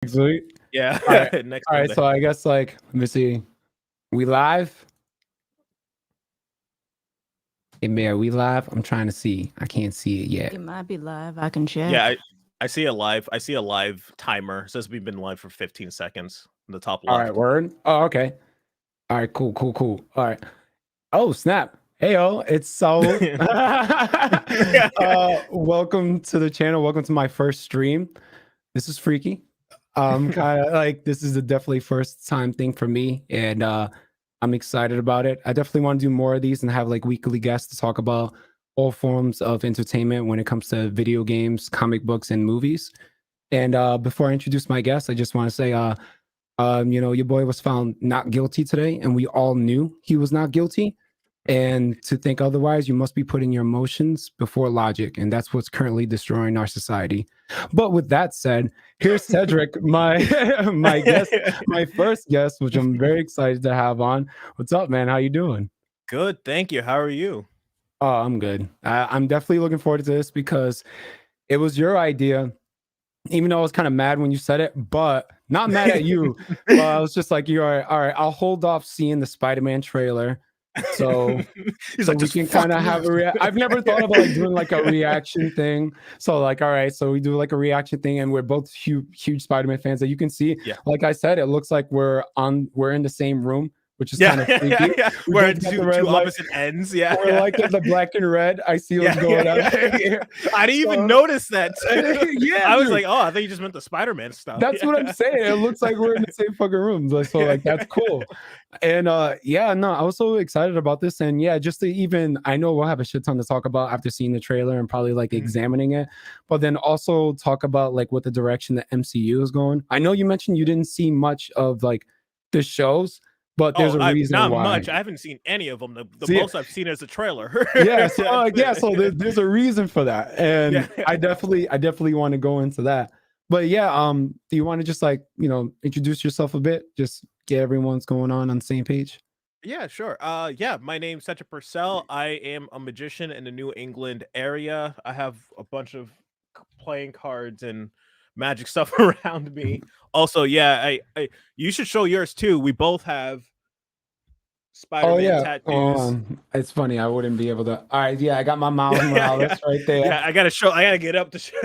Sweet. Yeah. All right. Next All right. Sunday. So I guess like let me see. We live? Hey man, we live? I'm trying to see. I can't see it yet. It might be live. I can check. Yeah, I see a live timer. It says we've been live for 15 seconds in the top All left. right, word. Oh, okay. All right, cool. All right. Oh, snap. Heyo, it's so welcome to the channel. Welcome to my first stream. This is freaky. Kind of like this is a definitely first time thing for me, and I'm excited about it. I definitely want to do more of these and have like weekly guests to talk about all forms of entertainment when it comes to video games, comic books, and movies. And before I introduce my guest, I just want to say, your boy was found not guilty today, and we all knew he was not guilty. And to think otherwise, you must be putting your emotions before logic, and that's what's currently destroying our society. But with that said, here's Cedric, my my guest, my first guest, which I'm very excited to have on. What's up, man? How you doing? Good, thank you. How are you? Oh, I'm good. I'm definitely looking forward to this because it was your idea. Even though I was kind of mad when you said it, but not mad at you. But I was just like, you're all right. I'll hold off seeing the Spider-Man trailer. So, He's so like, we can kind of have a I've never thought about like doing like a reaction thing. So like, all right, so we do like a reaction thing, and we're both huge Spider-Man fans. That you can see, Yeah. like I said, it looks like we're in the same room, which is kind of freaky. Yeah. We're at two opposite ends. Yeah. We're like in the black and red. I see what's going on. I didn't even notice that. Yeah, I was like, oh, I thought you just meant the Spider-Man stuff. That's what I'm saying. It looks like we're in the same fucking room. So like that's cool. And yeah, no, I was so excited about this. And yeah, just to even I know we'll have a shit ton to talk about after seeing the trailer and probably like examining it, but then also talk about like what the direction the MCU is going. I know you mentioned you didn't see much of like the shows. But there's a reason not why. much. I haven't seen any of them. The most I've seen is a trailer. Yeah, so there's a reason for that, and I definitely want to go into that. But yeah, do you want to just like introduce yourself a bit, just get everyone's going on the same page? Yeah, sure. Yeah, my name's Cedric Purcell. I am a magician in the New England area. I have a bunch of playing cards and magic stuff around me. Also, yeah, I you should show yours too. We both have Spider-Man tattoos. It's funny. I wouldn't be able to. All right, yeah, I got my Miles Morales right there. Yeah, I gotta get up to show.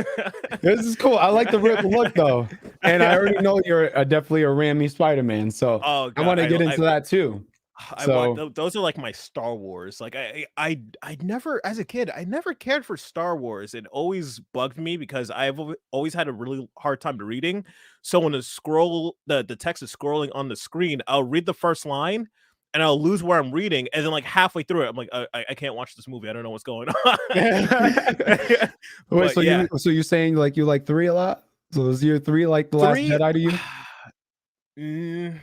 This is cool. I like the look though, and I already know you're definitely a Raimi Spider-Man, so I want to get into that too. Those are like my Star Wars. Like I never, as a kid, I never cared for Star Wars. It always bugged me because I've always had a really hard time reading. So when the text is scrolling on the screen, I'll read the first line and I'll lose where I'm reading, and then like halfway through it, I'm like, I can't watch this movie. I don't know what's going on. Wait, so you're saying like you like 3 a lot? So is your 3 like the Last Jedi to you?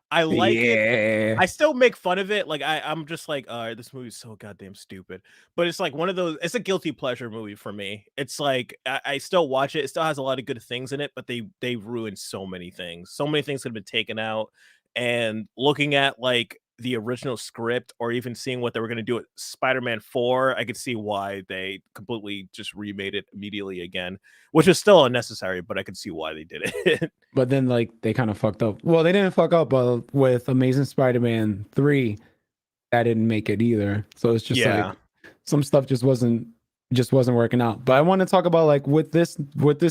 I like it. I still make fun of it. Like I'm just like, all right, this movie's so goddamn stupid. But it's like one of those. It's a guilty pleasure movie for me. It's like I still watch it. It still has a lot of good things in it, but they ruined so many things. So many things could have been taken out. And looking at like the original script, or even seeing what they were going to do at Spider-Man 4, I could see why they completely just remade it immediately again, which is still unnecessary, but I could see why they did it. But then like they kind of fucked up. Well, they didn't fuck up, but with Amazing Spider-Man 3, that didn't make it either. So it's just like some stuff just wasn't working out. But I want to talk about like with this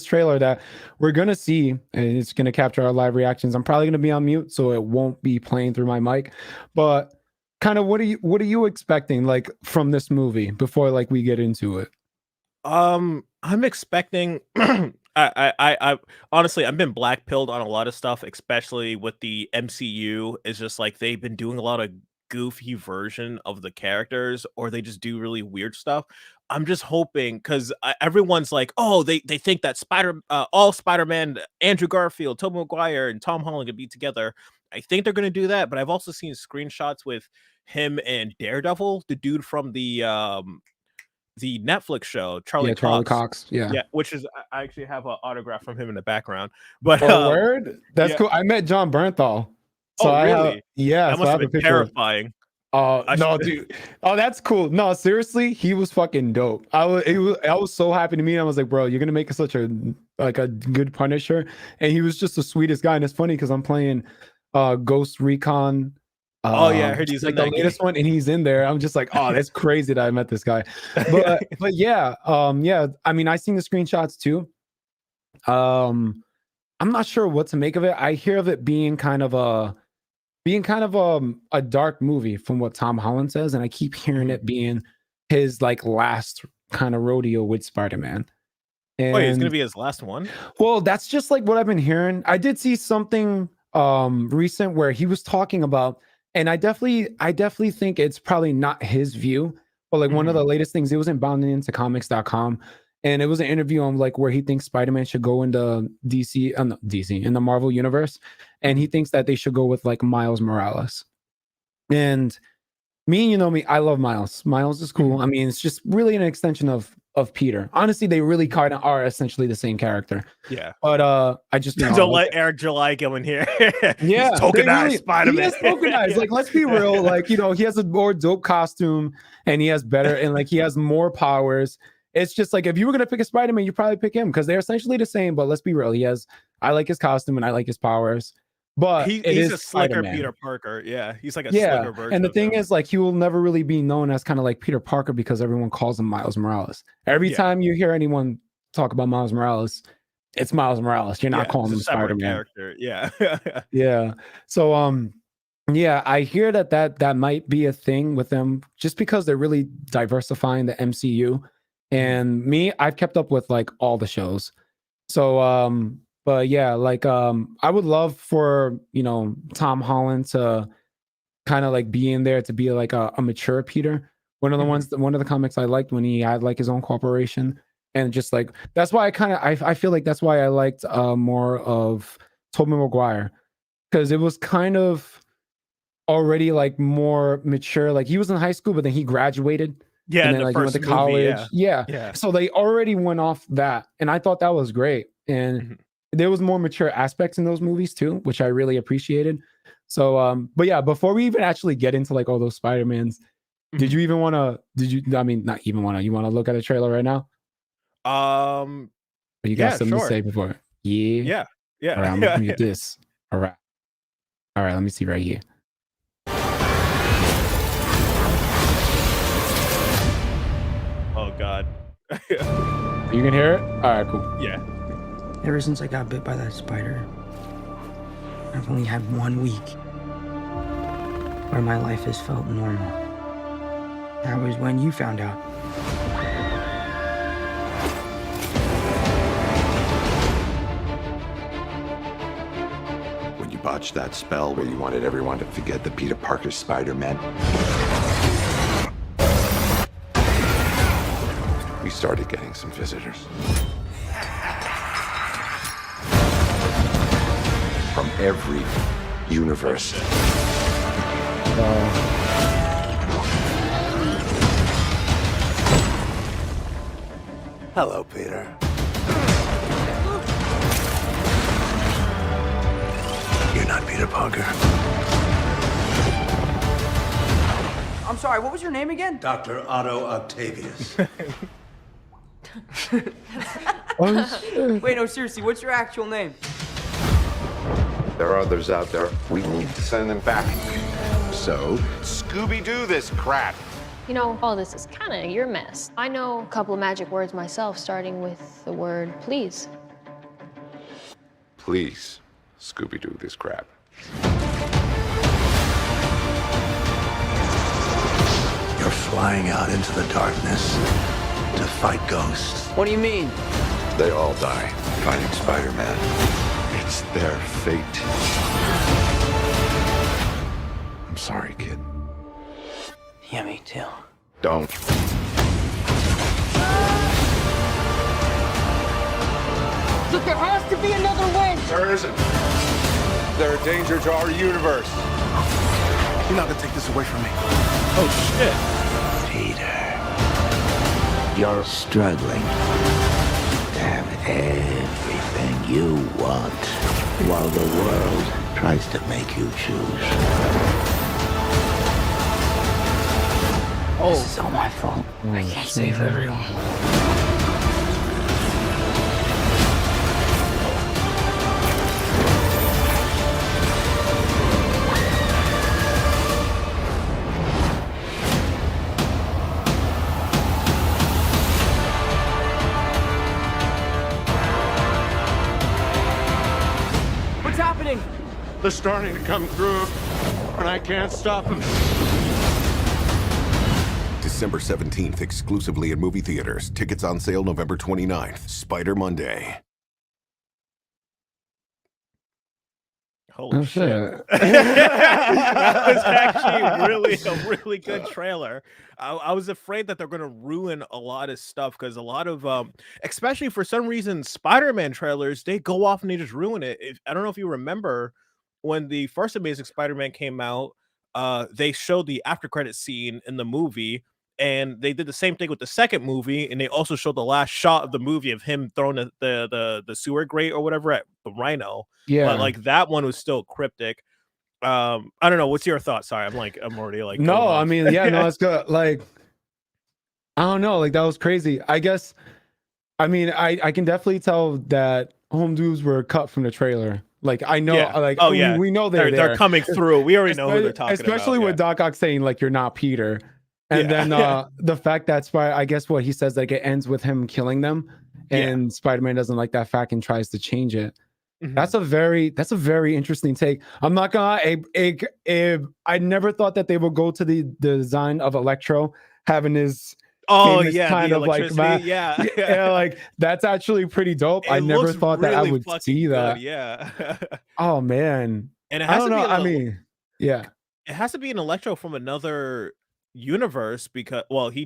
trailer that we're gonna see, and it's gonna capture our live reactions. I'm probably gonna be on mute, so it won't be playing through my mic. But kind of what are you expecting like from this movie before like we get into it? I'm expecting I honestly, I've been black pilled on a lot of stuff, especially with the MCU. It's just like they've been doing a lot of goofy version of the characters, or they just do really weird stuff. I'm just hoping, because everyone's like, oh, they think that all Spider-Man, Andrew Garfield, Tobey Maguire, and Tom Holland could be together. I think they're going to do that, but I've also seen screenshots with him and Daredevil, the dude from the Netflix show, Charlie Cox. Yeah, which is, I actually have an autograph from him in the background. But word, that's cool. I met John Bernthal. So really? Yeah, that must have been terrifying. Oh no, dude. Oh, that's cool. No, seriously, he was fucking dope. I was so happy to meet him. I was like, bro, you're gonna make such a good Punisher. And he was just the sweetest guy. And it's funny because I'm playing Ghost Recon. Oh yeah, I heard he's like in the that latest game. one, and he's in there. I'm just like, oh, that's crazy that I met this guy. But yeah, yeah. I mean, I seen the screenshots too. I'm not sure what to make of it. I hear of it being kind of a dark movie from what Tom Holland says, and I keep hearing it being his like last kind of rodeo with Spider-Man. And Wait, it's gonna be his last one? well, that's just like what I've been hearing. I did see something recent where he was talking about, and I definitely think it's probably not his view, but like one of the latest things, it was in boundingintocomics.com, and it was an interview on like where he thinks Spider-Man should go into DC, no, DC in the Marvel universe, and he thinks that they should go with like Miles Morales. And me, you know me, I love Miles. Miles is cool. I mean, it's just really an extension of Peter. Honestly, they really kind of are essentially the same character. Yeah. But I just don't let Eric July go in here. Yeah, he's tokenized really, Spider-Man. He is tokenized. Like, let's be real. Like, you know, he has a more dope costume, and he has better, and like he has more powers. It's just like if you were gonna pick a Spider-Man, you probably pick him because they're essentially the same. But let's be real. I like his costume and I like his powers. But he's a slicker Peter Parker. Yeah, he's like a slicker version. And the thing is, like, he will never really be known as kind of like Peter Parker because everyone calls him Miles Morales. Every time you hear anyone talk about Miles Morales, it's Miles Morales. You're not calling him Spider-Man. Yeah. Yeah. So yeah, I hear that might be a thing with them just because they're really diversifying the MCU. And me, I've kept up with like all the shows. So but yeah, like I would love for, you know, Tom Holland to kind of like be in there to be like a mature Peter. One of the comics I liked when he had like his own corporation, and just like that's why I feel like that's why I liked more of Tobey Maguire, because it was kind of already like more mature. Like he was in high school, but then he graduated. Yeah, and then like he went to college. Yeah. So they already went off that, and I thought that was great. And there was more mature aspects in those movies too, which I really appreciated. So but yeah, before we even actually get into like all those Spider-Mans, did you want to look at a trailer right now? Or you got something to say before? Yeah. All right, I'm looking at this. All right, let me see right here. Oh god. You can hear it? All right, cool. Yeah. Ever since I got bit by that spider, I've only had 1 week where my life has felt normal. That was when you found out. When you botched that spell where you wanted everyone to forget the Peter Parker Spider-Man, we started getting some visitors. From every universe. Hello, Peter. You're not Peter Parker. I'm sorry, what was your name again? Dr. Otto Octavius. Wait, no, seriously, what's your actual name? There are others out there. We need to send them back. So, Scooby-Doo this crap. You know, all this is kind of your mess. I know a couple of magic words myself, starting with the word please. Please, Scooby-Doo this crap. You're flying out into the darkness to fight ghosts. What do you mean? They all die fighting Spider-Man. It's their fate. I'm sorry, kid. Yeah, me too. Don't. Look, there has to be another way! There isn't. They're a danger to our universe. You're not gonna take this away from me. Oh shit. Peter, you're struggling to have everything you want while the world tries to make you choose. This is all my fault. I can't save everyone. What's happening? They're starting to come through, and I can't stop them. December 17th, exclusively in movie theaters. Tickets on sale November 29th. Spider Monday. Holy shit. That was actually a really good trailer. I was afraid that they're going to ruin a lot of stuff because a lot of, especially for some reason, Spider-Man trailers, they go off and they just ruin it. I don't know if you remember when the first Amazing Spider-Man came out, they showed the after credit scene in the movie. And they did the same thing with the second movie, and they also showed the last shot of the movie of him throwing the sewer grate or whatever at the Rhino. Yeah, But like that one was still cryptic. I don't know. What's your thought? Sorry, I'm already like no, going I off. mean, yeah, no, it's good. Like, I don't know, like that was crazy. I guess, I mean, I can definitely tell that home dudes were cut from the trailer. Like, I know, Yeah. like, Oh yeah, we know they're there. coming through. We already know who they're talking especially about. with Doc Ock saying like you're not Peter. And Yeah. then the fact that I guess what he says, like it ends with him killing them, and Spider-Man doesn't like that fact and tries to change it. Mhm. That's a very interesting take. I'm not gonna. I never thought that they would go to the design of Electro having his famous kind the of like electricity, yeah, like that's actually pretty dope. I It never looks thought that I really would fucking see good, that. yeah. Oh man, And it I has don't to know. be I mean, yeah. it has to be an Electro from another universe because he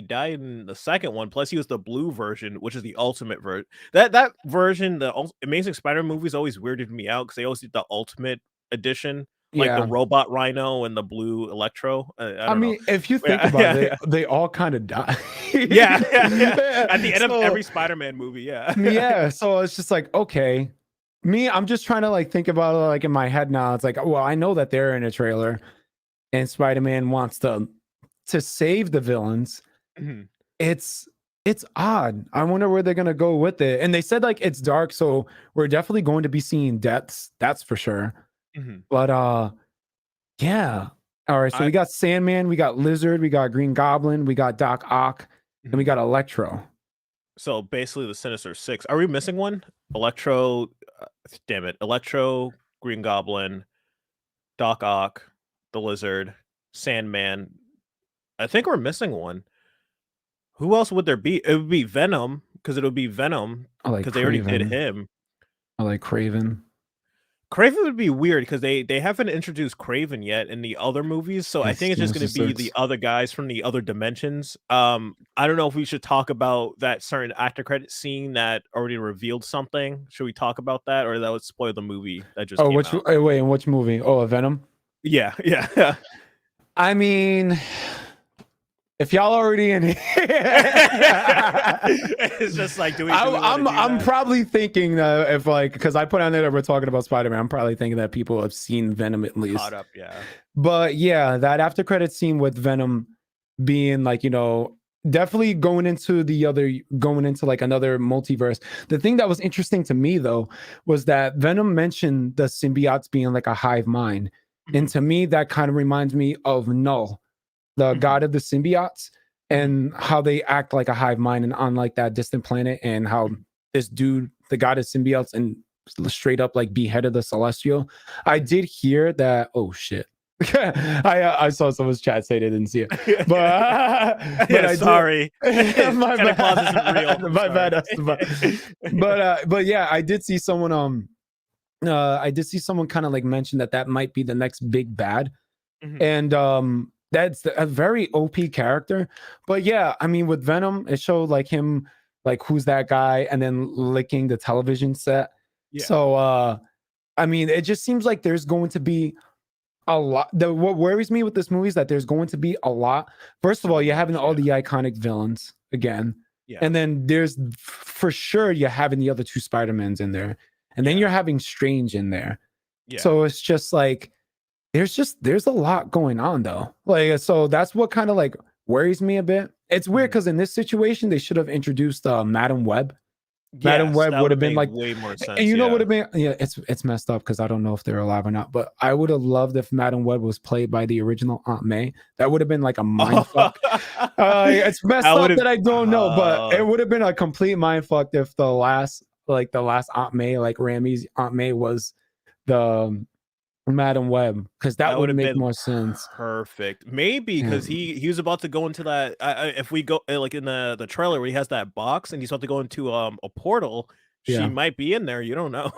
died in the second one, plus he was the blue version, which is the ultimate version. That version, Amazing Spider-Man movies always weirded me out because they always did the ultimate edition, like the Yeah. robot Rhino and the blue Electro. I I don't know. mean, if you think Yeah, about it, they all kind of die. yeah. At the end of So, every Spider-Man movie, yeah. So it's just like, okay. I'm just trying to like think about it like in my head now. It's like, well, I know that they're in a trailer and Spider-Man wants to save the villains. Mhm. It's odd. I wonder where they're gonna go with it. And they said like it's dark, so we're definitely going to be seeing deaths. That's for sure. Mhm. But yeah. All right. So we got Sandman, we got Lizard, we got Green Goblin, we got Doc Ock, and we got Electro. So basically the Sinister Six. Are we missing one? Electro, damn it. Electro, Green Goblin, Doc Ock, the Lizard, Sandman. I think we're missing one. Who else would there be? It would be Venom, because it would be Venom, I like because they already did Kraven. him. I like Craven. Craven would be weird because they haven't introduced Craven yet in the other movies, so I think it's just going to be the other guys from the other dimensions. I don't know if we should talk about that certain after credit scene that already revealed something. Should we talk about that, or that would spoil the movie that just came out? Wait, in which movie? Oh, Venom. Yeah, yeah. I mean, if y'all already in here, it's just like, I'm probably thinking that if like, because I put on there that we're talking about Spider-Man, I'm probably thinking that people have seen Venom at least. Caught up, yeah. But yeah, that after credit scene with Venom being like, you know, definitely going into like another multiverse. The thing that was interesting to me though was that Venom mentioned the symbiotes being like a hive mind, and to me that kind of reminds me of Null, the god of the symbiotes, and how they act like a hive mind and on like that distant planet, and how this dude, the god of symbiotes, and straight up like beheaded the Celestial. I did hear that. Oh shit. I saw someone's chat say they didn't see it, but yeah, sorry. My bad. Real. My bad. But yeah, I did see someone kind of like mention that might be the next big bad, and that's a very OP character. But yeah, I mean, with Venom, it showed like him, like who's that guy, and then licking the television set. Yeah. So I mean, it just seems like there's going to be a lot. What worries me with this movie is that there's going to be a lot. First of all, you're having all the iconic villains again. Yeah. And then there's for sure you're having the other two Spider-Mans in there. And then you're having Strange in there. Yeah. So it's just like there's a lot going on though. Like, so that's what kind of like worries me a bit. It's weird because in this situation they should have introduced Madam Web. Madam Yes, Web that would have would been make like, way more sense. and you know Yeah. would have been, yeah, it's messed up because I don't know if they're alive or not, but I would have loved if Madam Web was played by the original Aunt May. That would have been like a mind fuck. It's messed up that I don't know, but it would have been a complete mind fuck if the last Aunt May, like Ramy's Aunt May, was the Madam Web, because that would have make been more sense. perfect. Maybe because he was about to go into that. If we go like in the trailer where he has that box and he's about to go into a portal, she Yeah. might be in there. You don't know.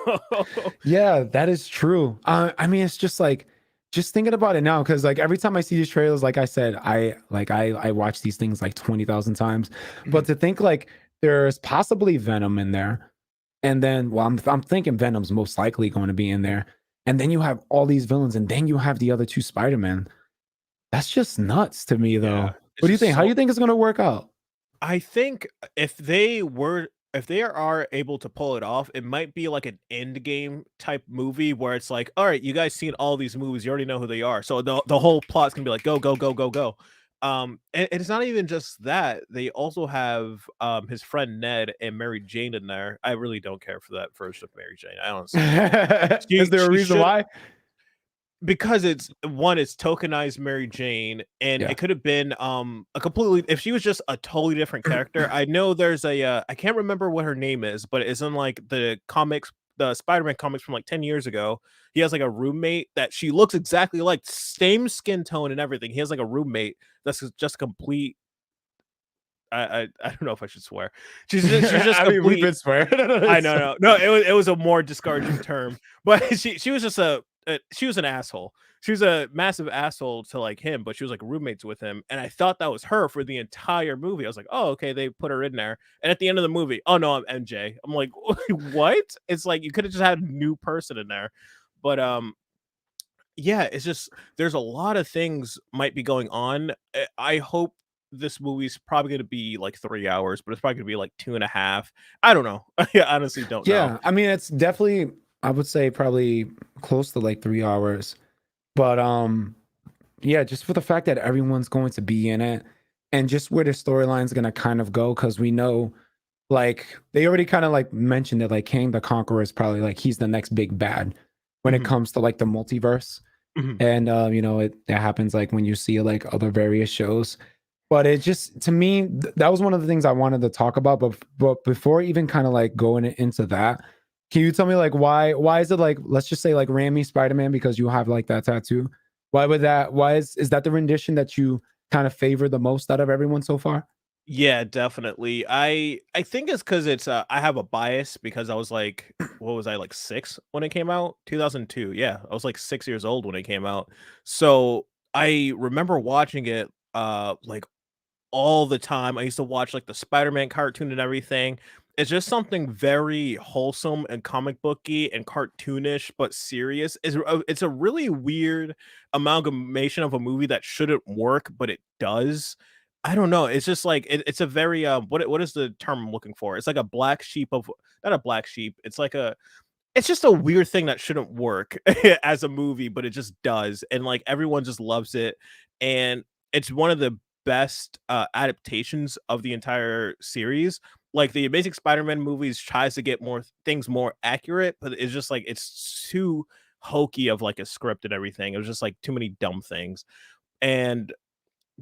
Yeah, that is true. I mean, it's just like, just thinking about it now, because like every time I see these trailers, like I said, I watch these things like 20,000 times. But to think like there's possibly Venom in there, and then well, I'm thinking Venom's most likely going to be in there, and then you have all these villains, and then you have the other two Spider-Man. That's just nuts to me, though. Yeah, What do you just think? How do so you think it's going to work out? I think if they are able to pull it off, it might be like an end game type movie where it's like, all right, you guys seen all these movies, you already know who they are. So the whole plot's gonna be like go, go, go, go, go. And it's not even just that. They also have his friend Ned and Mary Jane in there. I really don't care for that version of Mary Jane. I honestly don't. Is there a reason why? Because it's tokenized Mary Jane, and Yeah. it could have been a completely, if she was just a totally different character. I know there's a I can't remember what her name is, but it's in like the comics, the Spider-Man comics from like 10 years ago. He has like a roommate that she looks exactly like, same skin tone and everything. He has like a roommate that's just complete. I don't know if I should swear. She's just I mean, we've complete. been swearing. I know, no, it was a more discouraging term, but she was just she was an asshole. She was a massive asshole to like him, but she was like roommates with him, and I thought that was her for the entire movie. I was like, oh, okay, they put her in there, and at the end of the movie, oh no, I'm MJ. I'm like, what? It's like you could have just had a new person in there, but yeah, it's just there's a lot of things might be going on. I hope this movie's probably going to be like 3 hours, but it's probably going to be like 2.5. I don't know. I honestly don't know. Yeah, I mean, it's definitely, I would say probably close to like 3 hours. But yeah, just for the fact that everyone's going to be in it, and just where the storyline's gonna kind of go, because we know, like, they already kind of like mentioned that like King the Conqueror is probably like he's the next big bad when it comes to like the multiverse. And you know, it happens like when you see like other various shows. But it just, to me, that was one of the things I wanted to talk about. But before even kind of like going into that, can you tell me like why is it like, let's just say like Rami Spider-Man, because you have like that tattoo? Why is that the rendition that you kind of favor the most out of everyone so far? Yeah, definitely. I think it's because it's I have a bias because I was like, what was I, like 6 when it came out? 2002. Yeah, I was like 6 years old when it came out. So I remember watching it like all the time. I used to watch like the Spider-Man cartoon and everything. It's just something very wholesome and comic booky and cartoonish, but serious. It's a really weird amalgamation of a movie that shouldn't work, but it does. I don't know. It's just like it's a very what is the term I'm looking for? It's like a black sheep of, not a black sheep. It's like it's just a weird thing that shouldn't work as a movie, but it just does, and like everyone just loves it, and it's one of the best adaptations of the entire series. Like the Amazing Spider-Man movies tries to get things more accurate, but it's just like it's too hokey of like a script and everything. It was just like too many dumb things, and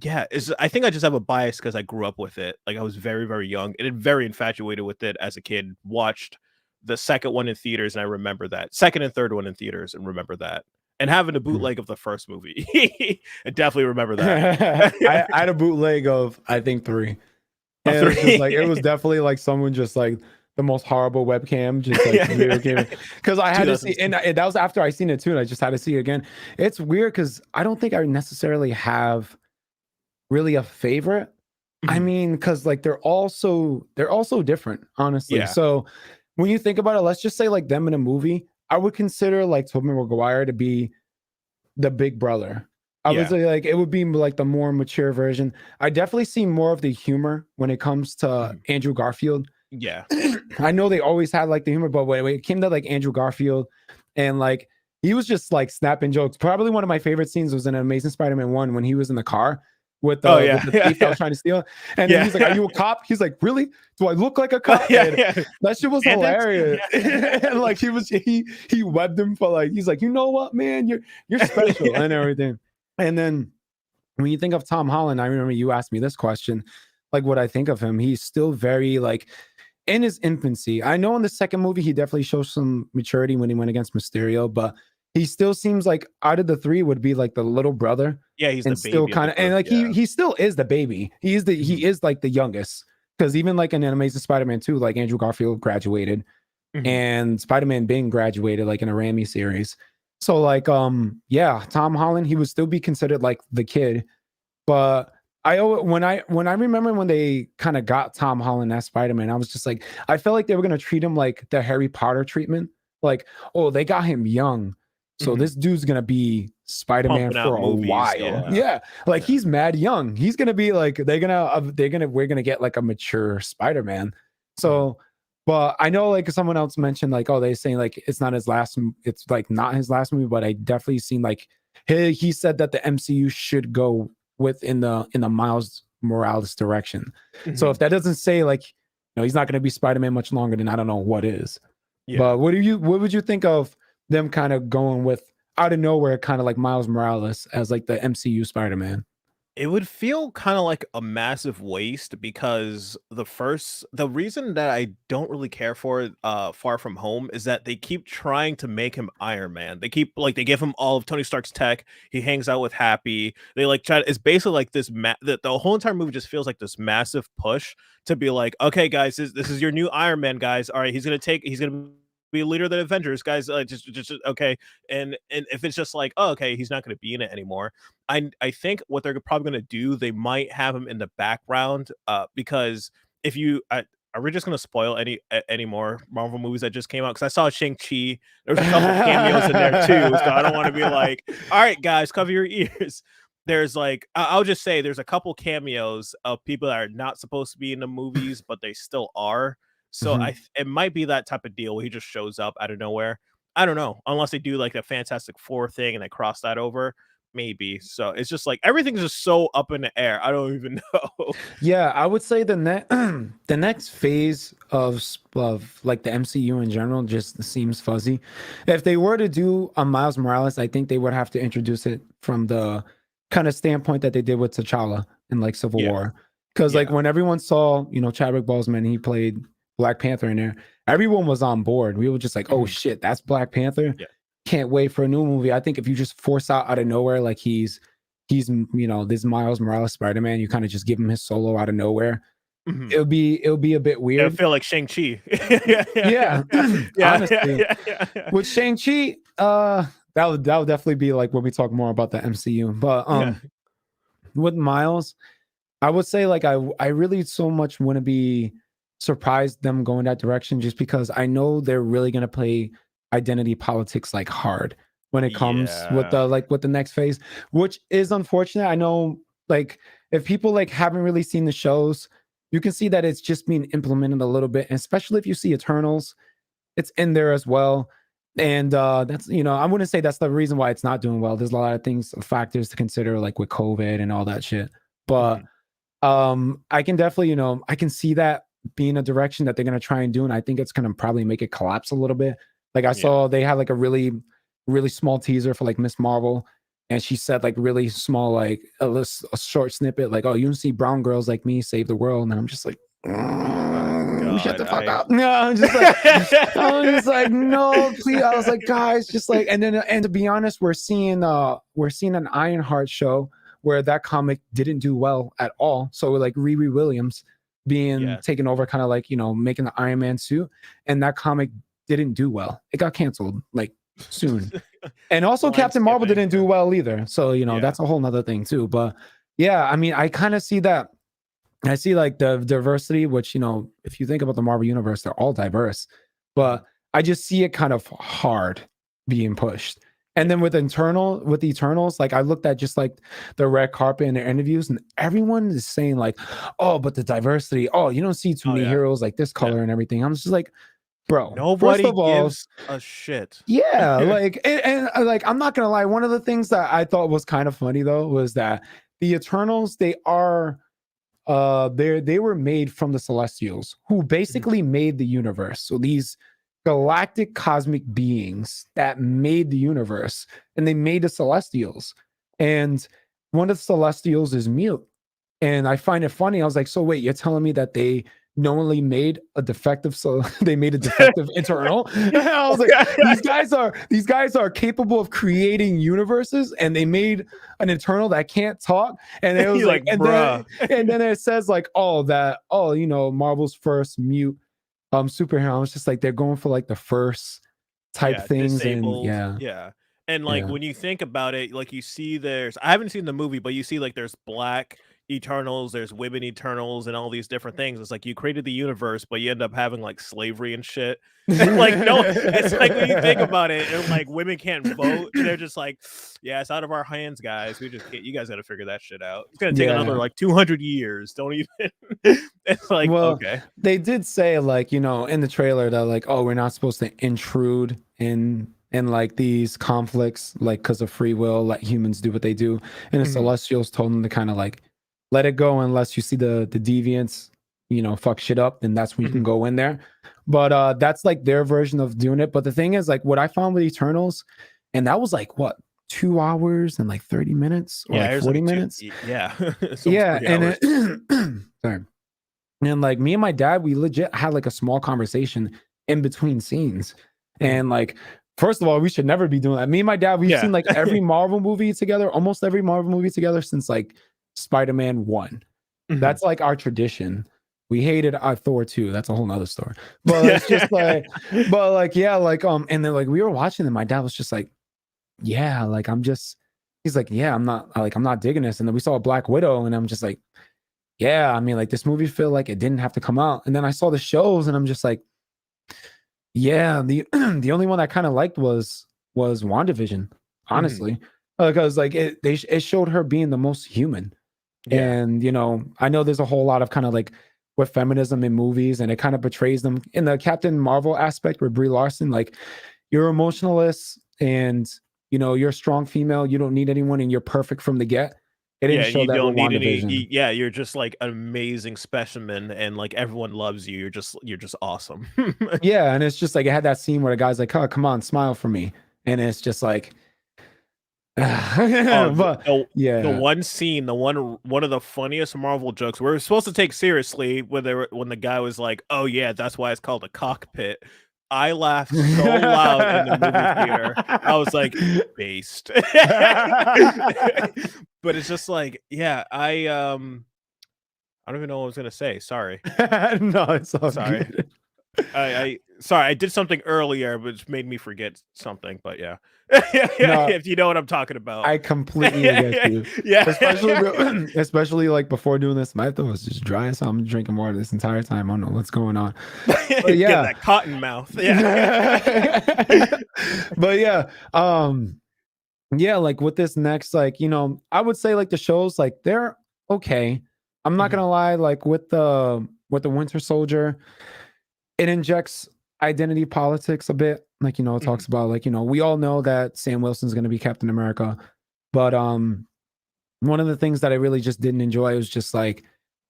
yeah, I think I just have a bias because I grew up with it. Like I was very, very young and very infatuated with it as a kid. Watched the second one in theaters, and I remember that. Second and third one in theaters, and remember that. And having a bootleg of the first movie. I definitely remember that. I had a bootleg of, I think, 3. And it was just like, it was definitely like someone just like the most horrible webcam, just like because I had to see, and that was after I seen it too, and I just had to see it again. It's weird because I don't think I necessarily have really a favorite. I mean, because like they're all so different, honestly. Yeah. So when you think about it, let's just say like them in a movie, I would consider like Tobey Maguire to be the big brother. I would say like it would be like the more mature version. I definitely see more of the humor when it comes to Andrew Garfield. Yeah. I know they always had like the humor, but when it came to like Andrew Garfield and like he was just like snapping jokes. Probably one of my favorite scenes was in Amazing Spider-Man 1 when he was in the car with the, with the thief that was trying to steal. And then he's like, "Are you a cop?" He's like, "Really? Do I look like a cop?" That shit was hilarious. And like he webbed him for like, he's like, "You know what, man? You're special," and everything. And then when you think of Tom Holland, I remember you asked me this question, like what I think of him. He's still very like in his infancy. I know in the second movie he definitely shows some maturity when he went against Mysterio, but he still seems like out of the three would be like the little brother. Yeah, he's and the still baby kind of, and like he still is the baby. He is like the youngest, because even like in Amazing Spider-Man 2, like Andrew Garfield graduated, and Spider-Man being graduated like in a Raimi series. So like yeah, Tom Holland, he would still be considered like the kid, but when I remember when they kind of got Tom Holland as Spider-Man, I was just like, I felt like they were gonna treat him like the Harry Potter treatment, like, oh, they got him young, so this dude's gonna be Spider-Man for a while. Yeah, like he's mad young. He's gonna be like we're gonna get like a mature Spider-Man. So, but I know like someone else mentioned like, oh, they saying like it's not his last movie, but I definitely seen like he said that the MCU should go in the Miles Morales direction. So if that doesn't say like, he's not gonna be Spider-Man much longer, then I don't know what is. But what would you think of them kind of going with out of nowhere, kind of like Miles Morales as like the MCU Spider-Man? It would feel kind of like a massive waste, because the reason that I don't really care for Far From Home is that they keep trying to make him Iron Man. They give him all of Tony Stark's tech. He hangs out with Happy. They like it's basically like this the whole entire movie just feels like this massive push to be like, okay guys, this is your new Iron Man, guys. All right, he's gonna be a leader of the Avengers, guys. Just okay. And if it's just like, oh, okay, he's not going to be in it anymore. I think what they're probably going to do, they might have him in the background, because if you are we just going to spoil any more Marvel movies that just came out? Because I saw Shang-Chi. There's a couple cameos in there too, so I don't want to be like, all right, guys, cover your ears. There's like, I'll just say there's a couple cameos of people that are not supposed to be in the movies, but they still are. So it might be that type of deal where he just shows up out of nowhere. I don't know, unless they do like a Fantastic Four thing and they cross that over, maybe. So it's just like everything's just so up in the air. I don't even know. Yeah, I would say the next phase of like the MCU in general just seems fuzzy. If they were to do a Miles Morales, I think they would have to introduce it from the kind of standpoint that they did with T'Challa in like Civil War. Because like when everyone saw, Chadwick Boseman, he played Black Panther in there, everyone was on board. We were just like, oh shit, that's Black Panther. Can't wait for a new movie. I think if you just force out of nowhere, like he's this Miles Morales Spider-Man, you kind of just give him his solo out of nowhere. It'll be a bit weird. It'll feel like Shang-Chi. Honestly. With Shang-Chi, that would definitely be like when we talk more about the MCU. But with Miles, I would say like I really so much want to be surprised them going that direction, just because I know they're really gonna play identity politics like hard when it comes with the next phase, which is unfortunate. I know like if people like haven't really seen the shows, you can see that it's just being implemented a little bit, and especially if you see Eternals, it's in there as well. And that's I wouldn't say that's the reason why it's not doing well. There's a lot of factors to consider, like with COVID and all that shit. But I can definitely I can see that being a direction that they're going to try and do, and I think it's going to probably make it collapse a little bit. Like I saw they had like a really small teaser for like Miss Marvel, and she said like really small, like a short snippet, like, oh, you don't see brown girls like me save the world. And I'm just like, shut the fuck up. No, I'm just like no, please. I was like, guys, just like, and to be honest, we're seeing an Ironheart show where that comic didn't do well at all. So like Riri Williams being taken over, kind of like making the Iron Man suit, and that comic didn't do well. It got canceled like soon. And also Captain Marvel didn't do well either. So that's a whole nother thing too. But yeah, I mean, I kind of see that. I see like the diversity, which if you think about the Marvel universe, they're all diverse, but I just see it kind of hard being pushed. And then with the Eternals, like I looked at just like the red carpet and their interviews, and everyone is saying like, oh, but the diversity, oh, you don't see too many heroes like this color and everything. I'm just like, bro. First Nobody of all, gives a shit. yeah, like like I'm not gonna lie. One of the things that I thought was kind of funny though was that the Eternals, they are they were made from the Celestials, who basically made the universe. So these galactic cosmic beings that made the universe, and they made the Celestials. And one of the Celestials is mute. And I find it funny. I was like, so wait, you're telling me that they knowingly made a defective, so they made a defective internal? And I was like, these guys are capable of creating universes, and they made an internal that can't talk. And it was You're like, and bruh. then it says like, you know, Marvel's first mute superhero. I was just like, they're going for like the first type things, disabled. and Yeah. And like Yeah. when you think about it, like you see I haven't seen the movie, but you see like there's black Eternals, there's women Eternals, and all these different things. It's like you created the universe, but you end up having like slavery and shit. Like no, it's like when you think about it, and like women can't vote, and they're just like, yeah, it's out of our hands, guys. We just can't. You guys got to figure that shit out. It's gonna take another Yeah. like 200 years. Don't even. It's like Well, okay. they did say like, you know, in the trailer that like, oh, we're not supposed to intrude in like these conflicts, like because of free will, let humans do what they do. And the Celestials told them to kind of like let it go unless you see the deviants, you know, fuck shit up, then that's when you can go in there. But that's like their version of doing it. But the thing is, like, what I found with Eternals, and that was like what, 2 hours and like 30 minutes or like 40 minutes. Yeah. Yeah. And sorry. And like me and my dad, we legit had like a small conversation in between scenes. And like, first of all, we should never be doing that. Me and my dad, we've seen like every Marvel movie together, almost every Marvel movie together since like Spider-Man 1. That's like our tradition. We hated Thor 2. That's a whole nother story. But it's just like, but like, yeah, like, and then like we were watching and my dad was just like, yeah, like he's like, yeah, I'm not digging this. And then we saw Black Widow, and I'm just like, yeah, I mean, like this movie feel like it didn't have to come out. And then I saw the shows, and I'm just like, yeah, the the only one I kind of liked was WandaVision, honestly, because like it showed her being the most human. And you know, I know there's a whole lot of kind of like with feminism in movies, and it kind of portrays them in the Captain Marvel aspect with Brie Larson, like you're emotionless, and you know you're a strong female, you don't need anyone, and you're perfect from the get. It didn't show you that don't with need WandaVision. you're just like an amazing specimen, and like everyone loves you. You're just awesome. Yeah, and it's just like it had that scene where the guy's like, "Oh, come on, smile for me," and it's just like, but yeah, the one scene, one of the funniest Marvel jokes we're supposed to take seriously when the guy was like, "Oh yeah, that's why it's called a cockpit." I laughed so loud in the movie theater. I was like, based. But it's just like, yeah, I don't even know what I was gonna say. Sorry. no, it's all Sorry. good. Sorry, I did something earlier which made me forget something, but yeah. No, If you know what I'm talking about. I completely get you. Yeah. Especially like before doing this, my throat was just dry, so I'm drinking water this entire time. I don't know what's going on. But yeah, that cotton mouth. Yeah. But yeah, like with this next, like, you know, I would say like the shows, like they're okay. I'm not gonna lie, like with the Winter Soldier, it injects identity politics a bit. Like, you know, it talks about like, you know, we all know that Sam Wilson's gonna be Captain America. But one of the things that I really just didn't enjoy was just like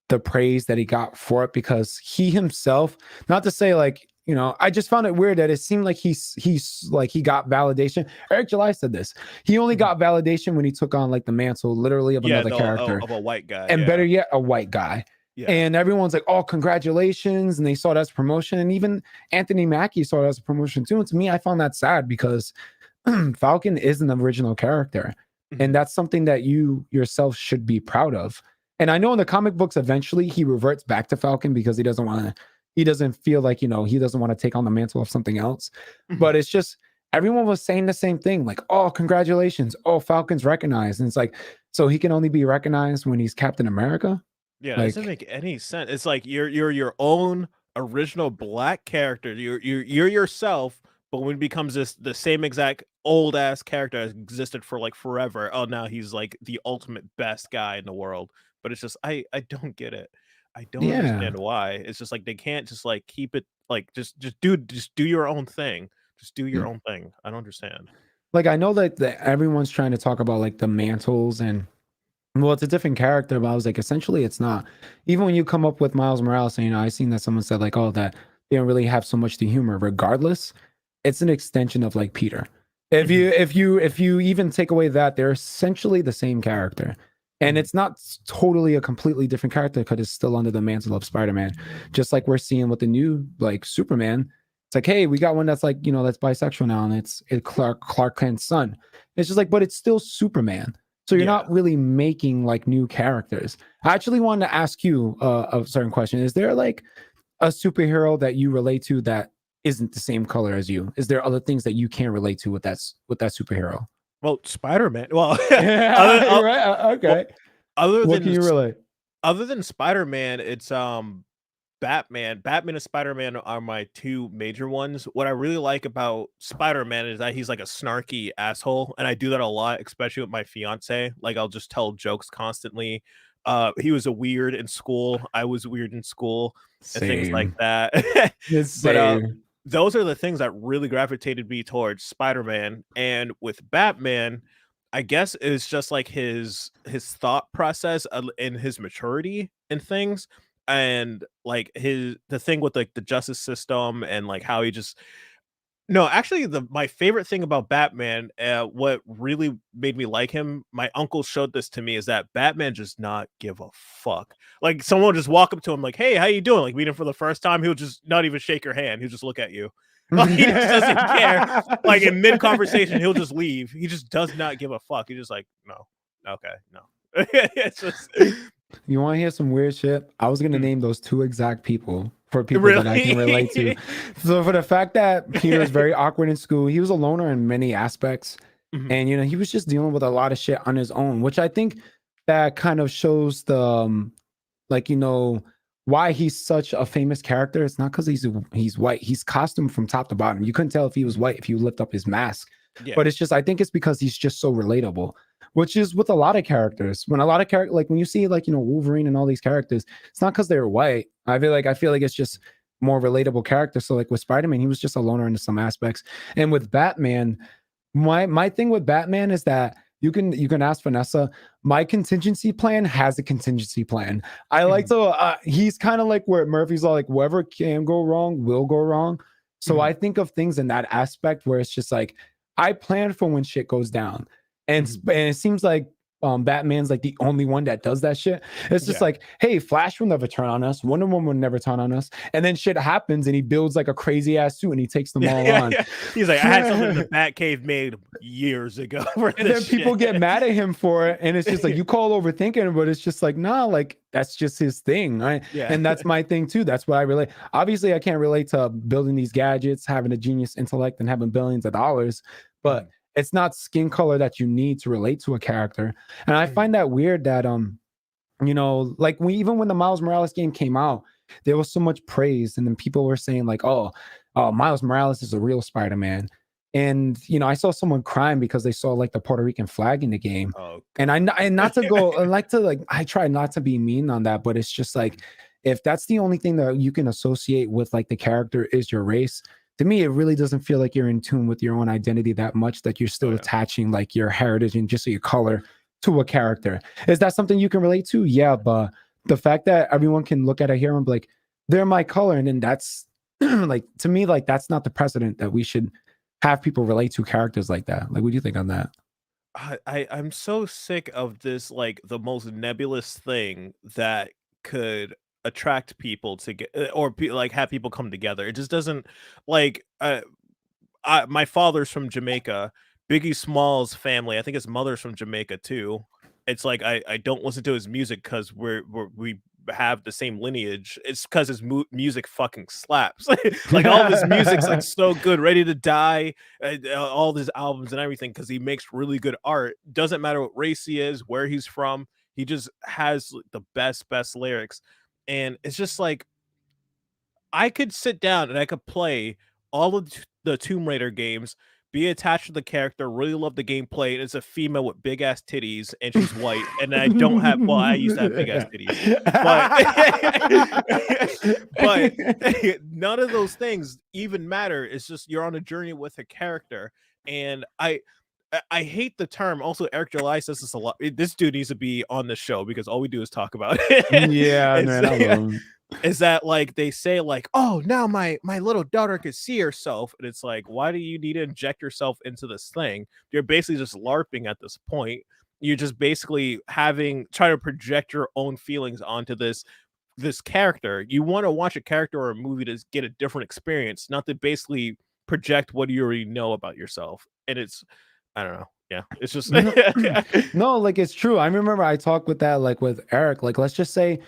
the praise that he got for it, because he himself, not to say like, you know, I just found it weird that it seemed like he's like he got validation. Eric July said this. He only got validation when he took on like the mantle, literally, of another character, of a white guy, and better yet, a white guy. Yeah. And everyone's like, "Oh, congratulations!" And they saw it as promotion, and even Anthony Mackie saw it as a promotion too. And to me, I found that sad because Falcon is an original character, and that's something that you yourself should be proud of. And I know in the comic books, eventually he reverts back to Falcon because he doesn't feel like, you know, he doesn't want to take on the mantle of something else. But it's just everyone was saying the same thing, like, "Oh, congratulations! Oh, Falcon's recognized," and it's like, so he can only be recognized when he's Captain America. Yeah, Like, it doesn't make any sense. It's like you're your own original black character. You're yourself, but when it becomes the same exact old ass character that existed for like forever, oh now he's like the ultimate best guy in the world. But it's just I don't get it. I don't Yeah. understand why. It's just like they can't just like keep it like just do your own thing. Just do your own thing. I don't understand. Like I know that everyone's trying to talk about like the mantles and well, it's a different character, but I was like, essentially, it's not. Even when you come up with Miles Morales, and, I seen that someone said like, oh, that they don't really have so much to humor. Regardless, it's an extension of like Peter. If you even take away that, they're essentially the same character, and it's not totally a completely different character because it's still under the mantle of Spider-Man. Just like we're seeing with the new like Superman, it's like, hey, we got one that's like that's bisexual now, and it's Clark Kent's son. It's just like, but it's still Superman. So you're not really making like new characters. I actually wanted to ask you a certain question. Is there like a superhero that you relate to that isn't the same color as you? Is there other things that you can't relate to with that superhero? Well, Spider-Man. Well, Yeah, right. Okay. other What than can you relate? other than Spider-Man, it's Batman. Batman and Spider-Man are my two major ones. What I really like about Spider-Man is that he's like a snarky asshole, and I do that a lot, especially with my fiance. Like I'll just tell jokes constantly. He was a weird in school. I was weird in school and things like Same. that. It's But same. those are the things that really gravitated me towards Spider-Man. And with Batman, I guess it's just like his thought process and his maturity and things, and like the thing with like the justice system and like how he just no, actually, the my favorite thing about Batman, what really made me like him, my uncle showed this to me, is that Batman does not give a fuck. Like someone will just walk up to him like, "Hey, how you doing?" Like meet him for the first time, he'll just not even shake your hand. He'll just look at you. Like he just doesn't care. Like in mid conversation, he'll just leave. He just does not give a fuck. He's just like, no, okay, no. It's just You want to hear some weird shit? I was gonna Mm. name those two exact people for people that I can relate to. Really. So for the fact that Peter is very awkward in school, he was a loner in many aspects, Mhm. and he was just dealing with a lot of shit on his own, which I think that kind of shows the like why he's such a famous character. It's not because he's white. He's costumed from top to bottom. You couldn't tell if he was white if you lift up his mask. Yeah. But it's just I think it's because he's just so relatable, which is with a lot of characters. When a lot of characters, like when you see like Wolverine and all these characters, it's not because they're white. I feel like it's just more relatable characters. So like with Spider-Man, he was just a loner in some aspects, and with Batman, my thing with Batman is that you can ask Vanessa. My contingency plan has a contingency plan. I like to. He's kind of like where Murphy's all like, whatever can go wrong will go wrong. So I think of things in that aspect where it's just like I plan for when shit goes down, and and it seems like Batman's like the only one that does that shit. It's just like, hey, Flash will never turn on us. Wonder Woman will never turn on us. And then shit happens, and he builds like a crazy ass suit, and he takes them all on. He's like, I had something the Batcave made years ago. And then people get mad at him for it, and it's just like you call overthinking, but it's just like, nah, like that's just his thing, right? Yeah. And that's my thing too. That's what I relate. Obviously, I can't relate to building these gadgets, having a genius intellect, and having billions of dollars, but it's not skin color that you need to relate to a character. And I find that weird that like even when the Miles Morales game came out, there was so much praise, and then people were saying like, oh, Miles Morales is a real Spider-Man. And I saw someone crying because they saw like the Puerto Rican flag in the game. Oh, and not to go, I try not to be mean on that, but it's just like if that's the only thing that you can associate with like the character is your race, to me, it really doesn't feel like you're in tune with your own identity that much, that you're still attaching like your heritage and just your color to a character. Is that something you can relate to? Yeah, but the fact that everyone can look at a hero and be like, they're my color, and then that's like, to me, like that's not the precedent that we should have people relate to characters like that. Like, what do you think on that? I'm so sick of this, like the most nebulous thing that could attract people to get or like have people come together. It just doesn't like my father's from Jamaica. Biggie Smalls' family, I think his mother's from Jamaica too. It's like I don't listen to his music because we have the same lineage. It's because his music fucking slaps. Like all of his music's like so good. Ready to Die, all his albums and everything, because he makes really good art. Doesn't matter what race he is, where he's from. He just has the best lyrics, and it's just like I could sit down and I could play all of the Tomb Raider games, be attached to the character, really love the gameplay, and it's a female with big ass titties and she's white, and I don't have, well, I used to have big ass titties, but none of those things even matter. It's just you're on a journey with a character, and I hate the term. Also, Eric July says this a lot. This dude needs to be on the show because all we do is talk about it. Yeah, man, I love him. Is that like they say like, oh, now my little daughter could see herself, and it's like, why do you need to inject yourself into this thing? You're basically just LARPing at this point. You're just basically trying to project your own feelings onto this character. You want to watch a character or a movie to get a different experience, not to basically project what you already know about yourself. And it's, I don't know. Yeah, it's just no, like it's true. I remember I talked with that, like with Eric. Like, let's just say,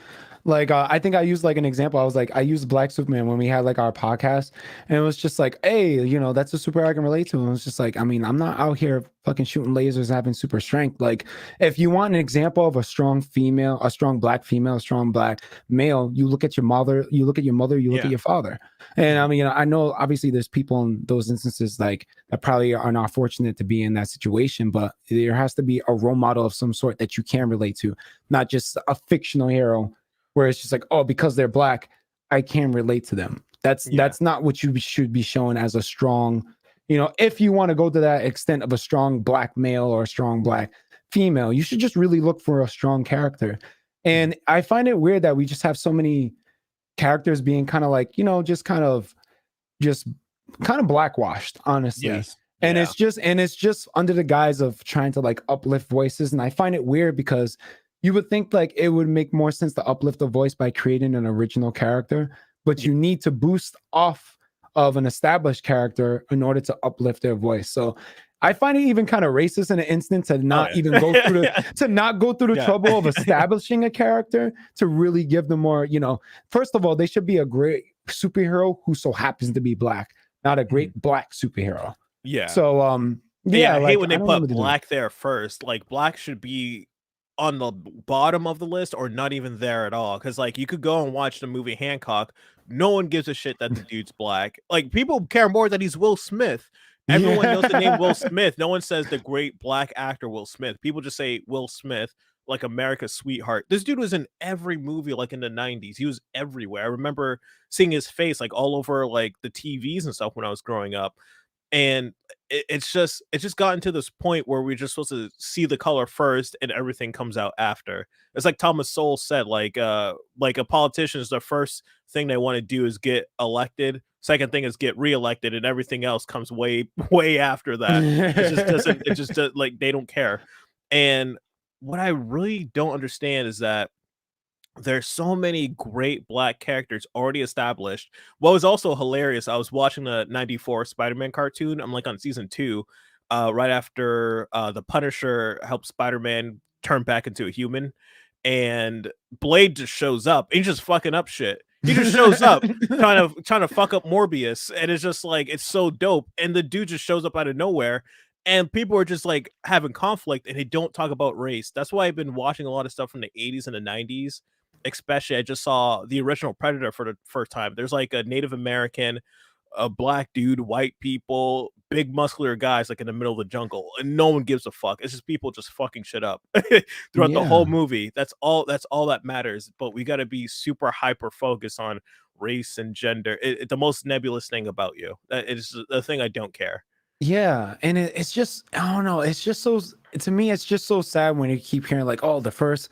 like I think I used like an example. I was like, I used Black Superman when we had like our podcast, and it was just like, hey, you know, that's a super I can relate to. And it was just like, I mean, I'm not out here fucking shooting lasers and having super strength. Like, if you want an example of a strong female, a strong black female, a strong black male, you look at your mother, you look at your mother, you look at your father. And I mean, you know, I know obviously there's people in those instances like that probably are not fortunate to be in that situation, but there has to be a role model of some sort that you can relate to, not just a fictional hero where it's just like, oh, because they're black, I can relate to them. That's not what you should be shown as a strong, you know, if you want to go to that extent of a strong black male or a strong black female, you should just really look for a strong character. And I find it weird that we just have so many characters being kind of like, you know, just kind of blackwashed, honestly. Yes. And it's just under the guise of trying to like uplift voices. And I find it weird because you would think like it would make more sense to uplift a voice by creating an original character, but you need to boost off of an established character in order to uplift their voice. So I find it even kind of racist in an instant to not even go through the trouble of establishing a character to really give them more, you know, first of all, they should be a great superhero who so happens to be black, not a great black superhero. Yeah. So I like, hate when they put black there first. Like black should be on the bottom of the list or not even there at all, because like you could go and watch the movie Hancock, no one gives a shit that the dude's black. Like people care more that he's Will Smith. Everyone knows the name Will Smith. No one says the great black actor Will Smith. People just say Will Smith, like America's sweetheart. This dude was in every movie like in the 90s. He was everywhere. I remember seeing his face like all over like the TVs and stuff when I was growing up. And it's just gotten to this point where we're just supposed to see the color first and everything comes out after. It's like Thomas Sowell said, like a politician is the first thing they want to do is get elected. Second thing is get reelected, and everything else comes way after that. It just does, like they don't care. And what I really don't understand is that there's so many great black characters already established. What was also hilarious, I was watching the 94 Spider-Man cartoon. I'm like on season 2, right after the Punisher helped Spider-Man turn back into a human, and Blade just shows up. He's just fucking up shit. He just shows up trying to fuck up Morbius, and it's just like it's so dope. And the dude just shows up out of nowhere, and people are just like having conflict, and they don't talk about race. That's why I've been watching a lot of stuff from the 80s and the 90s. Especially, I just saw the original Predator for the first time. There's like a Native American, a black dude, white people, big muscular guys like in the middle of the jungle, and no one gives a fuck. It's just people just fucking shit up throughout the whole movie. That's all that matters. But we got to be super hyper focused on race and gender. The most nebulous thing about you. It's the thing I don't care. Yeah, and it's just, I don't know, it's just so, to me it's just so sad when you keep hearing like, oh, the first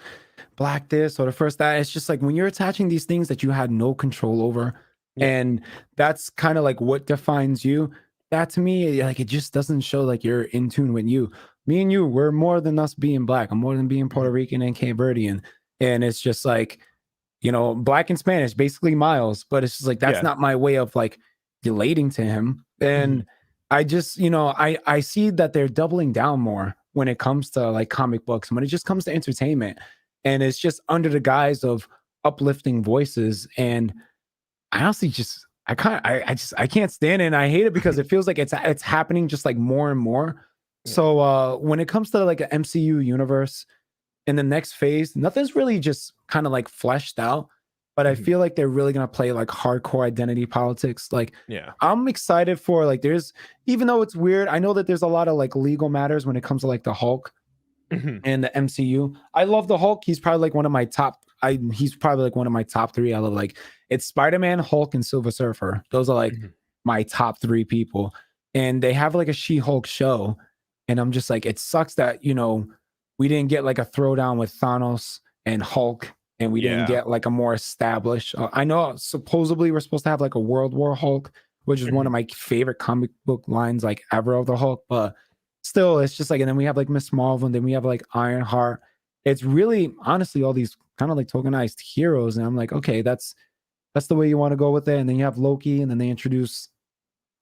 black this or the first that. It's just like when you're attaching these things that you had no control over, and that's kind of like what defines you. That to me, like, it just doesn't show like you're in tune with you. Me and you, we're more than us being black. I'm more than being Puerto Rican and Cape Verdean. And it's just like, you know, black and Spanish, basically Miles, but it's just like, that's not my way of like relating to him. And I just, you know, I see that they're doubling down more when it comes to like comic books, when it just comes to entertainment, and it's just under the guise of uplifting voices. And I honestly just, I can't stand it, and I hate it because it feels like it's happening just like more and more. So when it comes to like an MCU universe in the next phase, nothing's really just kind of like fleshed out. but I feel like they're really gonna play like hardcore identity politics. Like, Yeah. I'm excited for like there's even though it's weird, I know that there's a lot of like legal matters when it comes to like the Hulk and the MCU. I love the Hulk. He's probably like one of my top. He's probably like one of my top three. I love like it's Spider-Man, Hulk, and Silver Surfer. Those are like my top three people. And they have like a She-Hulk show, and I'm just like, it sucks that we didn't get like a throwdown with Thanos and Hulk, and we didn't get like a more established. I know supposedly we're supposed to have like a World War Hulk, which is one of my favorite comic book lines like ever of the Hulk, but still, it's just like, and then we have like Miss Marvel, and then we have like Ironheart. It's really honestly all these kind of like tokenized heroes, and I'm like, okay, that's the way you want to go with it. And then you have Loki, and then they introduce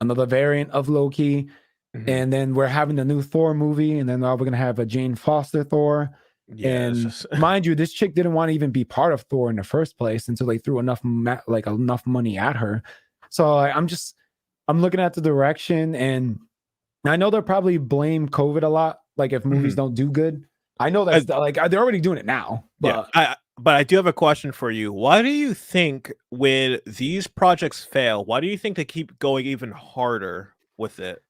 another variant of Loki, and then we're having the new Thor movie, and then now we're gonna have a Jane Foster Thor. Yeah, And mind you, this chick didn't want to even be part of Thor in the first place until they threw enough money at her. So I'm looking at the direction, and I know they'll probably blame COVID a lot, like if movies don't do good. I know that's like they're already doing it now. But but I do have a question for you. Why do you think when these projects fail, why do you think they keep going even harder with it?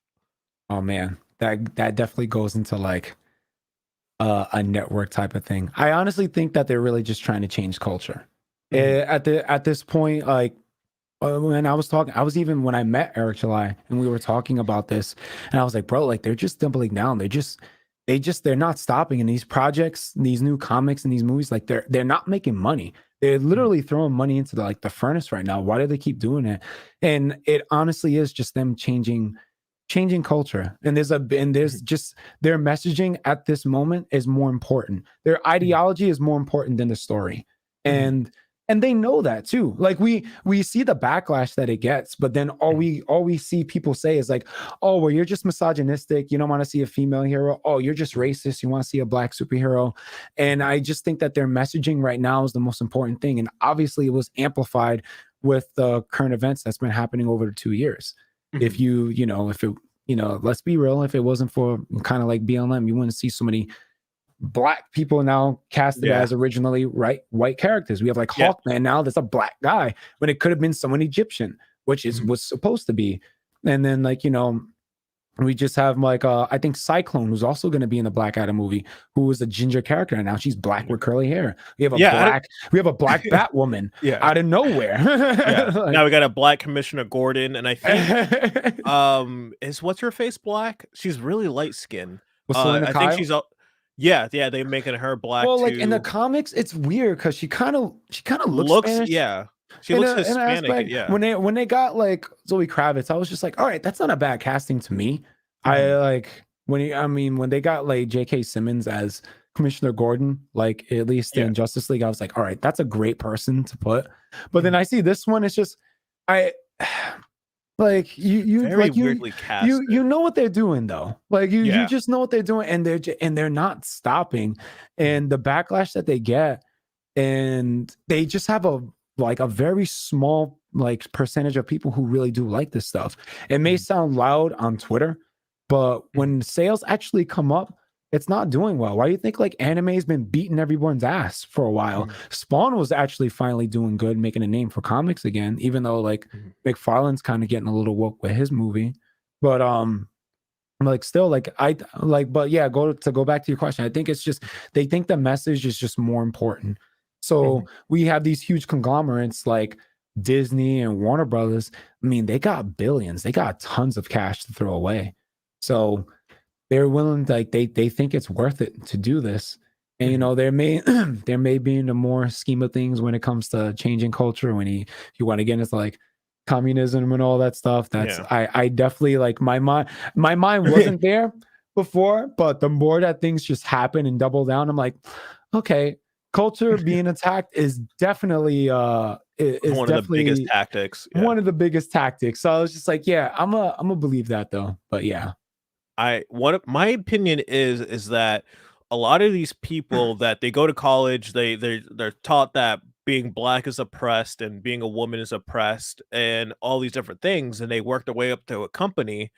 Oh man, that definitely goes into like a network type of thing. I honestly think that they're really just trying to change culture. At this point, like when I was even when I met Eric July and we were talking about this, and I was like, bro, like they're just doubling down. They're not stopping in these projects, these new comics and these movies. Like they're not making money. They're literally throwing money into the furnace right now. Why do they keep doing it? And it honestly is just them changing culture. And there's just their messaging at this moment is more important. Their ideology is more important than the story. And they know that too. Like we see the backlash that it gets, but then all we see people say is like, oh, well, you're just misogynistic. You don't want to see a female hero. Oh, you're just racist. You want to see a black superhero. And I just think that their messaging right now is the most important thing. And obviously it was amplified with the current events that's been happening over the 2 years. If let's be real, if it wasn't for kind of like BLM, you wouldn't see so many black people now casted as originally white characters. We have like Hawkman now that's a black guy when it could have been someone Egyptian, which is was supposed to be. And then we just have like I think Cyclone, who's also going to be in the Black Adam movie, who was a ginger character, and now she's black with curly hair. We have a black Batwoman out of nowhere. Now we got a black Commissioner Gordon, and I think is what's her face black? She's really light skinned. I think she's they're making her black. Well, like too. in the comics, it's weird because she kind of looks Spanish. She looks Hispanic. When they got like Zoe Kravitz, I was just like, all right, that's not a bad casting to me. I like when they got like J.K. Simmons as Commissioner Gordon, like at least in Justice League, I was like, all right, that's a great person to put. But then I see this one, it's just like you weirdly cast. You know what they're doing though. Like you just know what they're doing, and they're not stopping. And the backlash that they get, and they just have a very small like percentage of people who really do like this stuff. It may sound loud on Twitter, but when sales actually come up, it's not doing well. Why do you think like anime has been beating everyone's ass for a while? Spawn was actually finally doing good, making a name for comics again, even though like McFarlane's kind of getting a little woke with his movie. But like still like but yeah, go back to your question. I think it's just they think the message is just more important. So we have these huge conglomerates like Disney and Warner Brothers. I mean, they got billions, they got tons of cash to throw away. So they're willing to, like they think it's worth it to do this. And there may be in the more scheme of things when it comes to changing culture, when you want to get into like communism and all that stuff. That's I definitely like my mind wasn't there before, but the more that things just happen and double down, I'm like, okay, culture being attacked is definitely one of the biggest tactics. One of the biggest tactics. So I was just like, yeah, I'm a believe that though. But yeah. My opinion is that a lot of these people that they go to college, they're taught that being black is oppressed and being a woman is oppressed and all these different things, and they work their way up to a company,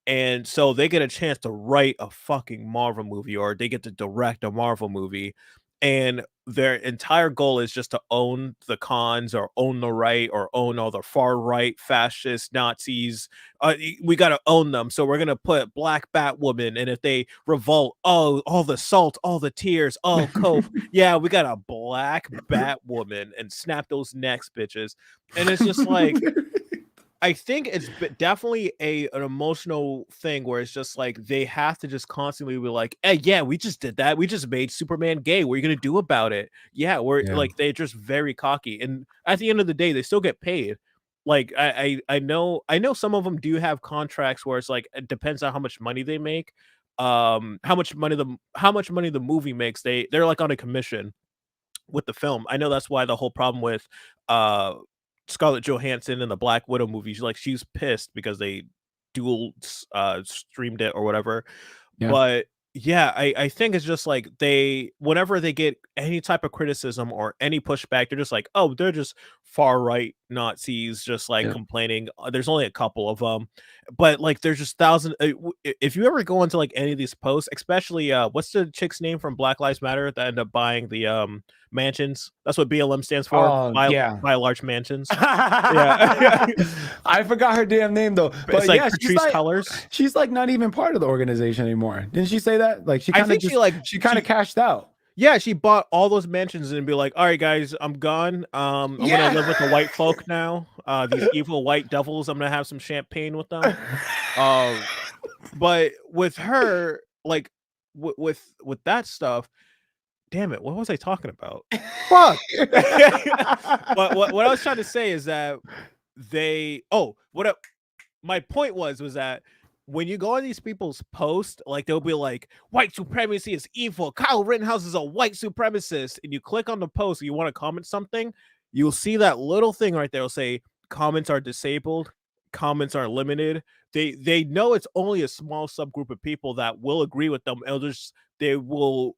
and so they get a chance to write a fucking Marvel movie or they get to direct a Marvel movie, and their entire goal is just to own the cons or own the right or own all the far right fascist Nazis. We got to own them. So we're going to put black Batwoman. And if they revolt, oh, all the salt, all the tears, all cope. Yeah, we got a black Batwoman and snap those necks, bitches. And it's just like, I think it's definitely an emotional thing where it's just like they have to just constantly be like, "Hey, yeah, we just did that. We just made Superman gay. What are you gonna do about it?" Yeah, like they're just very cocky, and at the end of the day, they still get paid. Like I know some of them do have contracts where it's like it depends on how much money they make, how much money the movie makes. They're like on a commission with the film. I know that's why the whole problem with Scarlett Johansson in the Black Widow movies, like she's pissed because they dual streamed it or whatever. Yeah. But yeah, I think it's just like whenever they get any type of criticism or any pushback, they're just like, oh, they're just far right Nazis, just like complaining. There's only a couple of them, but like there's just thousands. If you ever go into like any of these posts, especially what's the chick's name from Black Lives Matter that ended up buying the mansions? That's what BLM stands for. Buy large mansions. Yeah. I forgot her damn name though. But it's like yeah, Patrice Cullors. She's like not even part of the organization anymore. Didn't she say that? Like she kind of cashed out. Yeah, she bought all those mansions and be like, all right, guys, I'm gone. I'm gonna live with the white folk now. These evil white devils, I'm gonna have some champagne with them. But with her, like with that stuff, damn it, what was I talking about? Fuck. But what I was trying to say is that my point was that when you go on these people's posts, like they'll be like, white supremacy is evil. Kyle Rittenhouse is a white supremacist. And you click on the post, and you want to comment something, you'll see that little thing right there. It'll say comments are disabled, comments are limited. They know it's only a small subgroup of people that will agree with them. They will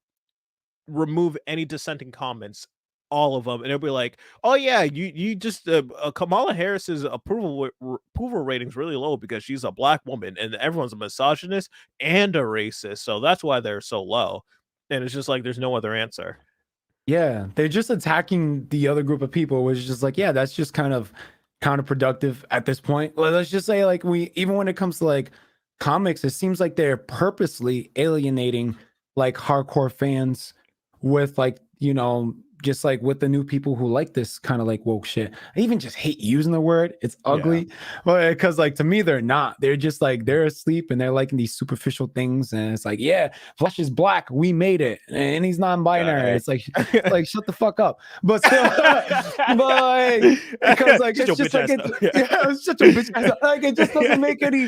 remove any dissenting comments, all of them, and it'll be like, oh yeah, you just Kamala Harris's approval rating's really low because she's a black woman and everyone's a misogynist and a racist, so that's why they're so low. And it's just like there's no other answer. Yeah, they're just attacking the other group of people, which is just like, yeah, that's just kind of counterproductive at this point. Well, let's just say like even when it comes to like comics, it seems like they're purposely alienating like hardcore fans with like, you know, just like with the new people who like this kind of like woke shit. I even just hate using the word. It's ugly. Well, because like to me, they're not. They're just like they're asleep and they're liking these superficial things. And it's like, yeah, Flash is black. We made it. And he's non-binary. It's like shut the fuck up. But still, but because like it's just like it's such a bitch ass. Like it just doesn't make any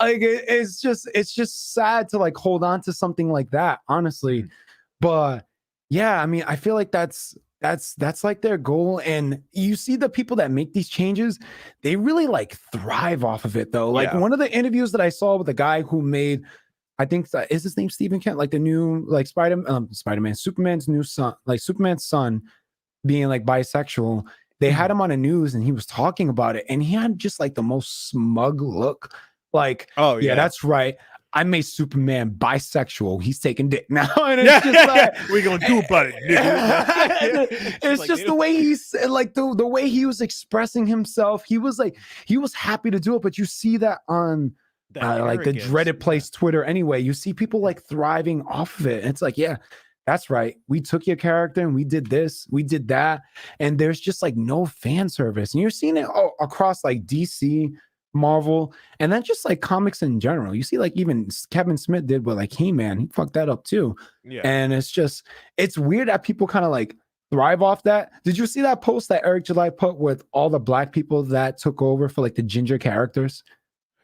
like it's just sad to like hold on to something like that, honestly. But yeah, I mean, I feel like that's like their goal. And you see the people that make these changes, they really like thrive off of it though. Like one of the interviews that I saw with the guy who made, I think is his name Stephen Kent, like the new like Spider-Man, Superman's new son, like Superman's son being like bisexual. They had him on the news and he was talking about it and he had just like the most smug look. Like, oh yeah, that's right. I made Superman bisexual. He's taking dick now. And it's just like, what are you gonna do about it, nigga? It's just the way he's like the way he was expressing himself. He was happy to do it, but you see that on like the dreaded place Twitter anyway. You see people like thriving off of it. And it's like, yeah, that's right. We took your character and we did this, we did that. And there's just like no fan service. And you're seeing it across like DC, Marvel, and then just like comics in general. You see like even Kevin Smith did with like He-Man. He fucked that up too. Yeah. And it's weird that people kind of like thrive off that. Did you see that post that Eric July put with all the black people that took over for like the ginger characters?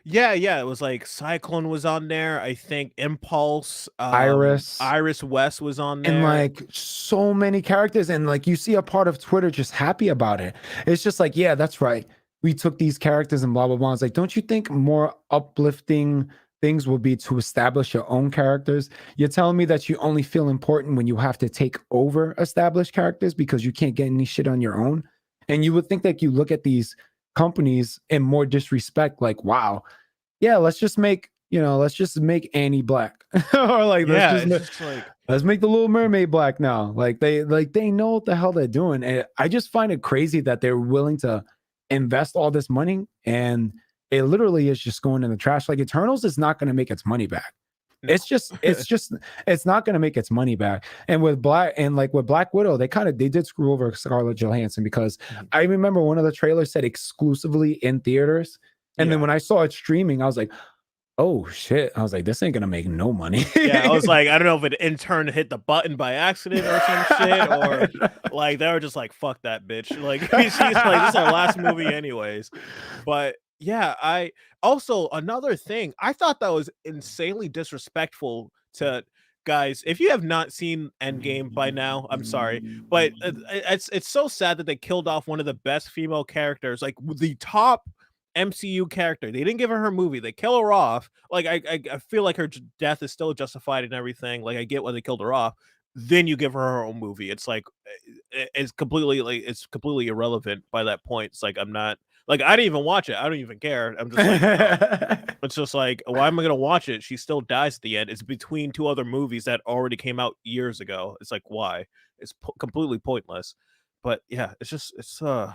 Yeah, it was like Cyclone was on there. I think Impulse, Iris West was on there, and like so many characters. And like you see a part of Twitter just happy about it. It's just like, yeah, that's right. We took these characters and blah, blah, blah. It's like, don't you think more uplifting things will be to establish your own characters? You're telling me that you only feel important when you have to take over established characters because you can't get any shit on your own? And you would think that you look at these companies in more disrespect, like, wow, yeah, let's just make, let's just make Annie black, or like let's make the Little Mermaid black now. Like they know what the hell they're doing, and I just find it crazy that they're willing to invest all this money, and it literally is just going in the trash. Like Eternals is not going to make its money back. No. It's not going to make its money back. And with Black Widow, they did screw over Scarlett Johansson, because I remember one of the trailers said exclusively in theaters, and then when I saw it streaming, I was like, oh shit. I was like, this ain't gonna make no money. Yeah, I was like, I don't know if an intern hit the button by accident or some shit, or like they were just like, fuck that bitch. Like she's like, this is our last movie anyways. But yeah, I also, another thing, I thought that was insanely disrespectful to guys. If you have not seen Endgame by now, I'm sorry, but it's so sad that they killed off one of the best female characters, like the top MCU character. They didn't give her movie. They kill her off. Like I feel like her death is still justified and everything. Like I get why they killed her off. Then you give her own movie. It's like it's completely irrelevant by that point. It's like I'm not like I didn't even watch it. I don't even care. I'm just like it's just like why am I gonna watch it? She still dies at the end. It's between two other movies that already came out years ago. It's like why? It's completely pointless. But yeah, it's just so.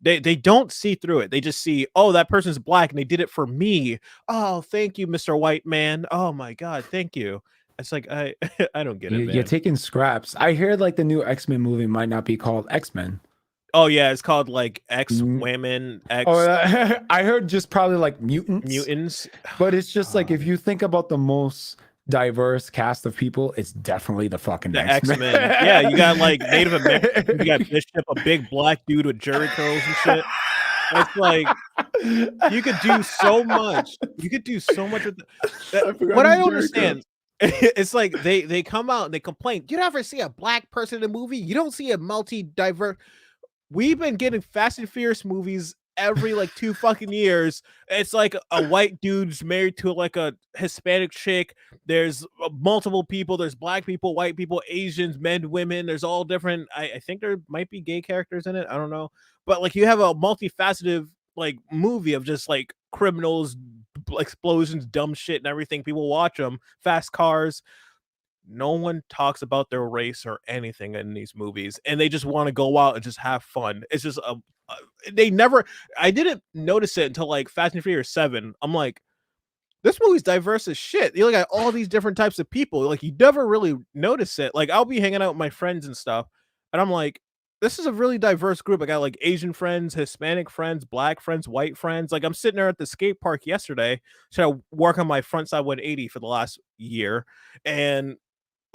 They don't see through it. They just see, oh, that person's black and they did it for me. Oh, thank you, Mr. White Man. Oh my God, thank you. It's like I don't get it, man. You're taking scraps. I hear like the new X-Men movie might not be called X-Men. Oh yeah, it's called like X-Women. I heard just probably like mutants. But it's just like if you think about the most diverse cast of people, it's definitely the fucking X-Men. Yeah, you got like Native American, you got Bishop, a big black dude with jerry curls and shit. It's like you could do so much. You could do so much with what I don't understand. It's like they come out and they complain. You never see a black person in a movie. You don't see a multi-diverse. We've been getting Fast and Furious movies every like 2 fucking years. It's like a white dude's married to like a Hispanic chick. There's multiple people. There's black people, white people, Asians, men, women. There's all different. I think there might be gay characters in it. I don't know. But like you have a multifaceted like movie of just like criminals, explosions, dumb shit and everything. People watch them. Fast cars. No one talks about their race or anything in these movies, and they just want to go out and just have fun. It's just they never. I didn't notice it until like Fast and Furious 7. I'm like, this movie's diverse as shit. You look at all these different types of people. Like you never really notice it. Like I'll be hanging out with my friends and stuff, and I'm like, this is a really diverse group. I got like Asian friends, Hispanic friends, black friends, white friends. Like I'm sitting there at the skate park yesterday, trying to work on my front side 180 for the last year, and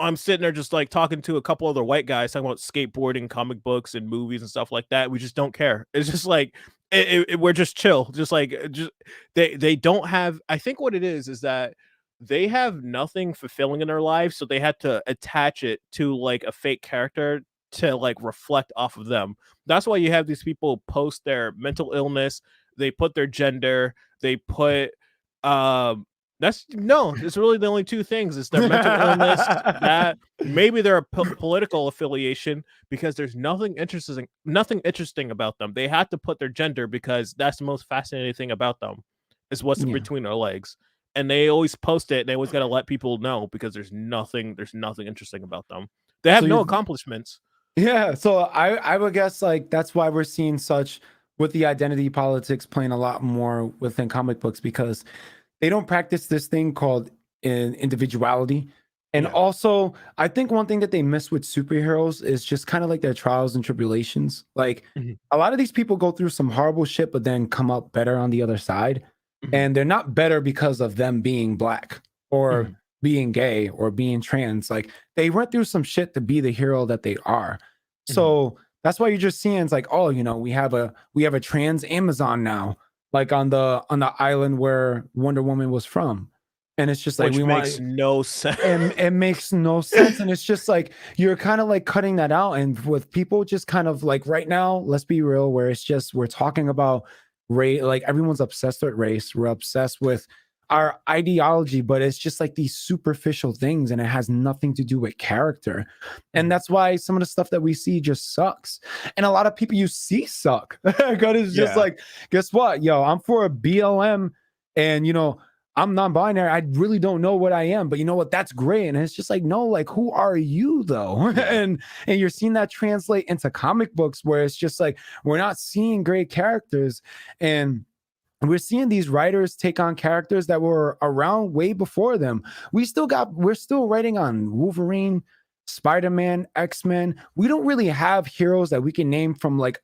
I'm sitting there just like talking to a couple other white guys talking about skateboarding, comic books, and movies and stuff like that. We just don't care. It's just like we're just chill. Just like they don't have. I think what it is that they have nothing fulfilling in their lives, so they had to attach it to like a fake character to like reflect off of them. That's why you have these people post their mental illness. They put their gender. They put it's really the only 2 things. It's their mental illness, that maybe they're a political affiliation, because there's nothing interesting about them. They have to put their gender because that's the most fascinating thing about them is what's between their legs. And they always post it. And they always got to let people know because there's nothing interesting about them. They have no accomplishments. Yeah. So I would guess like that's why we're seeing such with the identity politics playing a lot more within comic books, because they don't practice this thing called individuality. And also, I think one thing that they miss with superheroes is just kind of like their trials and tribulations. Like a lot of these people go through some horrible shit, but then come up better on the other side. And they're not better because of them being black or being gay or being trans. Like they went through some shit to be the hero that they are. So that's why you're just seeing it's like, oh, we have a trans Amazon now. Like on the island where Wonder Woman was from, and it's just like makes no sense. And it makes no sense, and it's just like you're kind of like cutting that out. And with people just kind of like right now, let's be real, where it's just we're talking about race, like everyone's obsessed with race. We're obsessed with our ideology, but it's just like these superficial things, and it has nothing to do with character. And that's why some of the stuff that we see just sucks. And a lot of people you see suck. God is just like, guess what? Yo, I'm for a BLM, and I'm non-binary. I really don't know what I am, but you know what? That's great. And it's just like, no, like, who are you though? Yeah. and you're seeing that translate into comic books where it's just like we're not seeing great characters, and we're seeing these writers take on characters that were around way before them. We're still writing on Wolverine, Spider-Man, X-Men. We don't really have heroes that we can name from like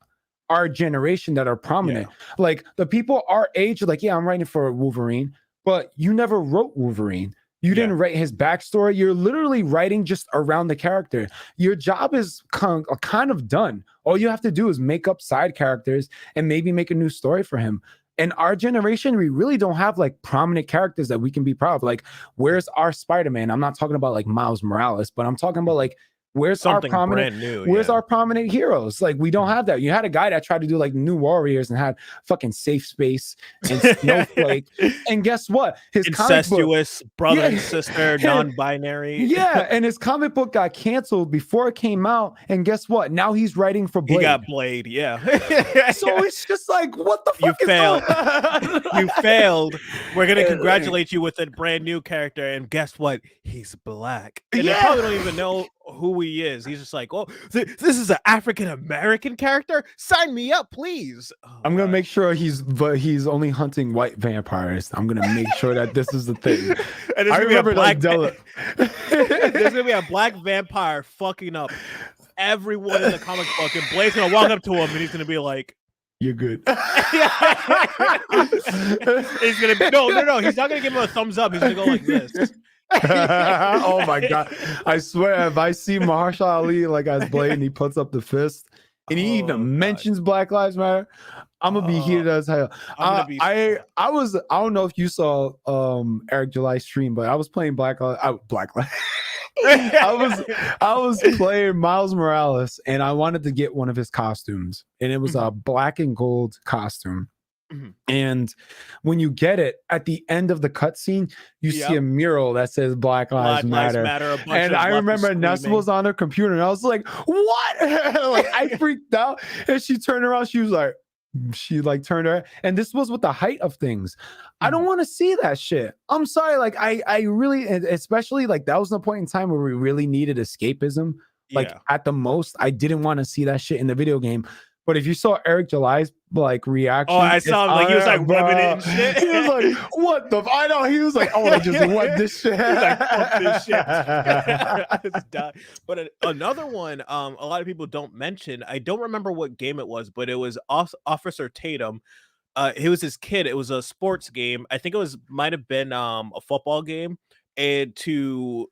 our generation that are prominent. Like the people our age are like, yeah, I'm writing for Wolverine, but you never wrote Wolverine. You didn't write his backstory. You're literally writing just around the character. Your job is kind of done. All you have to do is make up side characters and maybe make a new story for him. In our generation, we really don't have like prominent characters that we can be proud of. Like, where's our Spider-Man? I'm not talking about like Miles Morales, but I'm talking about like, where's Something our prominent brand new, where's our prominent heroes? Like, we don't have that. You had a guy that tried to do like New Warriors and had fucking Safe Space and Snowflake. And guess what? His incestuous brother and sister, non-binary. Yeah, and his comic book got canceled before it came out. And guess what? Now he's writing for Blade. He got Blade, yeah. So it's just like, what the fuck? You failed. You failed. We're gonna congratulate you with a brand new character, and guess what? He's black. And they probably don't even know who he is. He's just like, oh, this is an African American character. Sign me up, please. Oh, I'm gonna make sure he's only hunting white vampires. I'm gonna make sure that this is the thing. And I remember like there's gonna be a black vampire fucking up everyone in the comic book, and Blade's gonna walk up to him and he's gonna be like, "You're good." He's gonna no. He's not gonna give him a thumbs up. He's gonna go like this. Oh my god! I swear, if I see Mahershala Ali like as Blade and he puts up the fist and he even mentions Black Lives Matter, I'm gonna be heated as hell. I don't know if you saw Eric July's stream, but I was playing Black Lives. I was playing Miles Morales and I wanted to get one of his costumes, and it was a black and gold costume. And when you get it at the end of the cutscene, you see a mural that says Black Lives Matter. And I remember Nessa was on her computer and I was like, what? Like, I freaked out. And she turned around, she turned her, and this was with the height of things. I don't want to see that shit. I'm sorry. Like, I really, especially like that was the point in time where we really needed escapism. Like at the most, I didn't want to see that shit in the video game. But if you saw Eric July's like reaction, I saw him like he was like rubbing it and shit. He was like, "What the?" I know he was like, "Oh, I just want this shit." He's like, "Fuck this shit." But another one, a lot of people don't mention. I don't remember what game it was, but it was Officer Tatum. He was his kid. It was a sports game. I think it might have been a football game, and to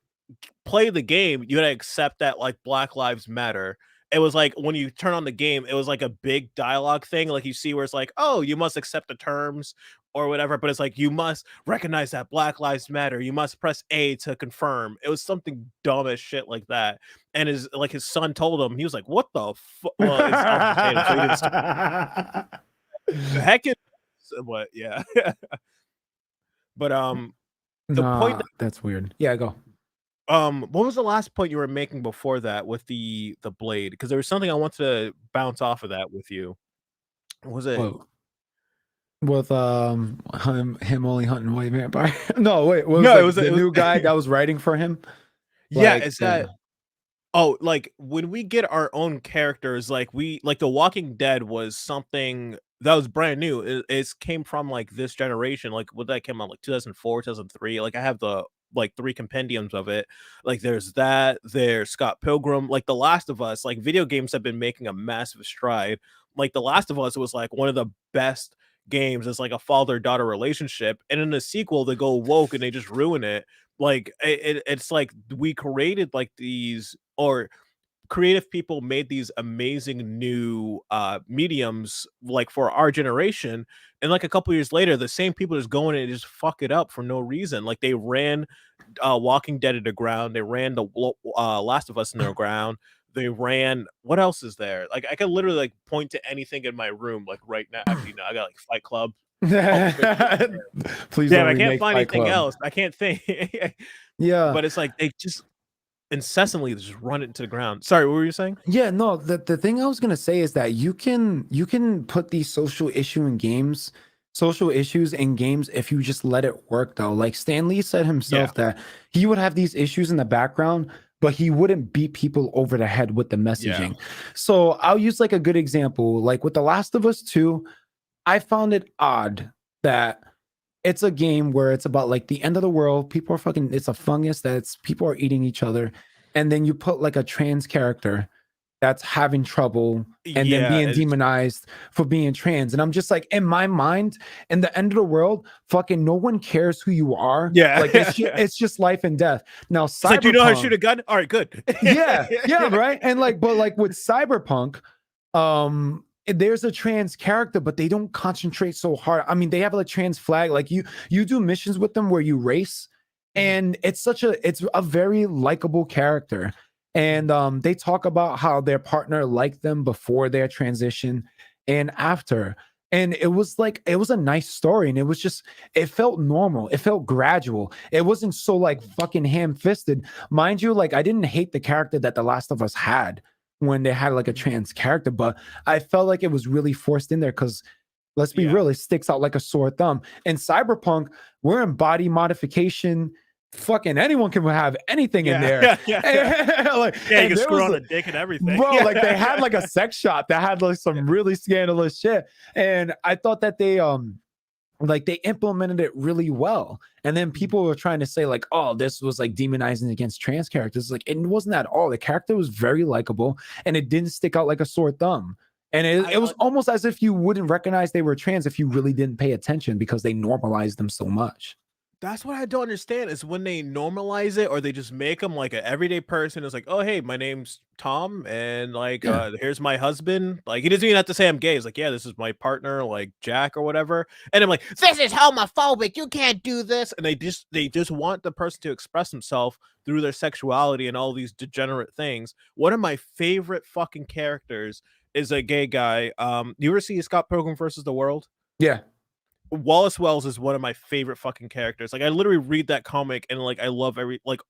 play the game, you had to accept that like Black Lives Matter. It was like when you turn on the game, it was like a big dialogue thing. Like you see where it's like, oh, you must accept the terms or whatever. But it's like, you must recognize that Black Lives Matter. You must press A to confirm. It was something dumb as shit like that. And his son told him, he was like, what the fuck? Well, it's Alpha so heck it. But yeah. But the point that's weird. Yeah, go. What was the last point you were making before that with the Blade? Because there was something I wanted to bounce off of that with you. What was it? With him only hunting white vampire? No, wait. It was the new guy that was writing for him. Yeah, is that? Oh, like when we get our own characters, like The Walking Dead was something that was brand new. It came from like this generation. Like what that came out like 2004, 2003. Like I have the like 3 compendiums of it. Like there's Scott Pilgrim, like The Last of Us. Like video games have been making a massive stride. Like The Last of Us was like one of the best games. It's like a father-daughter relationship, and in the sequel they go woke and they just ruin it. Like it's like we created like these, or creative people made these amazing new mediums like for our generation, and like a couple years later the same people just go in and just fuck it up for no reason. Like they ran Walking Dead into the ground, they ran the Last of Us into the ground, they ran, what else is there? Like I can literally like point to anything in my room like right now. Actually, no, I got like Fight Club. Please damn, I can't find anything else. I can't think. Yeah, but it's like they just incessantly just run it into the ground. Sorry, what were you saying? Yeah, no, the thing I was gonna say is that you can put these social issue in games social issues in games if you just let it work though. Like Stan Lee said himself that he would have these issues in the background, but he wouldn't beat people over the head with the messaging. So I'll use like a good example, like with The Last of Us 2, I found it odd that it's a game where it's about like the end of the world. People are fucking, it's a fungus that's people are eating each other. And then you put like a trans character that's having trouble and then being demonized for being trans. And I'm just like, in my mind, in the end of the world, fucking no one cares who you are. Like it's just life and death. Now, It's like, do you know how to shoot a gun? All right, good. yeah, right. And like, but like with Cyberpunk, there's a trans character, but they don't concentrate so hard. I mean, they have a trans flag. Like you do missions with them where you race, and it's a very likable character. And they talk about how their partner liked them before their transition and after. And it was a nice story. And it felt normal. It felt gradual. It wasn't so like fucking ham-fisted. Mind you, like I didn't hate the character that The Last of Us had when they had like a trans character, but I felt like it was really forced in there because let's be real, it sticks out like a sore thumb. In Cyberpunk, we're in body modification. Fucking anyone can have anything in there. Like, you can screw on a dick and everything. Bro, like they had like a sex shop that had like some really scandalous shit. And I thought that they implemented it really well. And then people were trying to say like, oh, this was like demonizing against trans characters. Like it wasn't at all. The character was very likable and it didn't stick out like a sore thumb. And it was almost as if you wouldn't recognize they were trans if you really didn't pay attention because they normalized them so much. That's what I don't understand is when they normalize it or they just make them like an everyday person. It's like, oh, hey, my name's Tom and like, here's my husband. Like, he doesn't even have to say I'm gay. He's like, yeah, this is my partner, like Jack or whatever. And I'm like, this is homophobic. You can't do this. And they just want the person to express himself through their sexuality and all these degenerate things. One of my favorite fucking characters is a gay guy. You ever see Scott Pilgrim versus the World? Yeah. Wallace Wells is one of my favorite fucking characters. Like I literally read that comic and like I love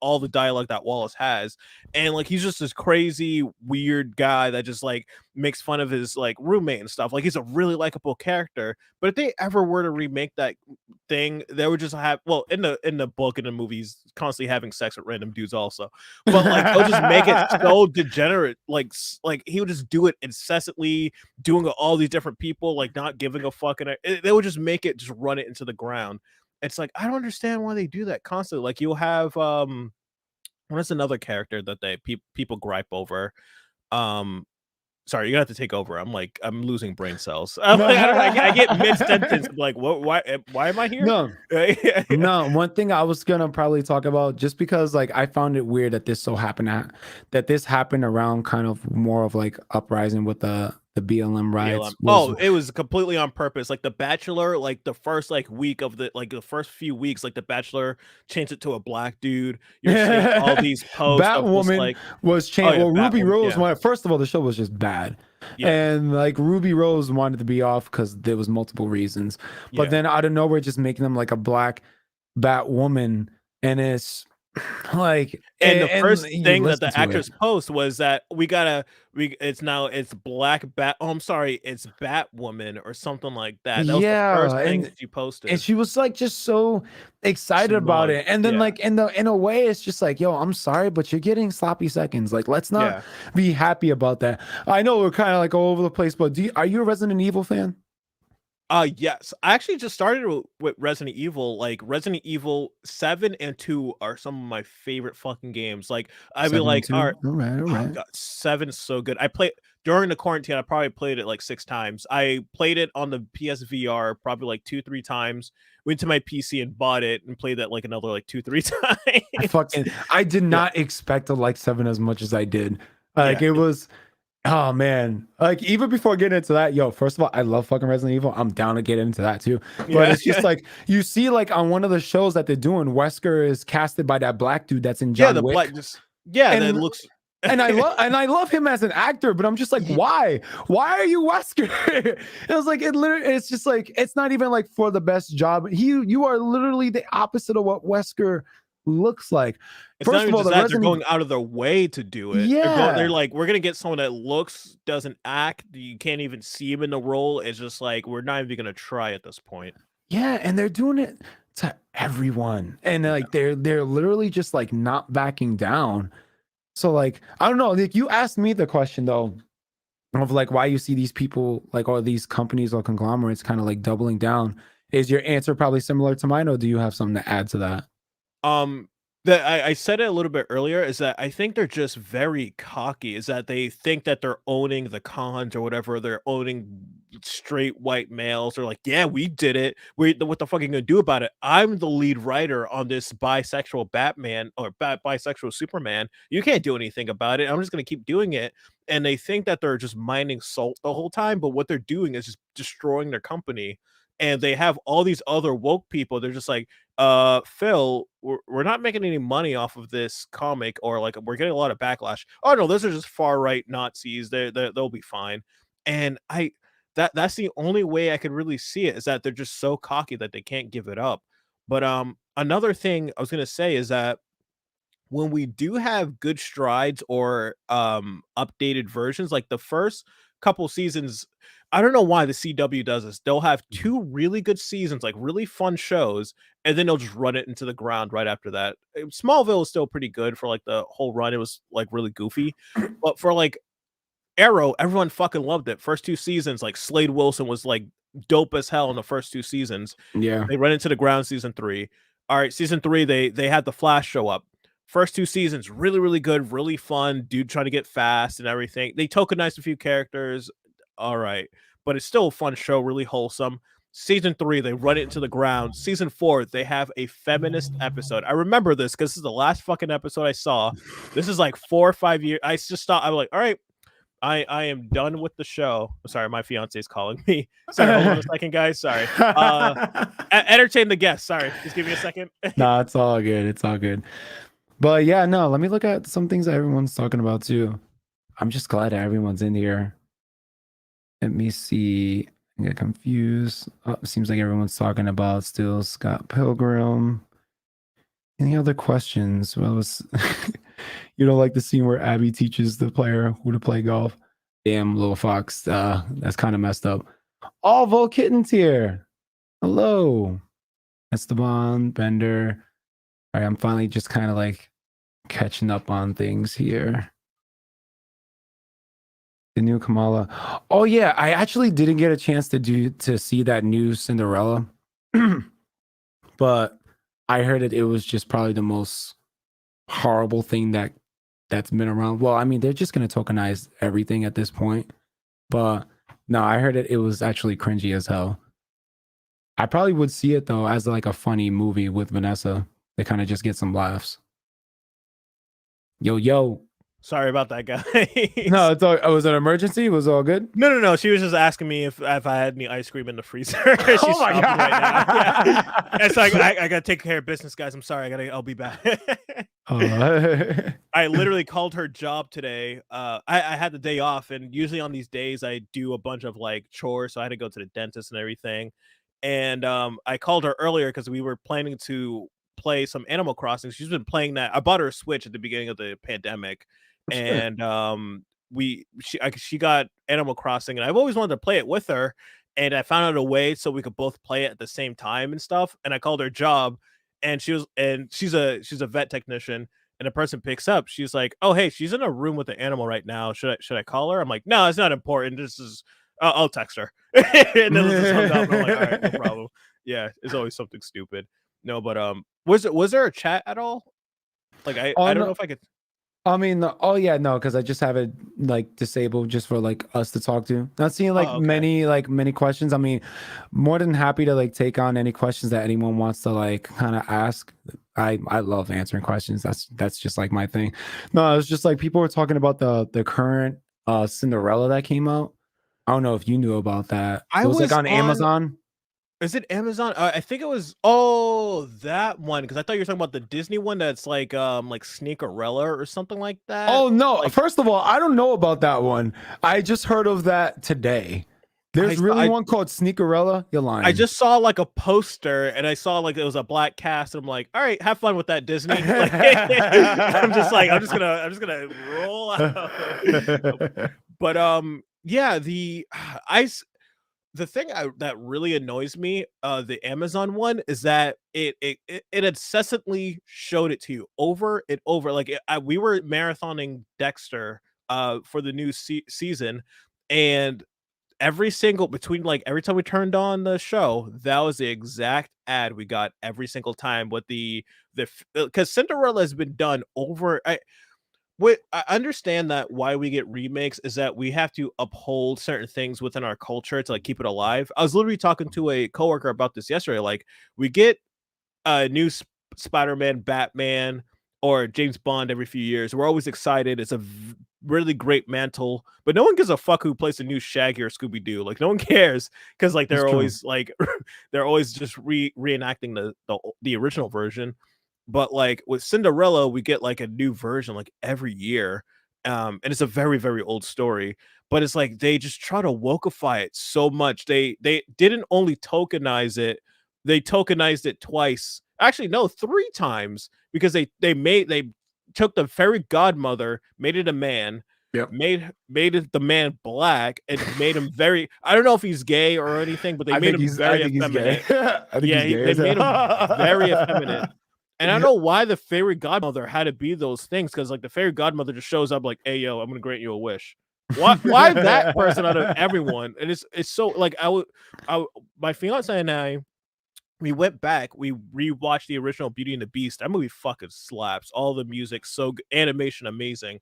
all the dialogue that Wallace has. And like he's just this crazy weird guy that just like makes fun of his like roommate and stuff. Like he's a really likable character. But if they ever were to remake that thing, they would just have in the book and the movies constantly having sex with random dudes also. But like they'll just make it so degenerate. Like he would just do it incessantly, doing all these different people, like not giving a fuck. And they would just make it just run it into the ground. It's like I don't understand why they do that constantly. Like you'll have what's another character that people gripe over? Sorry, you're gonna have to take over. I'm losing brain cells. I get mid sentence. Like, what? Why am I here? No, no. One thing I was gonna probably talk about, just because like I found it weird that this happened around kind of more of like uprising with the BLM riots. It was completely on purpose. Like The Bachelor, like the first week of the first few weeks, like The Bachelor changed it to a black dude. You're seeing all these posts. Batwoman was changed. Ruby Rose wanted. First of all, the show was just bad, and like Ruby Rose wanted to be off because there was multiple reasons. But then out of nowhere, just making them like a black Batwoman, and it's like the first thing that the actress post was that it's black bat. Oh, I'm sorry, it's Batwoman or something like that. That was the first thing that she posted, and she was like just so excited about it. And then like in a way, it's just like, yo, I'm sorry, but you're getting sloppy seconds. Like, let's not be happy about that. I know we're kind of like all over the place, but are you a Resident Evil fan? Yes, I actually just started with Resident Evil. Like Resident Evil 7 and 2 are some of my favorite fucking games. Like I'd be like, all right. Oh God, 7 is so good. I played during the quarantine. I probably played it like 6 times. I played it on the PSVR probably like 2-3 times. Went to my PC and bought it and played that like another like 2-3 times. I did not expect to like 7 as much as I did. Like it was. Oh man, like even before getting into that, first of all, I love fucking Resident Evil. I'm down to get into that too. But it's just like you see, like on one of the shows that they're doing, Wesker is casted by that black dude that's in John Wick. That looks. and I love him as an actor, but I'm just like, why are you Wesker? It was like it's just like it's not even like for the best job. You are literally the opposite of what Wesker looks like. It's not First even of all, just the that, they're Resident going out of their way to do it. They're Yeah. like, we're gonna get someone that looks, doesn't act, you can't even see him in the role. It's just like, we're not even gonna try at this point. Yeah, and they're doing it to everyone. And like they're literally just like not backing down. So like, I don't know. Like you asked me the question though of like why you see these people, like all these companies or conglomerates kind of like doubling down. Is your answer probably similar to mine, or do you have something to add to that? That I said it a little bit earlier, is that I think they're just very cocky, is that they think that they're owning the cons or whatever, they're owning straight white males. They're like, yeah, we did it. What the fuck are you gonna do about it? I'm the lead writer on this bisexual Batman or bisexual Superman. You can't do anything about it. I'm just gonna keep doing it. And they think that they're just mining salt the whole time, but what they're doing is just destroying their company. And they have all these other woke people. They're just like, Phil, we're not making any money off of this comic, or like we're getting a lot of backlash. Oh no, those are just far right Nazis. They'll be fine. And that's the only way I could really see it, is that they're just so cocky that they can't give it up. But another thing I was gonna say is that when we do have good strides or updated versions, like the first couple seasons, I don't know why the CW does this. They'll have 2 really good seasons, like really fun shows, and then they'll just run it into the ground right after that. Smallville is still pretty good for like the whole run. It was like really goofy. But for like Arrow, everyone fucking loved it. First 2 seasons, like Slade Wilson was like dope as hell in the first 2 seasons. Yeah. They run into the ground season 3. All right, season 3, they had the Flash show up. First 2 seasons, really, really good, really fun. Dude trying to get fast and everything. They tokenized a few characters. All right. But it's still a fun show, really wholesome. Season 3, they run it into the ground. Season 4, they have a feminist episode. I remember this because this is the last fucking episode I saw. This is like 4 or 5 years. I just thought, I'm like, all right, I am done with the show. Sorry, my fiance is calling me. Sorry, hold on a second, guys. Sorry. Entertain the guests. Sorry, just give me a second. No, it's all good. It's all good. But yeah, no, let me look at some things that everyone's talking about too. I'm just glad that everyone's in here. Let me see. I get confused. Oh, seems like everyone's talking about still Scott Pilgrim. Any other questions? Well, it's you don't like the scene where Abby teaches the player who to play golf. Damn, little fox. That's kind of messed up. All Vol Kittens here. Hello. Esteban, Bender. All right, I'm finally just kind of like catching up on things here. The new Kamala. Oh yeah, I actually didn't get a chance to see that new Cinderella, but I heard it was just probably the most horrible thing that's been around. Well, I mean, they're just gonna tokenize everything at this point, but no, I heard it was actually cringy as hell. I probably would see it though as like a funny movie with Vanessa. They kind of just get some laughs. Yo. Sorry about that, guys. No, it's all. Oh, was it an emergency? It was all good? No. She was just asking me if I had any ice cream in the freezer. She's Oh my God. right now. Yeah. It's like I gotta take care of business, guys. I'm sorry. I'll be back. I literally called her job today. I had the day off, and usually on these days I do a bunch of like chores, so I had to go to the dentist and everything. And I called her earlier because we were planning to play some Animal Crossing. She's been playing that. I bought her a Switch at the beginning of the pandemic, and she got Animal Crossing, and I've always wanted to play it with her. And I found out a way so we could both play it at the same time and stuff. And I called her job, and she's a vet technician. And the person picks up. She's like, "Oh, hey, she's in a room with the animal right now. Should I call her?" I'm like, "No, it's not important. This is I'll text her." And then just hung up. I'm like, "All right, no problem." Yeah, it's always something stupid. No, but was there a chat at all? Like I don't know if I could. I mean, oh yeah, no, because I just have it like disabled just for like us to talk to. Not seeing like many questions. I mean, more than happy to like take on any questions that anyone wants to like kind of ask. I love answering questions. That's just like my thing. No, it's just like people were talking about the current Cinderella that came out. I don't know if you knew about that. It was like on Amazon. Is it Amazon? I think it was. That one, because I thought you were talking about the Disney one that's like Sneakerella or something like that. Oh no! First of all, I don't know about that one. I just heard of that today. There's really one called Sneakerella. You're lying. I just saw like a poster and I saw like it was a black cast and I'm like, all right, have fun with that, Disney. Like, I'm just gonna roll out. But yeah, the thing that really annoys me, the Amazon one, is that it incessantly showed it to you over and over. Like we were marathoning Dexter for the new season, and every time we turned on the show, that was the exact ad we got every single time. With because Cinderella has been done over. I understand that why we get remakes is that we have to uphold certain things within our culture to like keep it alive. I was literally talking to a coworker about this yesterday. Like, we get a new Spider-Man, Batman, or James Bond every few years. We're always excited. It's a really great mantle, but no one gives a fuck who plays the new Shaggy or Scooby-Doo. Like, no one cares, because like they're always like they're always just reenacting the original version. But like with Cinderella, we get like a new version like every year. And it's a very, very old story, but it's like they just try to wokeify it so much. They didn't only tokenize it, they tokenized it twice. Actually, no, 3 times, because they took the fairy godmother, made it a man, made it the man black, and made him very, I don't know if he's gay or anything, but they made him very effeminate. They made him very effeminate. And I don't know why the fairy godmother had to be those things, because like the fairy godmother just shows up like, hey yo, I'm gonna grant you a wish. Why that person out of everyone? And it's so like my fiance and I, we went back, we rewatched the original Beauty and the Beast. That movie fucking slaps. All the music so good, animation amazing.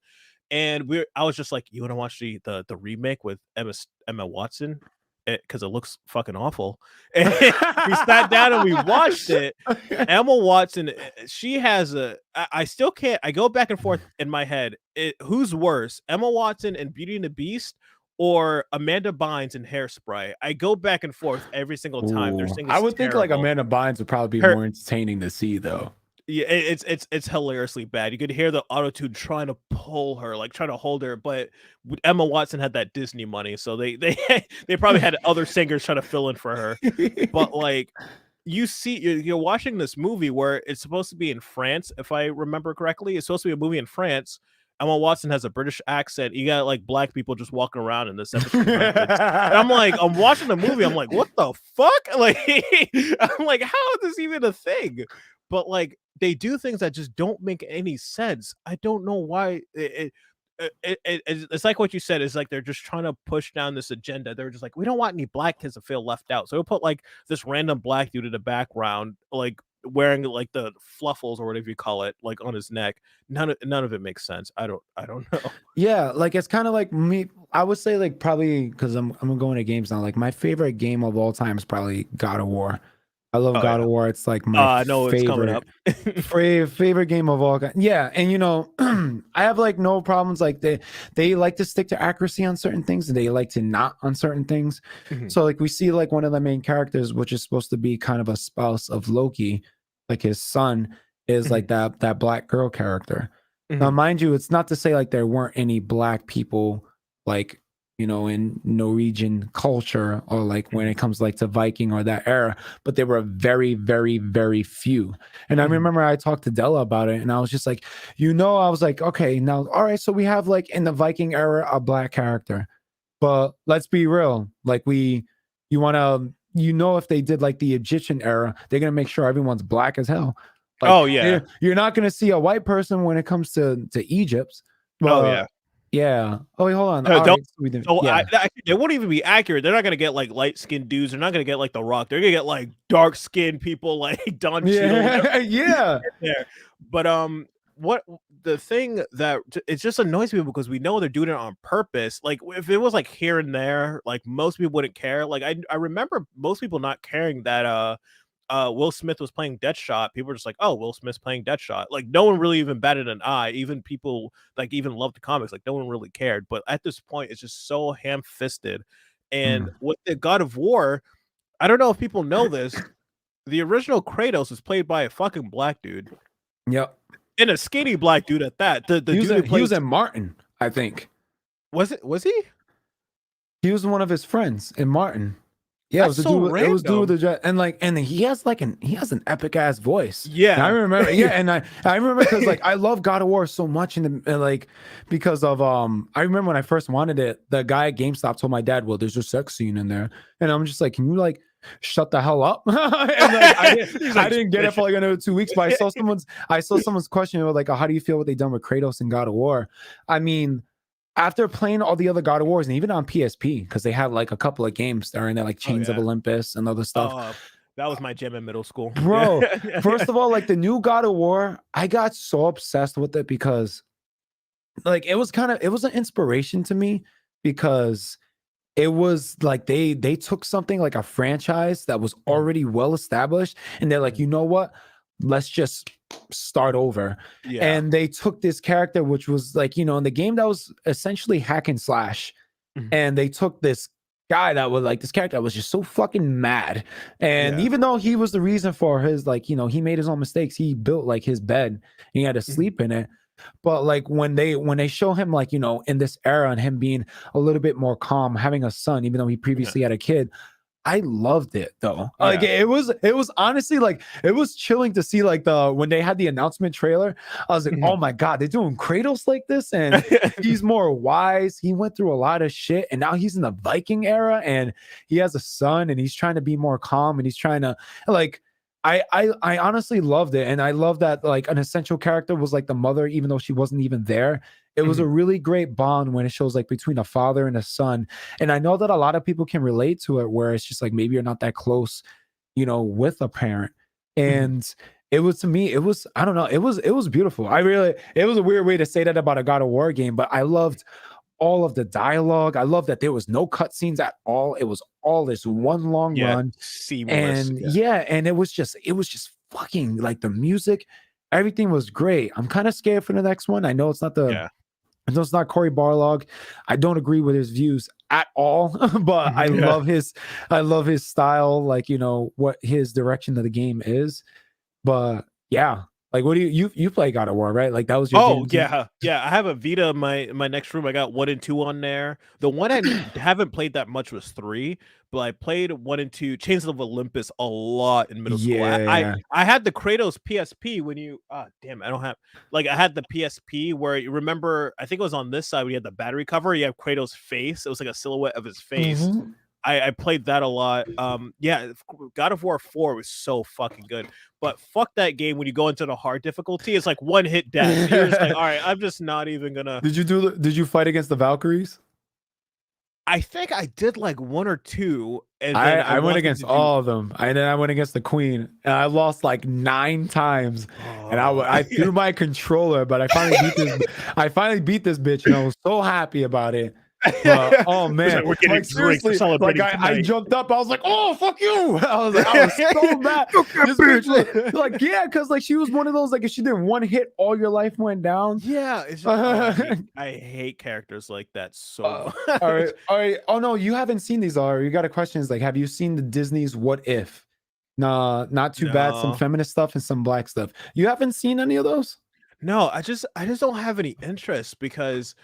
And I was just like, you want to watch the remake with Emma Watson? Because it looks fucking awful. And we sat down and we watched it. Emma Watson, she has I still can't, I go back and forth in my head. Who's worse, Emma Watson in Beauty and the Beast or Amanda Bynes in Hairspray? I go back and forth every single time. I would think like Amanda Bynes would probably be more entertaining to see, though. Yeah, it's hilariously bad. You could hear the auto-tune trying to pull her, like trying to hold her, but Emma Watson had that Disney money, so they probably had other singers trying to fill in for her. But like, you're watching this movie where it's supposed to be in France, if I remember correctly. It's supposed to be a movie in France. Emma Watson has a British accent. You got like black people just walking around in this episode. And I'm like, I'm watching the movie. I'm like, what the fuck? Like, I'm like, how is this even a thing? But like, they do things that just don't make any sense. I don't know why. It's like what you said. Is like they're just trying to push down this agenda. They're just like, we don't want any black kids to feel left out, so we'll put like this random black dude in the background, like wearing like the fluffles or whatever you call it, like on his neck. None of it makes sense. I don't know. Yeah, like it's kind of like me. I would say like probably, because I'm going to games now. Like my favorite game of all time is probably God of War. I love God of War. It's like my favorite, favorite game of all. Yeah, and you know, I have like no problems. Like they like to stick to accuracy on certain things, and they like to not on certain things. So like we see like one of the main characters, which is supposed to be kind of a spouse of Loki, like his son is like that black girl character. Now, mind you, it's not to say like there weren't any black people like, you know, in Norwegian culture, or like when it comes like to Viking or that era, but there were very, very, very few. And I remember I talked to Della about it, and I was just like, you know, I was like, okay, now, all right, so we have like in the Viking era a black character, but let's be real, like you want to, you know, if they did like the Egyptian era, they're gonna make sure everyone's black as hell. Like, oh yeah, you're not gonna see a white person when it comes to Egypt. Well, yeah. Oh, wait, hold on. They won't even be accurate. They're not gonna get like light skinned dudes. They're not gonna get like The Rock. They're gonna get like dark skinned people like Don Cheadle. Yeah. But what the thing that it just annoys people, because we know they're doing it on purpose. Like if it was like here and there, like most people wouldn't care. Like I remember most people not caring that Will Smith was playing Deadshot. People were just like, oh, Will Smith's playing Deadshot. Like no one really even batted an eye. Even people like even loved the comics, like no one really cared. But at this point, it's just so ham-fisted. And with the God of War, I don't know if people know this, the original Kratos was played by a fucking black dude. Yep. And a skinny black dude at that. The he dude was in Martin, I think. Was he? He was one of his friends in Martin. Yeah, That's so it was dude with random. the and he has an epic ass voice. Yeah. And I remember, yeah, and I remember because like I love God of War so much, and like because of I remember when I first wanted it, the guy at GameStop told my dad, "Well, there's a sex scene in there," and I'm just like, "Can you like shut the hell up?" And like I didn't get it for like another 2 weeks, but I saw someone's question like, "Oh, how do you feel what they done with Kratos and God of War?" I mean, after playing all the other God of Wars and even on PSP, because they had like a couple of games that are in there, like Chains of Olympus and other stuff. That was my gym in middle school. Bro, first of all, like the new God of War, I got so obsessed with it because like it was an inspiration to me because it was like they took something like a franchise that was already well established and they're like, you know what? Let's just start over. Yeah. And they took this character, which was like, in the game that was essentially hack and slash. And they took this guy that was like this character that was just so fucking mad. And even though he was the reason for his, like, he made his own mistakes, he built like his bed and he had to sleep in it. But like when they show him like, in this era and him being a little bit more calm, having a son, even though he previously had a kid, I loved it though. Like it was honestly like it was chilling to see like when they had the announcement trailer. I was like, oh my God, they're doing Kratos like this, and he's more wise. He went through a lot of shit, and now he's in the Viking era, and he has a son, and he's trying to be more calm, and he's trying to like. I honestly loved it, and I love that like an essential character was like the mother, even though she wasn't even there. It was a really great bond when it shows like between a father and a son. And I know that a lot of people can relate to it where it's just like maybe you're not that close, with a parent. And it was, to me, I don't know, it was beautiful. It was a weird way to say that about a God of War game, but I loved all of the dialogue. I love that there was no cutscenes at all. It was all this one long run. Seamless. And and it was just fucking like the music, everything was great. I'm kind of scared for the next one. I know it's not I know it's not Cory Barlog. I don't agree with his views at all, but I love his style, like what his direction of the game is. But yeah, like what do you play God of War, right? Like that was your game too? I have a Vita in my next room. I got 1 and 2 on there. The one I haven't played that much was 3, but I played 1 and 2 Chains of Olympus a lot in middle school. I had the Kratos PSP when you damn, I don't have like I had the PSP where you remember, I think it was on this side when you had the battery cover, you have Kratos' face. It was like a silhouette of his face. I played that a lot. God of War 4 was so fucking good. But fuck that game when you go into the hard difficulty. It's like one hit death. You're just like, all right, I'm just not even gonna. Did you fight against the Valkyries? I think I did like 1 or 2. And then I went against all of them. And then I went against the Queen. And I lost like 9 times. And I threw my controller, but I finally beat this bitch, and I was so happy about it. Oh man, we're getting seriously, like I jumped up, I was like, oh fuck you. I was so mad. This bitch, like yeah, because like she was one of those, like if she did one hit, all your life went down. Yeah, it's just, I hate characters like that so much. All right. Oh no, you haven't seen these. You got a question, is like, have you seen the Disney's What If? Nah, not too bad. Some feminist stuff and some black stuff. You haven't seen any of those? No, I just don't have any interest, because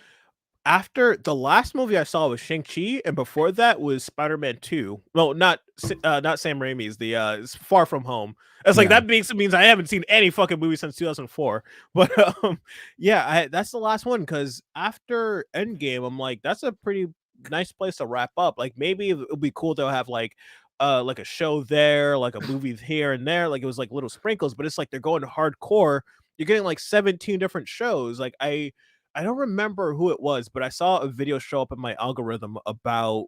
after the last movie I saw was Shang-Chi, and before that was Spider-Man 2. Well, not Sam Raimi's, the it's Far From Home. It's like that means I haven't seen any fucking movie since 2004. But that's the last one, because after Endgame, I'm like, that's a pretty nice place to wrap up. Like maybe it would be cool to have like a show there, like a movie here and there. Like it was like little sprinkles, but it's like they're going hardcore. You're getting like 17 different shows. Like I don't remember who it was, but I saw a video show up in my algorithm about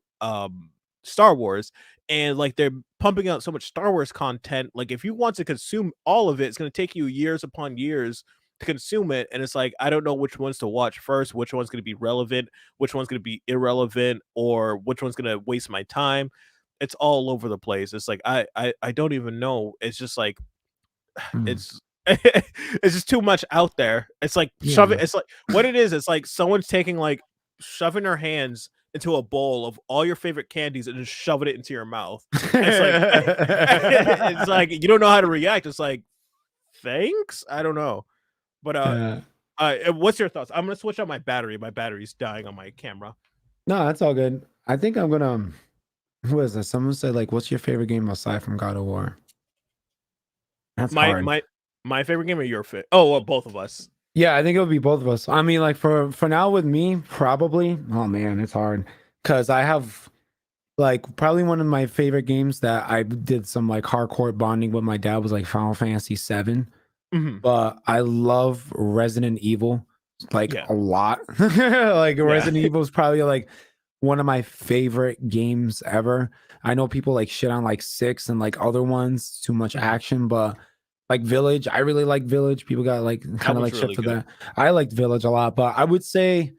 Star Wars, and like they're pumping out so much Star Wars content. Like if you want to consume all of it, it's going to take you years upon years to consume it. And it's like, I don't know which ones to watch first, which one's going to be relevant, which one's going to be irrelevant, or which one's going to waste my time. It's all over the place. It's like I don't even know. It's just like it's just too much out there. It's like shoving. It's like what it is. It's like someone's taking like shoving their hands into a bowl of all your favorite candies and just shoving it into your mouth. It's like it's like you don't know how to react. It's like thanks. I don't know, but what's your thoughts? I'm gonna switch out my battery. My battery's dying on my camera. No, that's all good. I think I'm gonna. Who is this? Someone said like, "What's your favorite game aside from God of War?" That's My hard. my favorite game or your favorite? Oh, well, both of us. Yeah, I think it would be both of us. I mean, like for now with me, probably. Oh man, it's hard because I have like probably one of my favorite games that I did some like hardcore bonding with my dad was like Final Fantasy VII. Mhm. But I love Resident Evil like Yeah. a lot. Like Yeah. Resident Evil is probably like one of my favorite games ever. I know people like shit on like 6 and like other ones, too much Mhm. action, but like Village, I really like Village. People got like That kind of one's like shit really for good. that. I liked Village a lot, but I would say,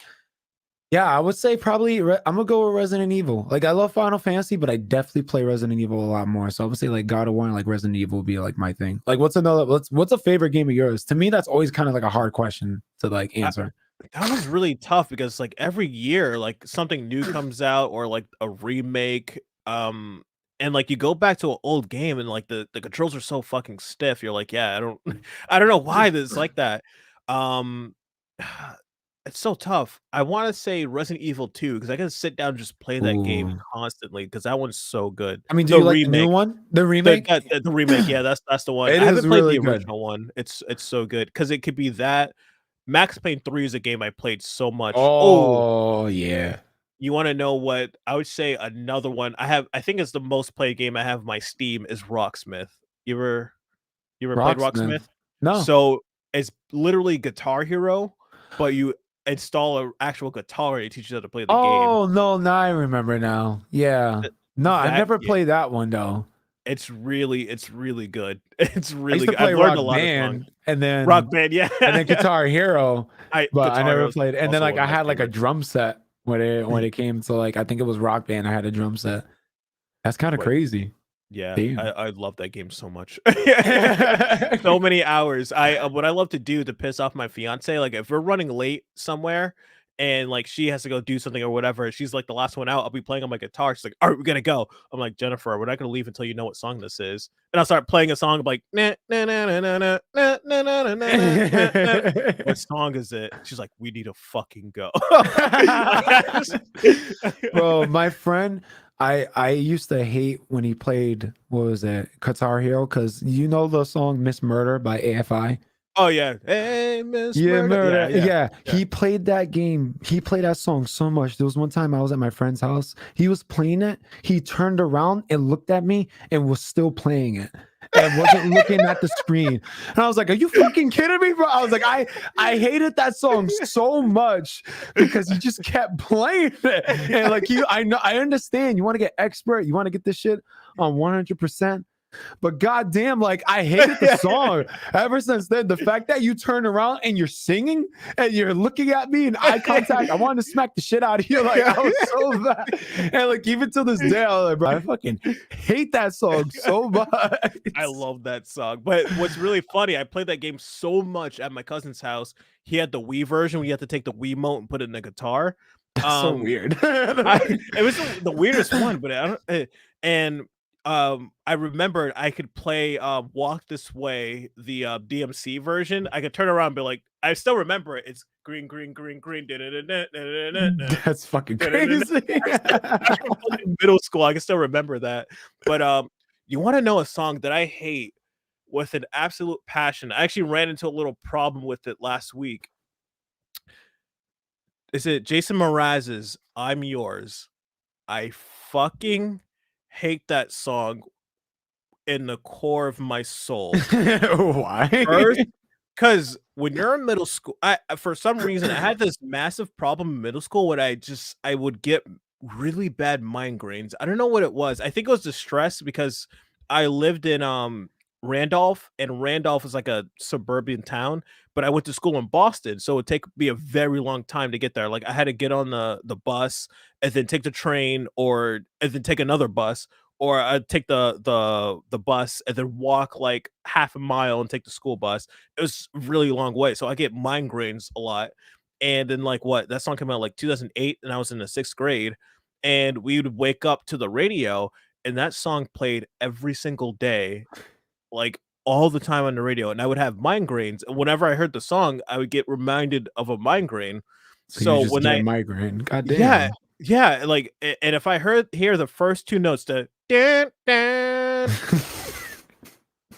yeah, I would say probably I'm gonna go with Resident Evil. Like I love Final Fantasy, but I definitely play Resident Evil a lot more. So I would say like God of War and like Resident Evil would be like my thing. Like what's a favorite game of yours? To me, that's always kind of like a hard question to like I answer. That was really tough because, like, every year, like, something new comes out or, like, a remake, and, like, you go back to an old game and, like, the controls are so fucking stiff, you're like, "Yeah, I don't I don't know why this like that." Um, it's so tough. I wanna say Resident Evil 2 because I can sit down and just play that game Ooh. constantly because that one's so good. I mean, do The you like the new remake one? The the remake? that the remake, yeah, that's the one. It I is haven't played really the good. original one. It's so good because it could be that. Max Payne 3 is a game I played so much. Oh, Oh yeah. you wanna know what I would say another one I think it's the most played game I have on my Steam is Rocksmith. You ever you ever played Rocksmith. Rocksmith? No. So, it's literally Guitar Hero, but you install a actual guitar and it teaches you how to play the game. Oh no, now I remember now. Yeah. Th No, I've that never game played that one though. it's really good. It's I used really to good. I've play learned a Rock lot of songs. Band and Rock then Band, yeah, and then yeah. Guitar Hero, but I Guitar never Hero is played. And then also like one of I my had like a favorites. drum set when it came to like I think it was Rock Band. I had a drum set. That's kind of Wait. crazy. Yeah, Damn. I love that game so much. So many hours. What I love to do to piss off my fiance, like if we're running late somewhere and like she has to go do something or whatever, she's like the last one out. I'll be playing on my guitar. She's like, "All right, we gotta go." I'm like, "Jennifer, we're not gonna leave until you know what song this is." And I'll start playing a song I'm like, nah, nah, nah, nah, nah, nah, nah, nah, nah, nah, nah, nah, nah. What song is it? She's like, "We need to fucking go." Bro, my friend, I used to hate when he played what was it, Guitar Hero, because you know the song Miss Murder by AFI. Oh yeah. Hey, Miss Yeah, Murder. Yeah, murder. yeah. Yeah, Yeah. he played that game. He played that song so much. There was one time I was at my friend's house. He was playing it. He turned around and looked at me and was still playing it and wasn't looking at the screen. And I was like, "Are you fucking kidding me, bro?" I was like, I hated that song so much because he just kept playing it. And like I know, I understand. You want to get expert. You want to get this shit on 100%. But goddamn, like I hated the song. Ever since then, the fact that you turn around and you're singing and you're looking at me in eye contact, I wanted to smack the shit out of you. Like I was so bad. And like even to this day, I was like, bro, I fucking hate that song so much. I love that song. But what's really funny, I played that game so much at my cousin's house. He had the Wii version where you have to take the Wiimote and put it in the guitar. That's so weird. It was the weirdest one, but I don't and I remembered I could play Walk This Way, the DMC version. I could turn around and be like, I still remember it. It's green, green, green, green. That's fucking crazy. In middle school, I can still remember that. But you want to know a song that I hate with an absolute passion? I actually ran into a little problem with it last week. Is it Jason Mraz's "I'm Yours"? I fucking hate that song in the core of my soul. Why? First, because when you're in middle school, I for some reason I had this massive problem in middle school when I would get really bad migraines. I don't know what it was. I think it was the stress because I lived in Randolph, and Randolph is like a suburban town, but I went to school in Boston, so it would take me a very long time to get there. Like I had to get on the bus and then take the train and then take another bus, or I'd take the bus and then walk like half a mile and take the school bus. It was a really long way, so I get migraines a lot. And then like what that song came out like 2008, and I was in the 6th grade, and we would wake up to the radio, and that song played every single day, like all the time on the radio, and I would have migraines. And whenever I heard the song, I would get reminded of a migraine. So you So just when get a I migraine. God yeah, damn. Yeah, like, and if I hear the first two notes, the dun, dun,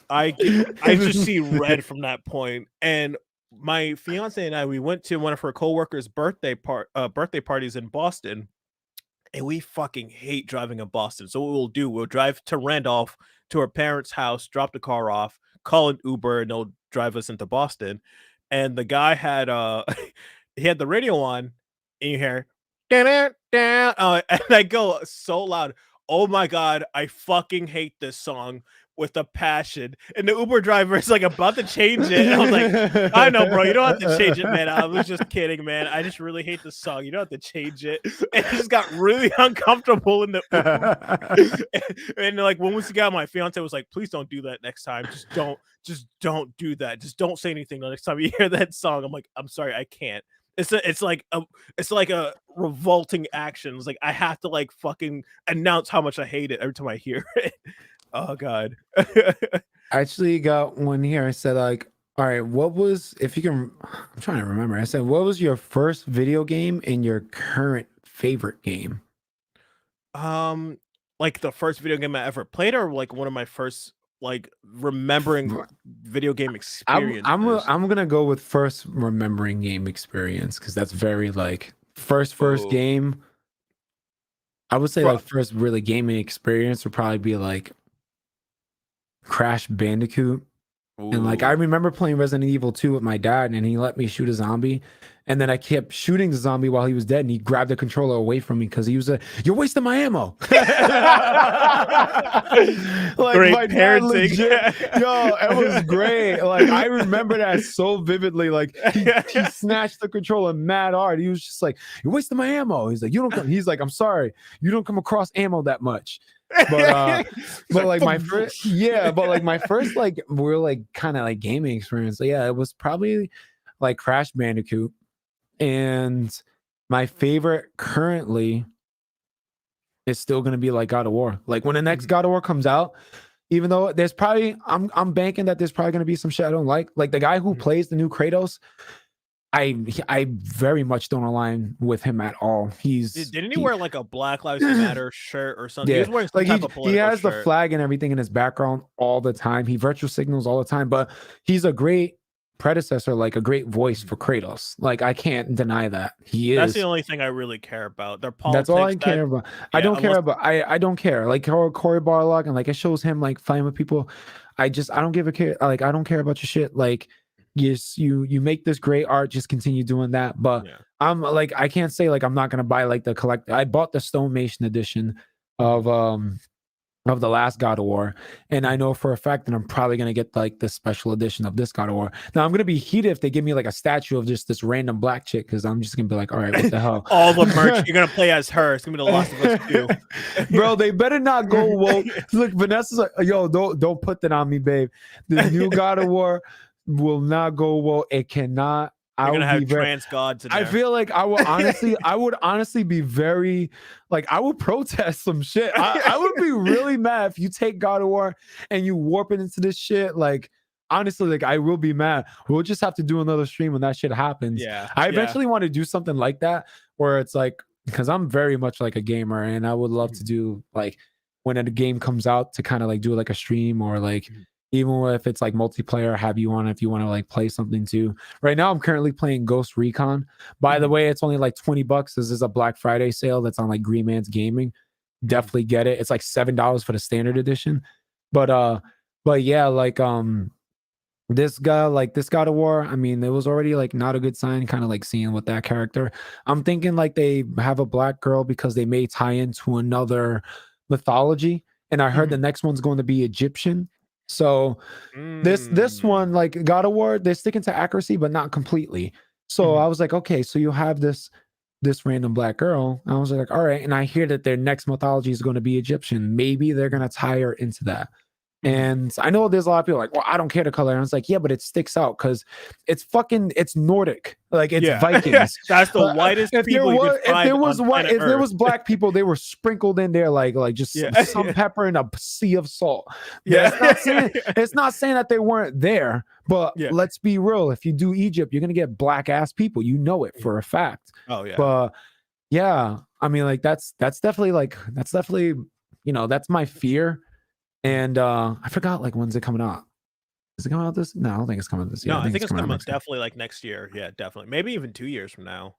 I just see red from that point. And my fiance and I, we went to one of her coworkers' birthday parties in Boston, and we fucking hate driving in Boston. So what we'll do, we'll drive to Randolph to her parents' house, drop the car off, call an Uber, and they'll drive us into Boston. And the guy had he had the radio on, and you hear "Dun, dun," and I go so loud, "Oh my god, I fucking hate this song with a passion." And the Uber driver is like about to change it. And I was like, "I know, bro, you don't have to change it, man. I was just kidding, man. I just really hate the song. You don't have to change it." And he just got really uncomfortable in the Uber. And like when we got, my fiance was like, "Please don't do that next time. Just don't do that. Just don't say anything the next time you hear that song." I'm like, "I'm sorry, I can't." It's like a revolting action. It's like I have to like fucking announce how much I hate it every time I hear it. Oh god. I actually got one here. I said like, all right, what was, if you can, I'm trying to remember. I said, what was your first video game and your current favorite game? Like the first video game I ever played, or like one of my first like remembering video game experiences. I'm gonna go with first remembering game experience, because that's very like first game. I would say like first really gaming experience would probably be like Crash Bandicoot. And like I remember playing Resident Evil 2 with my dad, and he let me shoot a zombie, and then I kept shooting the zombie while he was dead, and he grabbed the controller away from me because he was like, "You're wasting my ammo." Like Great my dad parenting. legit, yo, it was great. Like I remember that so vividly. Like he snatched the controller mad hard. He was just like, "You're wasting my ammo." He's like, "You don't come." He's like, "I'm sorry, you don't come across ammo that much." But like my first, but like my first like real like kind of like gaming experience, yeah, it was probably like Crash Bandicoot. And my favorite currently is still gonna be like God of War. Like when the next God of War comes out, even though there's probably I'm banking that there's probably gonna be some shit I don't like. Like the guy who plays the new Kratos, I very much don't align with him at all. Didn't he wear like a Black Lives Matter shirt or something? Yeah, He was wearing some like type of he has shirt. the flag and everything in his background all the time. He virtual signals all the time, but he's a great predecessor, like a great voice for Kratos. Like I can't deny that he is. That's the only thing I really care about. Their politics. That's all I care about. I don't care about. I don't care. Like Corey Barlog, and like it shows him like fighting with people. I don't give a care. Like I don't care about your shit. Like yes, you make this great art. Just continue doing that. But I'm like I can't say like I'm not gonna buy like the collect. I bought the Stonemason edition of the last God of War, and I know for a fact that I'm probably gonna get like the special edition of this God of War. Now I'm gonna be heated if they give me like a statue of just this random black chick, because I'm just gonna be like, all right, what the hell? All the merch you're gonna play as her. It's gonna be The Last of Us 2. Bro, they better not go woke. Look, Vanessa's like, yo, don't put that on me, babe. The new God of War will not go woke. It cannot. You're gonna have trans gods in there. I feel like I would honestly be very like I would protest some shit. I would be really mad if you take God of War and you warp it into this shit. Like honestly, like I will be mad. We'll just have to do another stream when that shit happens. Yeah. I eventually want to do something like that where it's like, because I'm very much like a gamer, and I would love to do like when a game comes out to kind of like do like a stream, or like even if it's like multiplayer, have you on if you want to like play something too. Right now I'm currently playing Ghost Recon. By the way, it's only like $20. This is a Black Friday sale that's on like Green Man's Gaming. Definitely get it. It's like $7 for the standard edition. But yeah, like this God of War, I mean, it was already like not a good sign, kind of like seeing with that character. I'm thinking like they have a black girl because they may tie into another mythology, and I heard the next one's going to be Egyptian. So this one, like God of War, they're sticking to accuracy, but not completely. So I was like, okay, so you have this random black girl. I was like, all right. And I hear that their next mythology is going to be Egyptian. Maybe they're going to tie her into that. And I know there's a lot of people like, well, I don't care the color. And I was like, yeah, but it sticks out because it's Nordic. Like it's Vikings. That's the whitest people you could find if there was black people, they were sprinkled in there like just some pepper and a sea of salt. Yeah. It's not saying that they weren't there, but let's be real. If you do Egypt, you're gonna get black ass people. You know it for a fact. Oh yeah. But yeah, I mean, like that's definitely that's my fear. And I forgot like when's it coming out? Is it coming out this? No, I don't think it's coming out this year. No, I think it's it's coming out coming out next year. definitely like next year. Yeah, definitely. Maybe even 2 years from now.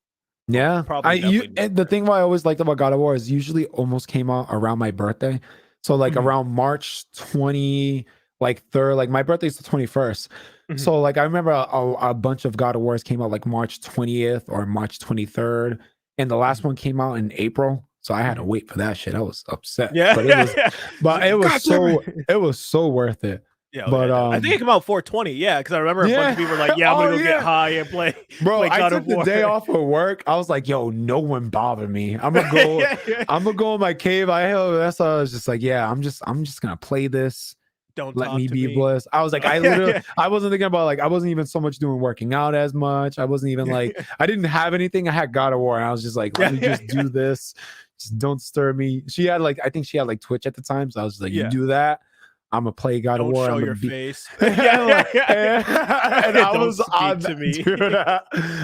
Yeah, Probably definitely and the next year. thing why I always liked about God of War is usually almost came out around my birthday. So like Mhm. around March 20, like third, like my birthday's the 21st. Mhm. So like I remember a bunch of God of Wars came out like March 20th or March 23rd, and the last Mhm. one came out in April. So I had to Mhm. wait for that shit. I was upset, Yeah, but yeah, yeah. it was God damn it. it was so worth it. Yeah, oh, But yeah, I think it came out 420. Yeah, because I remember a bunch of people were like, "Yeah, I'm gonna oh go get yeah. high and play Bro, play I God of took the War." day off of work. I was like, yo, no one bother me. I'm gonna go, Yeah, yeah. I'm gonna go in my cave. That's why I was just like, yeah, I'm just gonna play this. Don't Let talk me to be me. blessed. I was like, I Yeah, literally, yeah. I wasn't thinking about like, I wasn't even so much doing working out as much. I wasn't even like, I didn't have anything. I had God of War. And I was just like, let Yeah, me yeah, just do this. Just don't stir me. She had like, I think she had like Twitch at the time. So I was just like, you yeah. do that. I'm gonna play God of Don't War. show I'm gonna your be face. Yeah, yeah, and yeah. I Don't was speak on to me. dude,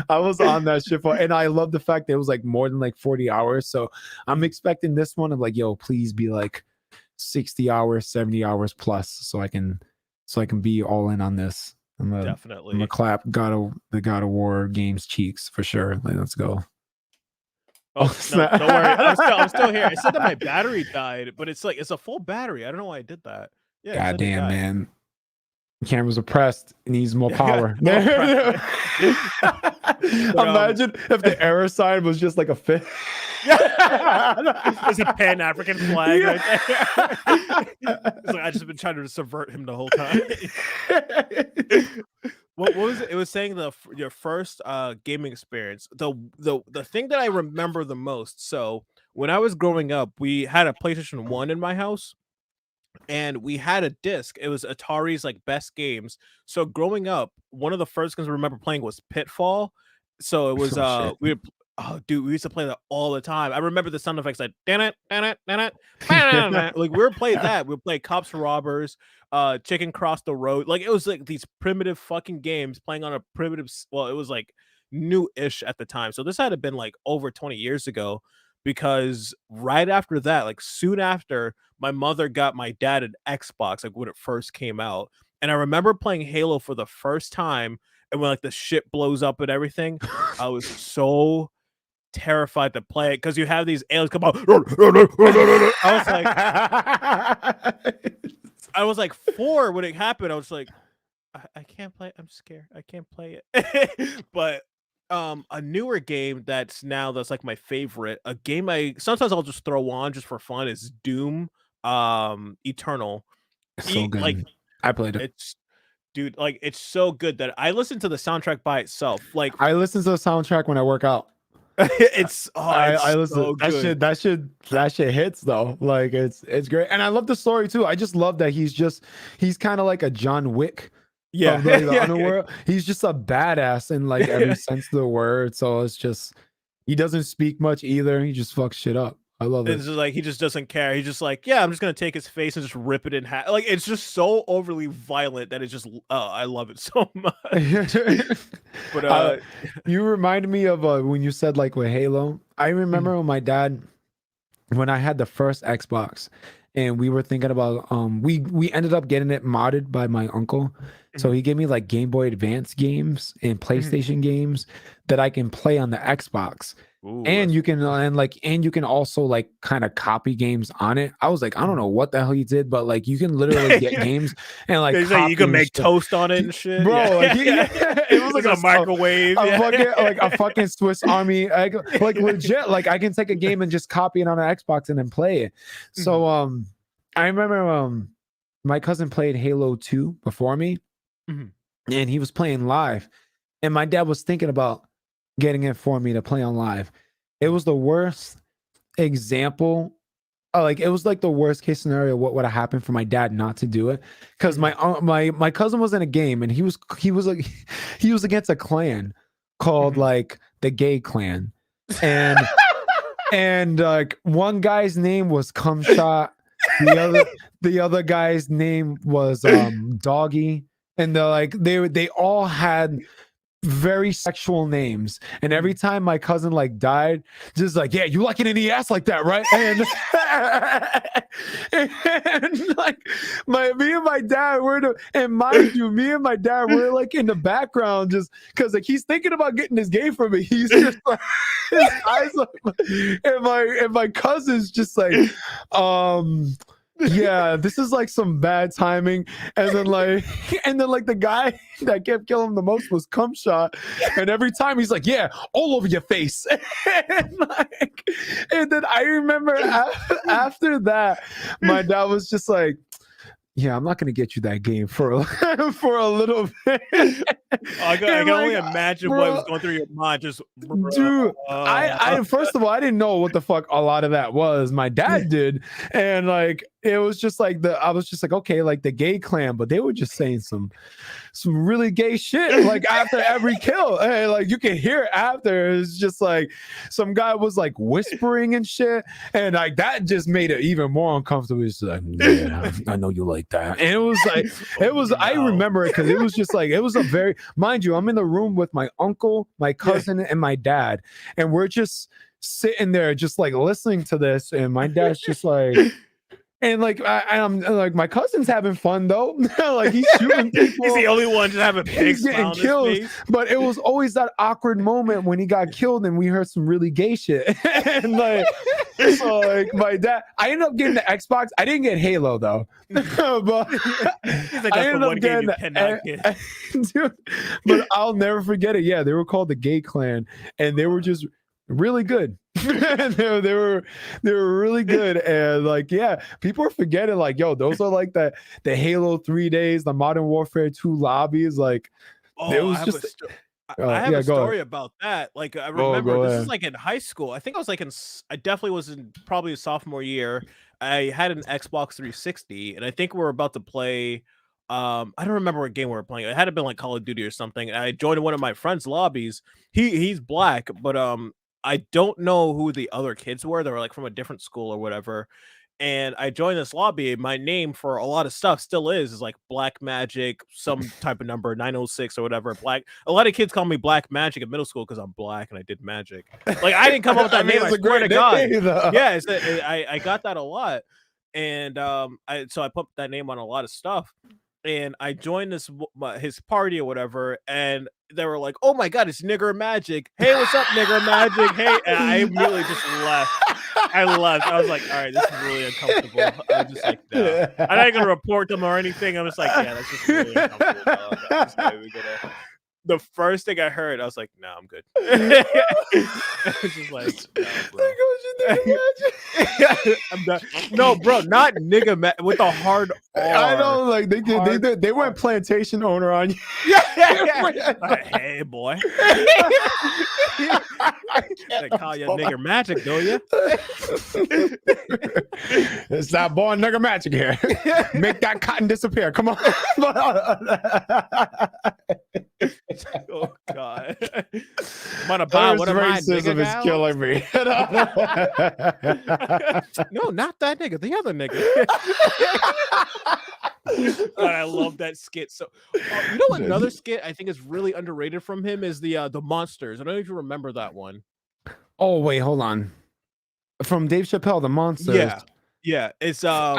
I was on that shit for, and I love the fact that it was like more than like 40 hours. So I'm expecting this one of like, yo, please be like 60 hours, 70 hours plus, so I can be all in on this. I'm gonna Definitely. clap the God of War games cheeks for sure. Like, let's go. Oh, no, snap. don't worry. I'm still here. It said that my battery died, but it's like it's a full battery. I don't know why I did that. Yeah, it God said it damn, died. man. Cameras are pressed. It needs more Yeah, power. no pressure. But, Imagine if the error sign was just like a fish. There's a Pan-African flag right there. It's like I just been trying to subvert him the whole time. What was it? It was saying your first gaming experience. The thing that I remember the most. So when I was growing up, we had a PlayStation 1 in my house. And we had a disc. It was Atari's like best games. So growing up, one of the first games I remember playing was Pitfall. So it was Oh, shit. oh dude, we used to play that all the time. I remember the sound effects like like we were playing that. We would play Cops and Robbers, Chicken Cross the Road. Like it was like these primitive fucking games playing on a primitive well, it was like new-ish at the time. So this had to been like over 20 years ago because right after that, like soon after, my mother got my dad an Xbox, like when it first came out. And I remember playing Halo for the first time, and when like the shit blows up and everything, I was so terrified to play it because you have these aliens come out. I was like 4 when it happened. I was like, I can't play it. I'm scared. I can't play it. But a newer game that's like my favorite, a game I sometimes I'll just throw on just for fun is Doom Eternal. It's so good. Like I played it. it's dude, like it's so good that I listen to the soundtrack by itself. Like I listen to the soundtrack when I work out. it's I listen so good. that shit hits though. Like it's great. And I love the story too. I just love that he's kind of like a John Wick Yeah. of like the underworld. He's just a badass in like every sense of the word. So it's just he doesn't speak much either. He just fucks shit up. I love it. It's just like he just doesn't care. He's just like, yeah, I'm just gonna take his face and just rip it in half. Like it's just so overly violent that it's just I love it so much. But you reminded me of when you said like with Halo. I remember when my dad, when I had the first Xbox, and we were thinking about we ended up getting it modded by my uncle. So he gave me like Game Boy Advance games and PlayStation games that I can play on the Xbox. Ooh, And you can and you can also like kind of copy games on it. I was like, I don't know what the hell he did, but like you can literally get games and like, he's like you can make shit. toast on it and shit, Bro. Like, it was like a microwave, a fucking Swiss Army egg, like legit. Like I can take a game and just copy it on an Xbox and then play it. So I remember my cousin played Halo 2 before me, and he was playing live, and my dad was thinking about getting it for me to play on live. It was the worst example. Like it was like the worst case scenario. What would have happened for my dad not to do it? Because my cousin was in a game and he was like he was against a clan called like the Gay Clan, and and like one guy's name was Cumshot, the other guy's name was Doggy, and they all had very sexual names, and every time my cousin like died, just like, yeah, you like it in the ass like that, right? And, and like me and my dad and mind you, me and my dad were like in the background just because like he's thinking about getting this game from me. He's just like his eyes like, and my cousin's just like, yeah, this is like some bad timing. And then like the guy that kept killing him the most was Cum Shot. And every time he's like, yeah, all over your face. and then I remember after that, my dad was just like, yeah, I'm not gonna get you that game for a little bit. I can only imagine what was going through your mind. Just dude, I first of all, I didn't know what the fuck a lot of that was. My dad did, and like it was just like I was just like, okay, like the gay clan, but they were just saying some really gay shit like after every kill. And like you can hear it after. It's just like some guy was like whispering and shit, and like that just made it even more uncomfortable. It's like, yeah, I know you like that. And it was like I remember it because it was just like it was a very, mind you, I'm in the room with my uncle, my cousin, and my dad, and we're just sitting there just like listening to this, and my dad's just like, and like I'm like, my cousin's having fun though. Like he's shooting people. He's the only one just having he's getting killed. But it was always that awkward moment when he got killed and we heard some really gay shit. And like so like my dad, I ended up getting the Xbox. I didn't get Halo though. But I ended up getting the dude, but I'll never forget it. Yeah, they were called the Gay Clan, and they were just really good. they were really good, and like, yeah, people are forgetting like, yo, those are like the Halo 3 days, the Modern Warfare 2 lobbies. Like, it was just I have a story about that. Like, I remember this is like in high school. I think I was like I definitely was in probably a sophomore year. I had an Xbox 360, and I think we were about to play. I don't remember what game we were playing. It had to been like Call of Duty or something. I joined one of my friends' lobbies. He's black, but I don't know who the other kids were. They were like from a different school or whatever. And I joined this lobby. My name for a lot of stuff still is like Black Magic, some type of number 906 or whatever. Black. A lot of kids call me Black Magic in middle school because I'm black and I did magic. Like I didn't come up with that name. I swear to God. Yeah, I got that a lot, and so I put that name on a lot of stuff. And I joined his party or whatever, and they were like, "Oh my God, it's Nigger Magic! Hey, what's up, Nigger Magic? Hey!" And I immediately just left. I left. I was like, "All right, this is really uncomfortable." I was just like, "No." I'm not gonna report them or anything. I'm just like, "Yeah, that's just really uncomfortable." The first thing I heard, I was like, "No, I'm good." I was just like, "No, I'm done." No, bro, not nigga with a hard R. I know, like they went plantation owner on you. Yeah. Like, hey, boy. They call you Nigger Magic, do you? It's that boy Nigger Magic here. Make that cotton disappear. Come on. Oh God! What about racism is killing me. No, not that nigga. The other nigga. God, I love that skit. So, you know, another skit I think is really underrated from him is the monsters. I don't know if you remember that one. Oh wait, hold on. From Dave Chappelle, the monsters. Yeah. It's oh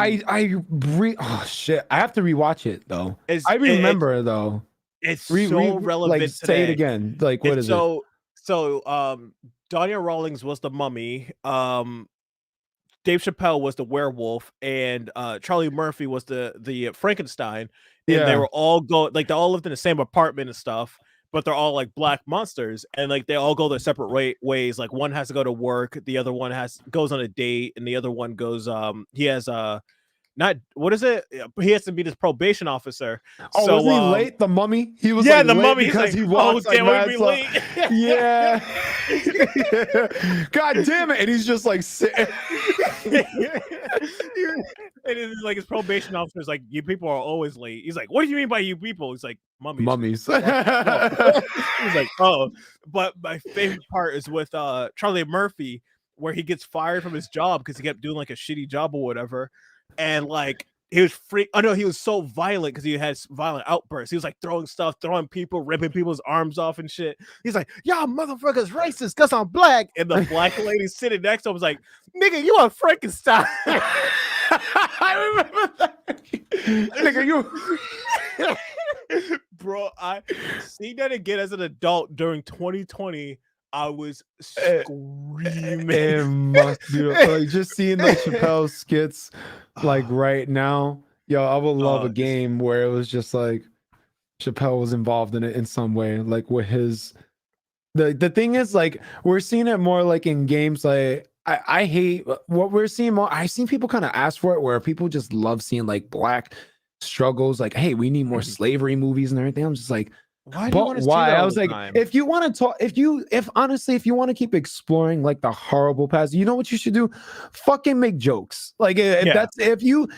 shit. I have to rewatch it though. I remember though. It's so relevant. Like, today. Say it again. Like, what is it? So, Daniel Rawlings was the mummy. Dave Chappelle was the werewolf, and Charlie Murphy was the Frankenstein. And they were all they all lived in the same apartment and stuff, but they're all like black monsters, and like they all go their separate ways. Like one has to go to work, the other one goes on a date, and the other one goes he has not what is it? He has to meet his probation officer. Oh, so, was he late? The mummy? He was the late mummy because like, he walks like mad be late. Yeah. God damn it! And he's just like sitting. And it's like his probation officer is like, "You people are always late." He's like, "What do you mean by you people?" He's like, "Mummies." He's like, "Oh," but my favorite part is with Charlie Murphy, where he gets fired from his job because he kept doing like a shitty job or whatever. And like he was free. Oh no, he was so violent because he had violent outbursts. He was like throwing stuff, throwing people, ripping people's arms off and shit. He's like, "Y'all motherfuckers racist because I'm black." And the black lady sitting next to him was like, "Nigga, you are Frankenstein." I remember that. Nigga, you. Bro, I seen that again as an adult during 2020. I was screaming. It must be like just seeing like Chappelle skits like right now. Yo, I would love a game where it was just like Chappelle was involved in it in some way, like with his. The thing is, like, we're seeing it more like in games. Like, I hate what we're seeing more. I've seen people kind of ask for it, where people just love seeing like black struggles. Like, hey, we need more slavery movies and everything. I'm just like, why do you want to see that I all was the like, time? if you want to talk, if honestly, if you want to keep exploring like the horrible past, you know what you should do? Fucking make jokes. Like, if you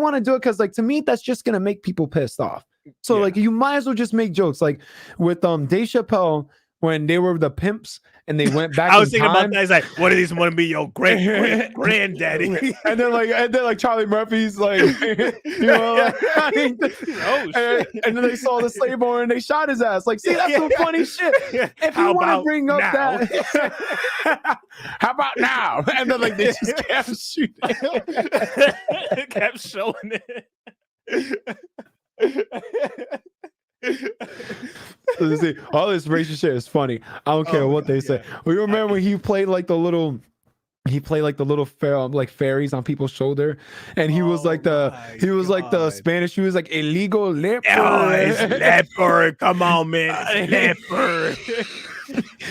want to do it, because like to me, that's just gonna make people pissed off. So like, you might as well just make jokes. Like with Dave Chappelle, when they were the pimps and they went back. I was thinking about that. He's like, "What do these want to be your great granddaddy?" and then like Charlie Murphy's like, you know, like, and then they saw the slave owner and they shot his ass. Like, see, that's some funny shit. If you want to bring up that, how about now? And then like they just kept shooting, kept showing it. All this racist shit is funny. I don't care what they say. We remember when he played like the little fairies on people's shoulder, and he was like the Spanish. He was like illegal leopard. Oh, it's leopard. Come on, man, it's leopard.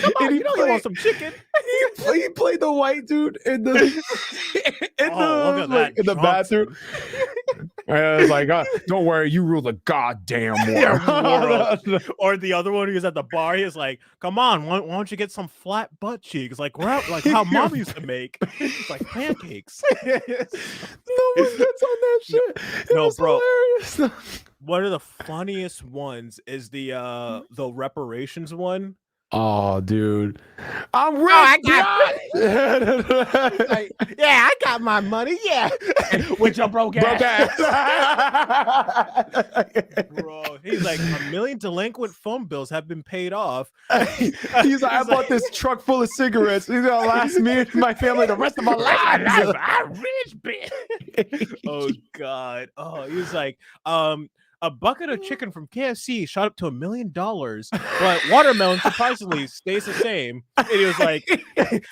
Come on, you know he wants some chicken. He played the white dude in the in the bathroom. I was like, don't worry, you rule the goddamn world. Or the other one who's at the bar, he was like, come on, why don't you get some flat butt cheeks? Like, like how mom used to make. It's like pancakes. No one gets on that shit. No, bro. Hilarious. One of the funniest ones is the reparations one. Oh, dude, I'm rich. Yeah, I got my money. Yeah, with your broke ass. Bro, he's like, 1 million delinquent phone bills have been paid off. He's like, I bought this truck full of cigarettes. He's gonna last me and my family the rest of my life. I'm rich, bitch. Oh God. Oh, he was like, a bucket of chicken from KFC shot up to $1 million, but watermelon surprisingly stays the same. And he was like,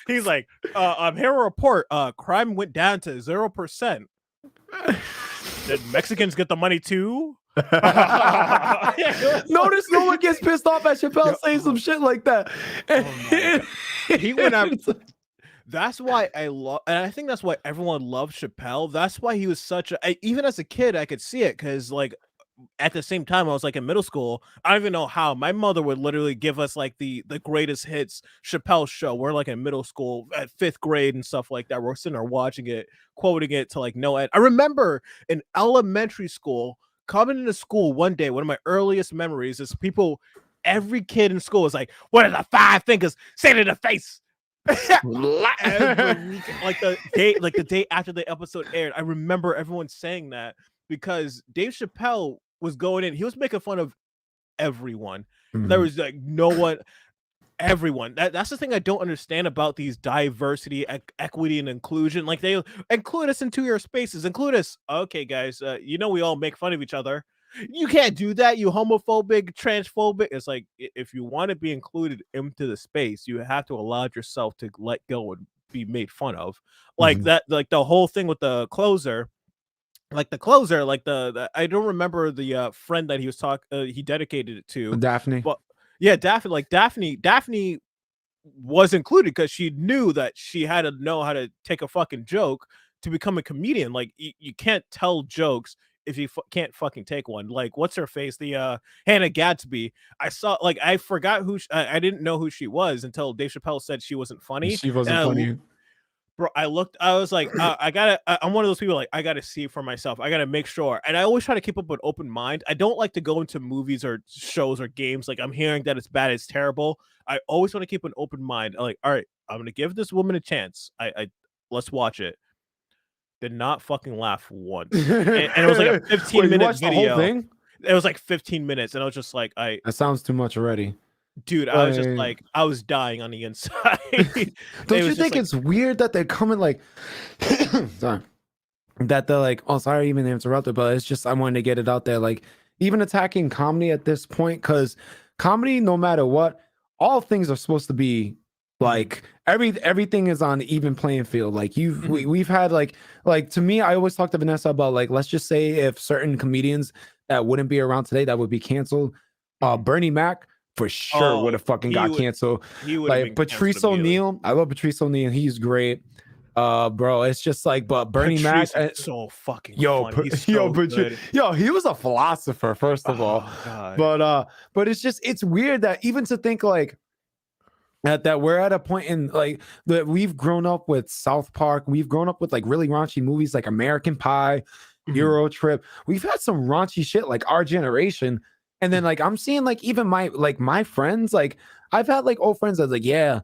he's like, I'm here to report, crime went down to 0%. Did Mexicans get the money too? Notice no one gets pissed off at Chappelle saying some shit like that. He went out. That's why I love, and I think that's why everyone loved Chappelle. That's why he was such a. Even as a kid, I could see it because like. At the same time, I was like in middle school. I don't even know how. My mother would literally give us like the greatest hits Chappelle show. We're like in middle school at 5th grade and stuff like that. We're sitting there watching it, quoting it to like no end. I remember in elementary school, coming into school one day, one of my earliest memories is every kid in school was like, what are the 5 fingers? Say it in the face. Every week, like the day after the episode aired, I remember everyone saying that because Dave Chappelle was going in, he was making fun of everyone. There was like no one, everyone. That's the thing I don't understand about these diversity, equity, and inclusion. Like they include us into your spaces, include us. Okay, guys, you know we all make fun of each other. You can't do that, you homophobic, transphobic. It's like if you want to be included into the space, you have to allow yourself to let go and be made fun of. Like that, like the whole thing with the closer. Like the I don't remember the friend that he was he dedicated it to. Daphne. But yeah, Daphne was included because she knew that she had to know how to take a fucking joke to become a comedian. Like you can't tell jokes if you can't fucking take one. Like what's her face? The Hannah Gadsby. I forgot who I didn't know who she was until Dave Chappelle said she wasn't funny. She wasn't funny. Bro, I was like, I'm one of those people like, I gotta see for myself. I gotta make sure. And I always try to keep up an open mind. I don't like to go into movies or shows or games. Like I'm hearing that it's bad, it's terrible. I always want to keep an open mind. I'm like, all right, I'm gonna give this woman a chance. Let's watch it. did not fucking laugh once. And it was like a 15-minute video. The whole thing? It was like 15 minutes, and I was just like, that sounds too much already. Dude, I was just like, I was dying on the inside. Don't you think it's weird that they're coming like, sorry, that they're like, oh, sorry, even interrupted, but it's just I wanted to get it out there, like even attacking comedy at this point, because comedy, no matter what, all things are supposed to be like everything is on even playing field. Like we've had like to me, I always talk to Vanessa about like, let's just say if certain comedians that wouldn't be around today that would be canceled, Bernie Mac for sure would have fucking got canceled. He would like Patrice O'Neal. I love Patrice O'Neal. He's great. Bro, it's just like, but Bernie Mac so fucking fun. He's so good. He was a philosopher, first of all. God. But it's weird that even to think like that we're at a point in like that we've grown up with South Park, we've grown up with like really raunchy movies like American Pie, Euro Trip. We've had some raunchy shit like Our Generation. And then like I'm seeing like even my friends, like I've had like old friends that's like, yeah,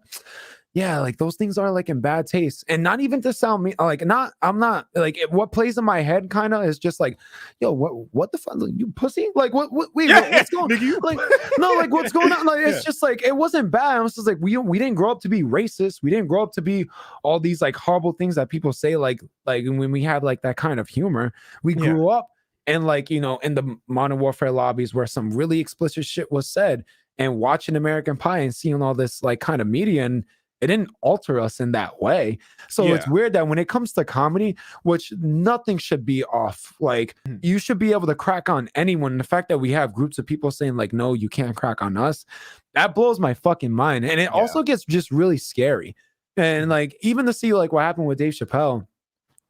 like those things are like in bad taste. And not even to sound me like I'm not like what plays in my head kind of is just like, yo, what the fuck, you pussy? Like what wait, what's going on? Like no, like what's going on? Like it's just like it wasn't bad. I was just like, we didn't grow up to be racist. We didn't grow up to be all these like horrible things that people say, like when we have like that kind of humor. We grew up and like, you know, in the Modern Warfare lobbies where some really explicit shit was said, and watching American Pie and seeing all this like kind of media, and it didn't alter us in that way. So it's weird that when it comes to comedy, which nothing should be off, like you should be able to crack on anyone. And the fact that we have groups of people saying like, no, you can't crack on us, that blows my fucking mind. And it also gets just really scary. And like, even to see like what happened with Dave Chappelle,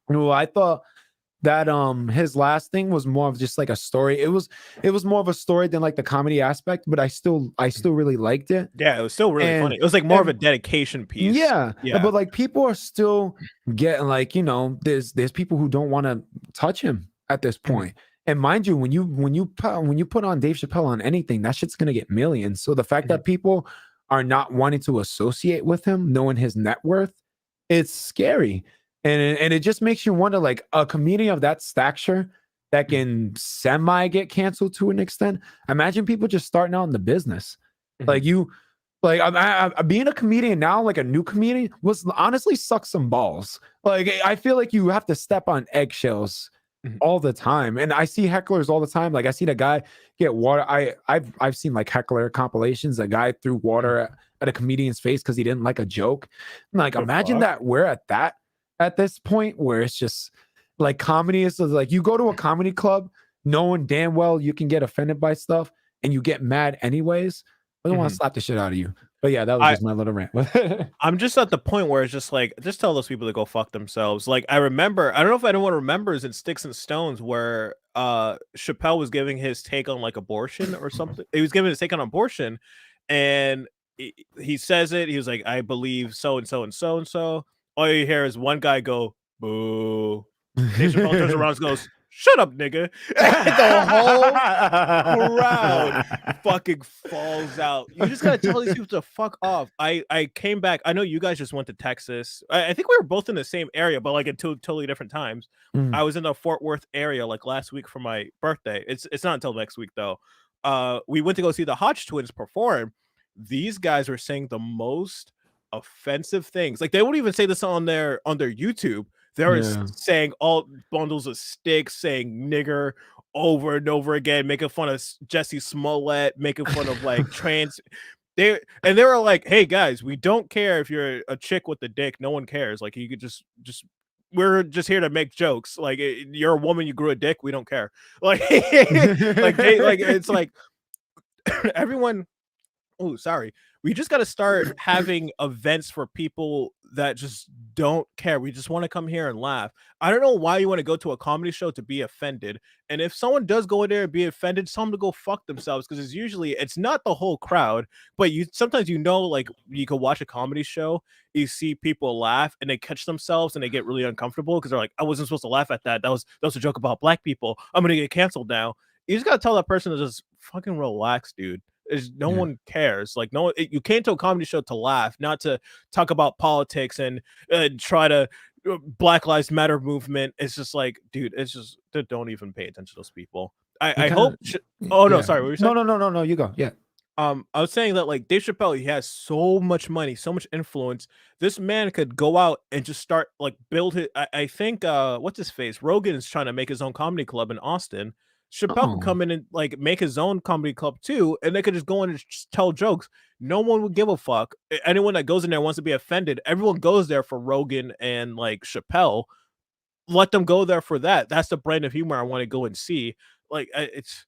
well, I thought that his last thing was more of just like a story. It was more of a story than like the comedy aspect, but I still really liked it. Yeah, it was still really funny. It was like more of a dedication piece. Yeah, but like people are still getting like, you know, there's people who don't want to touch him at this point. And mind you, when you put on Dave Chappelle on anything, that shit's gonna get millions. So the fact that people are not wanting to associate with him, knowing his net worth, it's scary. And it just makes you wonder, like a comedian of that stature that can semi get canceled to an extent. Imagine people just starting out in the business. Like I being a comedian now, like a new comedian, was honestly sucks some balls. Like I feel like you have to step on eggshells all the time. And I see hecklers all the time. Like I see the guy get water. I've seen like heckler compilations. A guy threw water at a comedian's face because he didn't like a joke. I'm like, imagine that we're at this point where it's just like comedy is like you go to a comedy club knowing damn well you can get offended by stuff and you get mad anyways. I don't want to slap the shit out of you. But yeah, that was just my little rant. I'm just at the point where it's just like, just tell those people to go fuck themselves. Like I remember, I don't know if anyone remembers in Sticks and Stones where Chappelle was giving his take on like abortion or something. He was giving his take on abortion, and he says it. He was like, I believe so and so and so and so. All you hear is one guy go, boo. Dave Chappelle turns around and goes, shut up, nigga. The whole crowd fucking falls out. You just gotta tell these people to fuck off. I came back. I know you guys just went to Texas. I think we were both in the same area, but like at totally different times. I was in the Fort Worth area like last week for my birthday. It's not until next week though. We went to go see the Hodge twins perform. These guys were saying the most offensive things. Like they won't even say this on their YouTube. They're saying all bundles of sticks, saying nigger over and over again, making fun of Jesse Smollett, making fun of like trans. They were like, hey guys, we don't care if you're a chick with a dick. No one cares. Like you could just we're just here to make jokes. Like you're a woman, you grew a dick, we don't care. Like it's like everyone. Oh, sorry. We just got to start having events for people that just don't care. We just want to come here and laugh. I don't know why you want to go to a comedy show to be offended. And if someone does go in there and be offended, tell them to go fuck themselves, because it's not the whole crowd, but sometimes like you could watch a comedy show, you see people laugh and they catch themselves and they get really uncomfortable because they're like, I wasn't supposed to laugh at that. That was a joke about black people. I'm gonna get canceled now. You just gotta tell that person to just fucking relax, dude. No one cares. Like you came to a comedy show to laugh, not to talk about politics and try to Black Lives Matter movement. It's just like, dude, it's just don't even pay attention to those people. I kinda- hope. Oh no, yeah. sorry. What were you saying? No. You go. Yeah. I was saying that like Dave Chappelle, he has so much money, so much influence. This man could go out and just start like build his. I think what's his face? Rogan is trying to make his own comedy club in Austin. Chappelle could Oh. come in and like make his own comedy club too, and they could just go in and just tell jokes. No one would give a fuck. Anyone that goes in there wants to be offended. Everyone goes there for Rogan and like Chappelle. Let them go there for that. That's the brand of humor I want to go and see. Like it's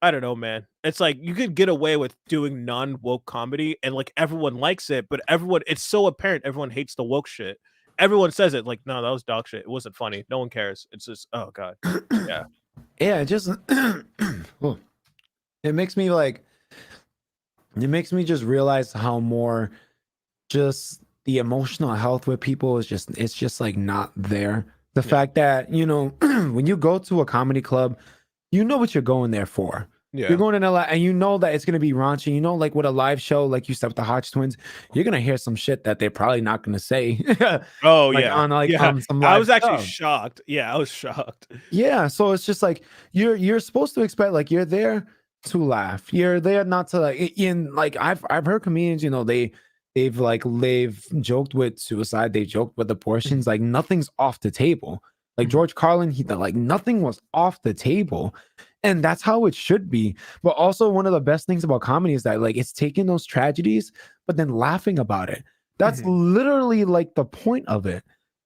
I don't know, man. It's like you could get away with doing non-woke comedy and like everyone likes it, but everyone it's so apparent everyone hates the woke shit. Everyone says it like, no, that was dog shit. It wasn't funny. No one cares. It's just oh god. Yeah. Yeah, it just oh, it makes me just realize how more just the emotional health with people is just it's just like not there. The fact that, when you go to a comedy club, you know what you're going there for. Yeah. You're going in a lot, and you know that it's gonna be raunchy. Like with a live show, like you said with the Hodge twins, you're gonna hear some shit that they're probably not gonna say. Oh like, yeah. on some I live was actually stuff. shocked. Yeah, I was shocked. Yeah, so it's just like you're supposed to expect like you're there to laugh. You're there not to I've heard comedians, they've joked with suicide, they joked with abortions, like nothing's off the table. Like George Carlin, nothing was off the table. And that's how it should be. But also one of the best things about comedy is that like it's taking those tragedies, but then laughing about it. That's literally like the point of it.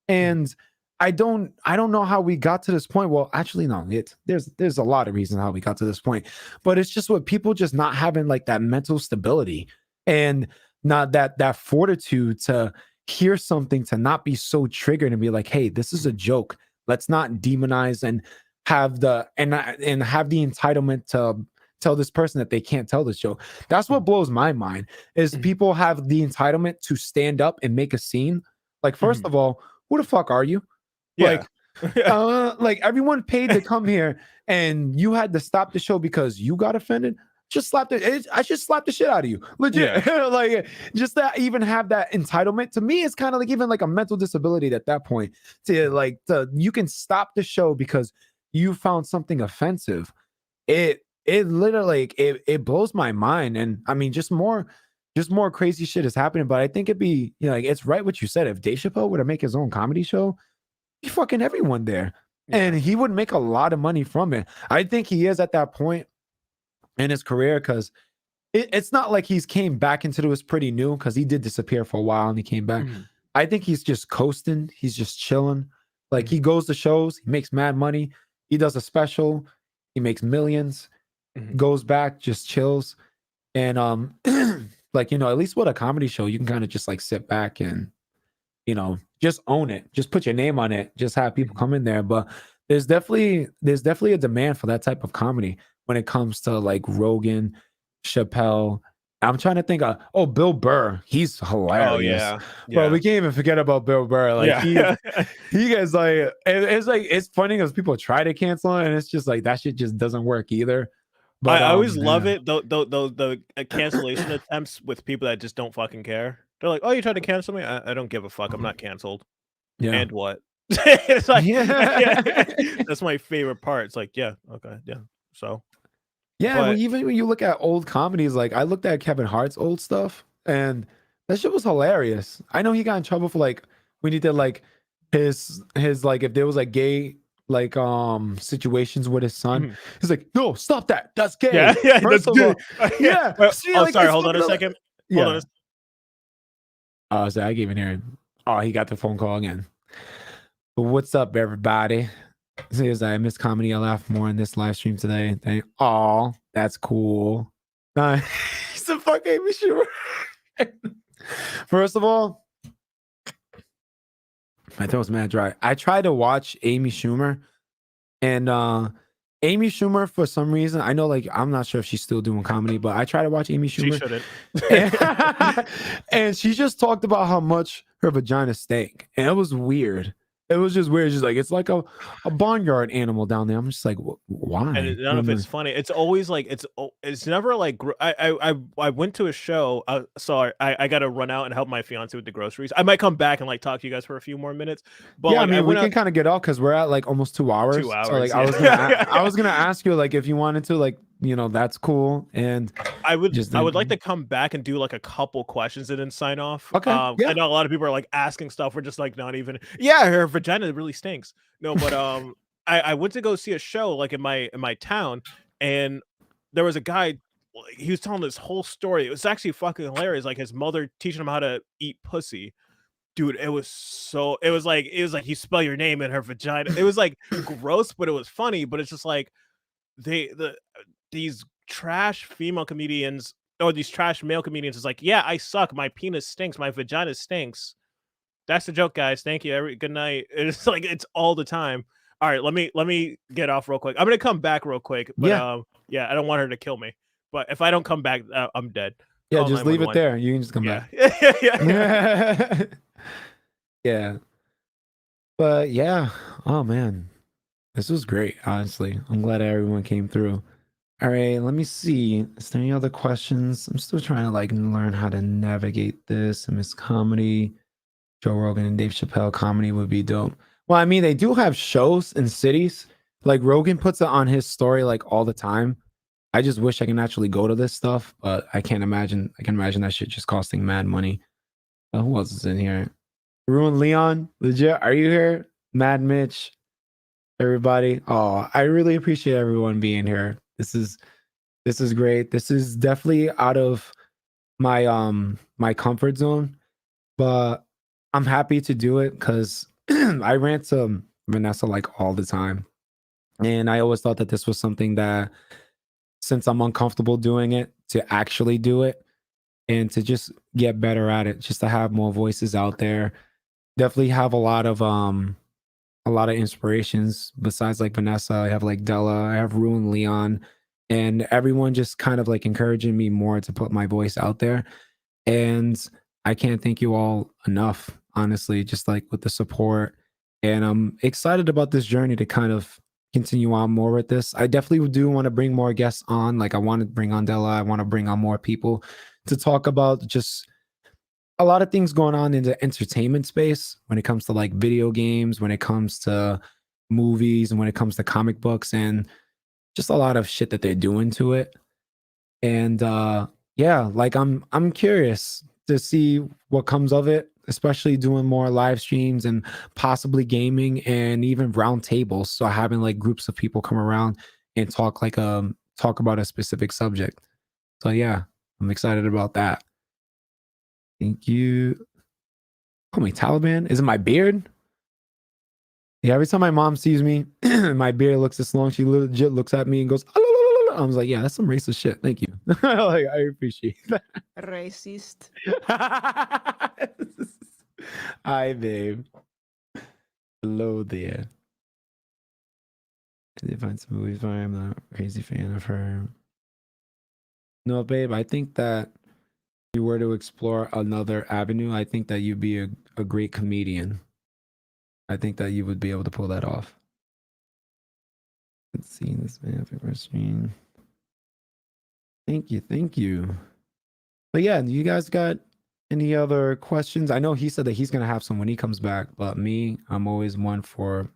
And I don't know how we got to this point. Well, actually, no, there's a lot of reasons how we got to this point, but it's just what people just not having like that mental stability and not that fortitude to hear something, to not be so triggered and be like, hey, this is a joke. Let's not demonize and have the entitlement to tell this person that they can't tell this joke. That's what blows my mind is people have the entitlement to stand up and make a scene. Like, first of all, who the fuck are you? Yeah. Like everyone paid to come here and you had to stop the show because you got offended. I just slapped the shit out of you. Legit. Yeah. Like just that even have that entitlement to me is kind of like even like a mental disability at that point. You can stop the show because you found something offensive. It literally it blows my mind. And I mean just more crazy shit is happening. But I think it'd be like it's right what you said. If Dave Chappelle were to make his own comedy show, he fucking everyone there. Yeah. And he would make a lot of money from it. I think he is at that point in his career because it's not like he's came back into this pretty new because he did disappear for a while and he came back. I think he's just coasting. He's just chilling. Like he goes to shows, he makes mad money. He does a special, he makes millions, goes back, just chills. And at least with a comedy show, you can kind of just like sit back and just own it. Just put your name on it. Just have people come in there. But there's definitely a demand for that type of comedy when it comes to like Rogan, Chappelle. I'm trying to think of Bill Burr. He's hilarious. Oh yeah. Well, we can't even forget about Bill Burr. Like he gets like it's funny because people try to cancel it and it's just like that shit just doesn't work either. But I always love it the cancellation attempts with people that just don't fucking care. They're like, oh, you tried to cancel me? I don't give a fuck. I'm not canceled. Yeah. And what? It's like that's my favorite part. It's like, yeah, okay, yeah. So well, even when you look at old comedies, like I looked at Kevin Hart's old stuff and that shit was hilarious. I know he got in trouble for like when he did like his like if there was like gay like situations with his son. He's like, no, stop that. That's gay. Yeah, First that's of all, yeah. yeah. Sorry, hold on a second. Yeah. So I gave in here. Oh, he got the phone call again. But what's up, everybody? Says I miss comedy. I laugh more in this live stream today. Oh, that's cool. He's a fucking Amy Schumer. First of all, my throat's mad dry. I tried to watch Amy Schumer, and Amy Schumer, for some reason, I know, like, I'm not sure if she's still doing comedy, but I tried to watch Amy Schumer. She shouldn't. And she just talked about how much her vagina stank, and it was weird. It was just weird. Just like it's like a barnyard animal down there. I'm just like, why? And none of it's funny. It's always like it's never like I went to a show. Sorry, I got to run out and help my fiance with the groceries. I might come back and like talk to you guys for a few more minutes. But yeah, like, I mean, we went can kind of get off because we're at like almost 2 hours. 2 hours. So like, Yeah. I was gonna ask you like if you wanted to like that's cool. And I would like to come back and do like a couple questions and then sign off. Okay, yeah. I know a lot of people are like asking stuff. We're just like not even. Yeah, her vagina really stinks. No, but I went to go see a show like in my town, and there was a guy. He was telling this whole story. It was actually fucking hilarious. Like his mother teaching him how to eat pussy. Dude, it was like you spell your name in her vagina. It was like gross, but it was funny. But it's just like these trash female comedians or these trash male comedians is like, yeah, I suck. My penis stinks. My vagina stinks. That's the joke, guys. Thank you. Good night. It's like it's all the time. All right, let me get off real quick. I'm gonna come back real quick, but yeah, I don't want her to kill me. But if I don't come back, I'm dead. Yeah, Call just leave it 911. there. You can just come back. Yeah. Yeah. But yeah, oh man, this was great. Honestly, I'm glad everyone came through. All right, let me see. Is there any other questions? I'm still trying to like learn how to navigate this. And Miss Comedy, Joe Rogan and Dave Chappelle comedy would be dope. Well, I mean, they do have shows in cities. Like Rogan puts it on his story like all the time. I just wish I can actually go to this stuff, but I can't imagine. I can imagine that shit just costing mad money. Who else is in here? Ruin Leon, legit. Are you here? Mad Mitch, everybody. Oh, I really appreciate everyone being here. This is great. This is definitely out of my my comfort zone, but I'm happy to do it because I rant to Vanessa like all the time. And I always thought that this was something that, since I'm uncomfortable doing it, to actually do it and to just get better at it, just to have more voices out there. Definitely have a lot of inspirations besides like Vanessa. I have like Della, I have Ruin Leon, and everyone just kind of like encouraging me more to put my voice out there. And I can't thank you all enough, honestly, just like with the support. And I'm excited about this journey to kind of continue on more with this. I definitely do want to bring more guests on. Like I want to bring on Della. I want to bring on more people to talk about just a lot of things going on in the entertainment space when it comes to like video games, when it comes to movies, and when it comes to comic books, and just a lot of shit that they're doing to it. And yeah, like I'm curious to see what comes of it, especially doing more live streams and possibly gaming and even round tables. So having like groups of people come around and talk about a specific subject. So yeah, I'm excited about that. Thank you. Call me Taliban. Is it my beard? Yeah, every time my mom sees me, my beard looks this long. She legit looks at me and goes, "Ah, la, la, la, la." I was like, yeah, that's some racist shit. Thank you. Like, I appreciate that. Racist. Hi, babe. Hello there. Did you find some movies? I'm not a crazy fan of her. No, babe, I think that if you were to explore another avenue, I think that you'd be a great comedian. I think that you would be able to pull that off. Let's see this man first screen. Thank you, thank you. But yeah, you guys got any other questions? I know he said that he's gonna have some when he comes back, but me, I'm always one for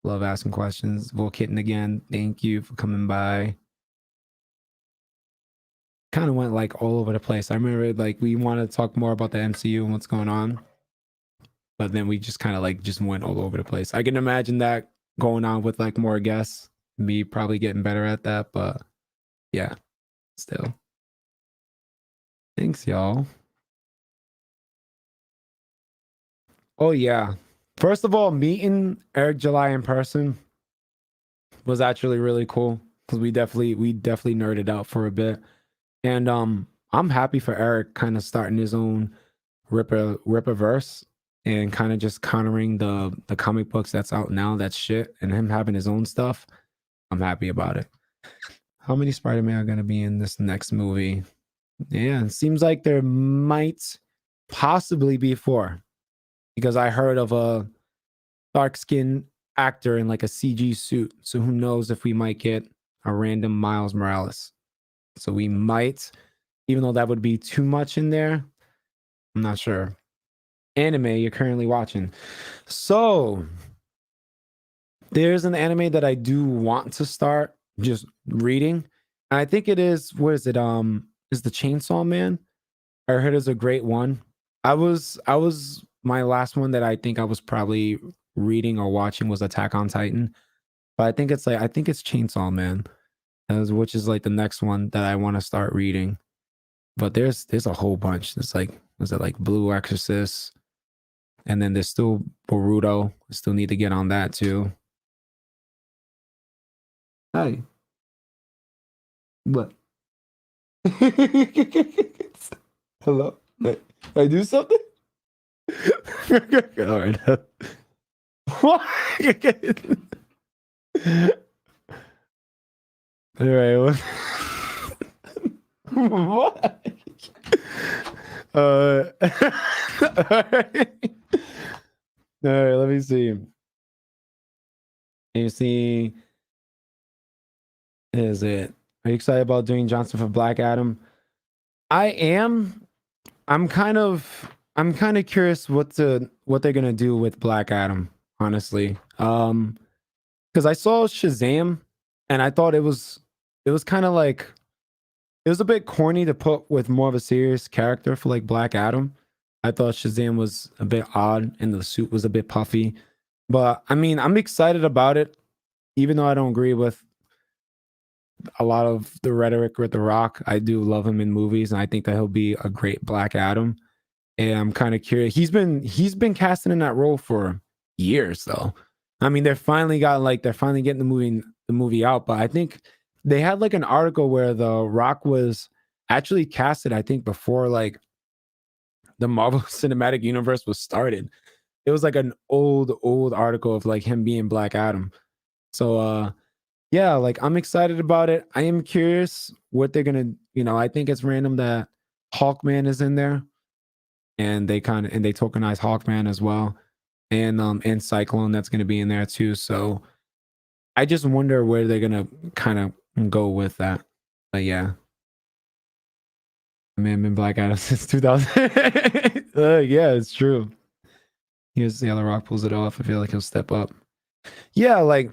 love asking questions. Volkitten again, thank you for coming by. Kind of went like all over the place. I remember like we wanted to talk more about the MCU and what's going on, but then we just kind of like just went all over the place. I can imagine that going on with like more guests, me probably getting better at that, but yeah, still. Thanks, y'all. Oh yeah. First of all, meeting Eric July in person was actually really cool because we definitely nerded out for a bit. And I'm happy for Eric kind of starting his own Rippaverse and kind of just countering the comic books that's out now, that's shit, and him having his own stuff. I'm happy about it. How many Spider-Man are going to be in this next movie? Yeah, it seems like there might possibly be 4 because I heard of dark-skinned actor in like a CG suit. So who knows if we might get a random Miles Morales. So we might, even though that would be too much in there. I'm not sure. Anime you're currently watching. So there's an anime that I do want to start just reading. And I think it is, what is it? Is the Chainsaw Man? I heard it's a great one. I was my last one that I think I was probably reading or watching was Attack on Titan. But I think it's Chainsaw Man, which is like the next one that I want to start reading. But there's a whole bunch. There's like, was it like Blue Exorcist? And then there's still Boruto. I still need to get on that too. Hi. What? Hello? Did I do something? All right. What? All right. What? All right, let me see. You see, is it? Are you excited about Dwayne Johnson for Black Adam? I am. I'm kind of curious what they're gonna do with Black Adam, honestly. Because I saw Shazam and I thought it was kind of like, it was a bit corny to put with more of a serious character for like Black Adam. I thought Shazam was a bit odd and the suit was a bit puffy. But I mean, I'm excited about it, even though I don't agree with a lot of the rhetoric with The Rock. I do love him in movies, and I think that he'll be a great Black Adam. And I'm kind of curious. He's been casting in that role for years, though. I mean, they're finally getting the movie out. But I think they had like an article where The Rock was actually casted, I think, before like the Marvel Cinematic Universe was started. It was like an old article of like him being Black Adam. So yeah, like I'm excited about it. I am curious what they're gonna, I think it's random that Hawkman is in there. And they tokenize Hawkman as well. And Cyclone that's gonna be in there too. So I just wonder where they're gonna kind of go with that. But yeah. I mean, I've been Black Adam since 2000. Yeah, it's true. Here's the other Rock pulls it off. I feel like he'll step up. Yeah, like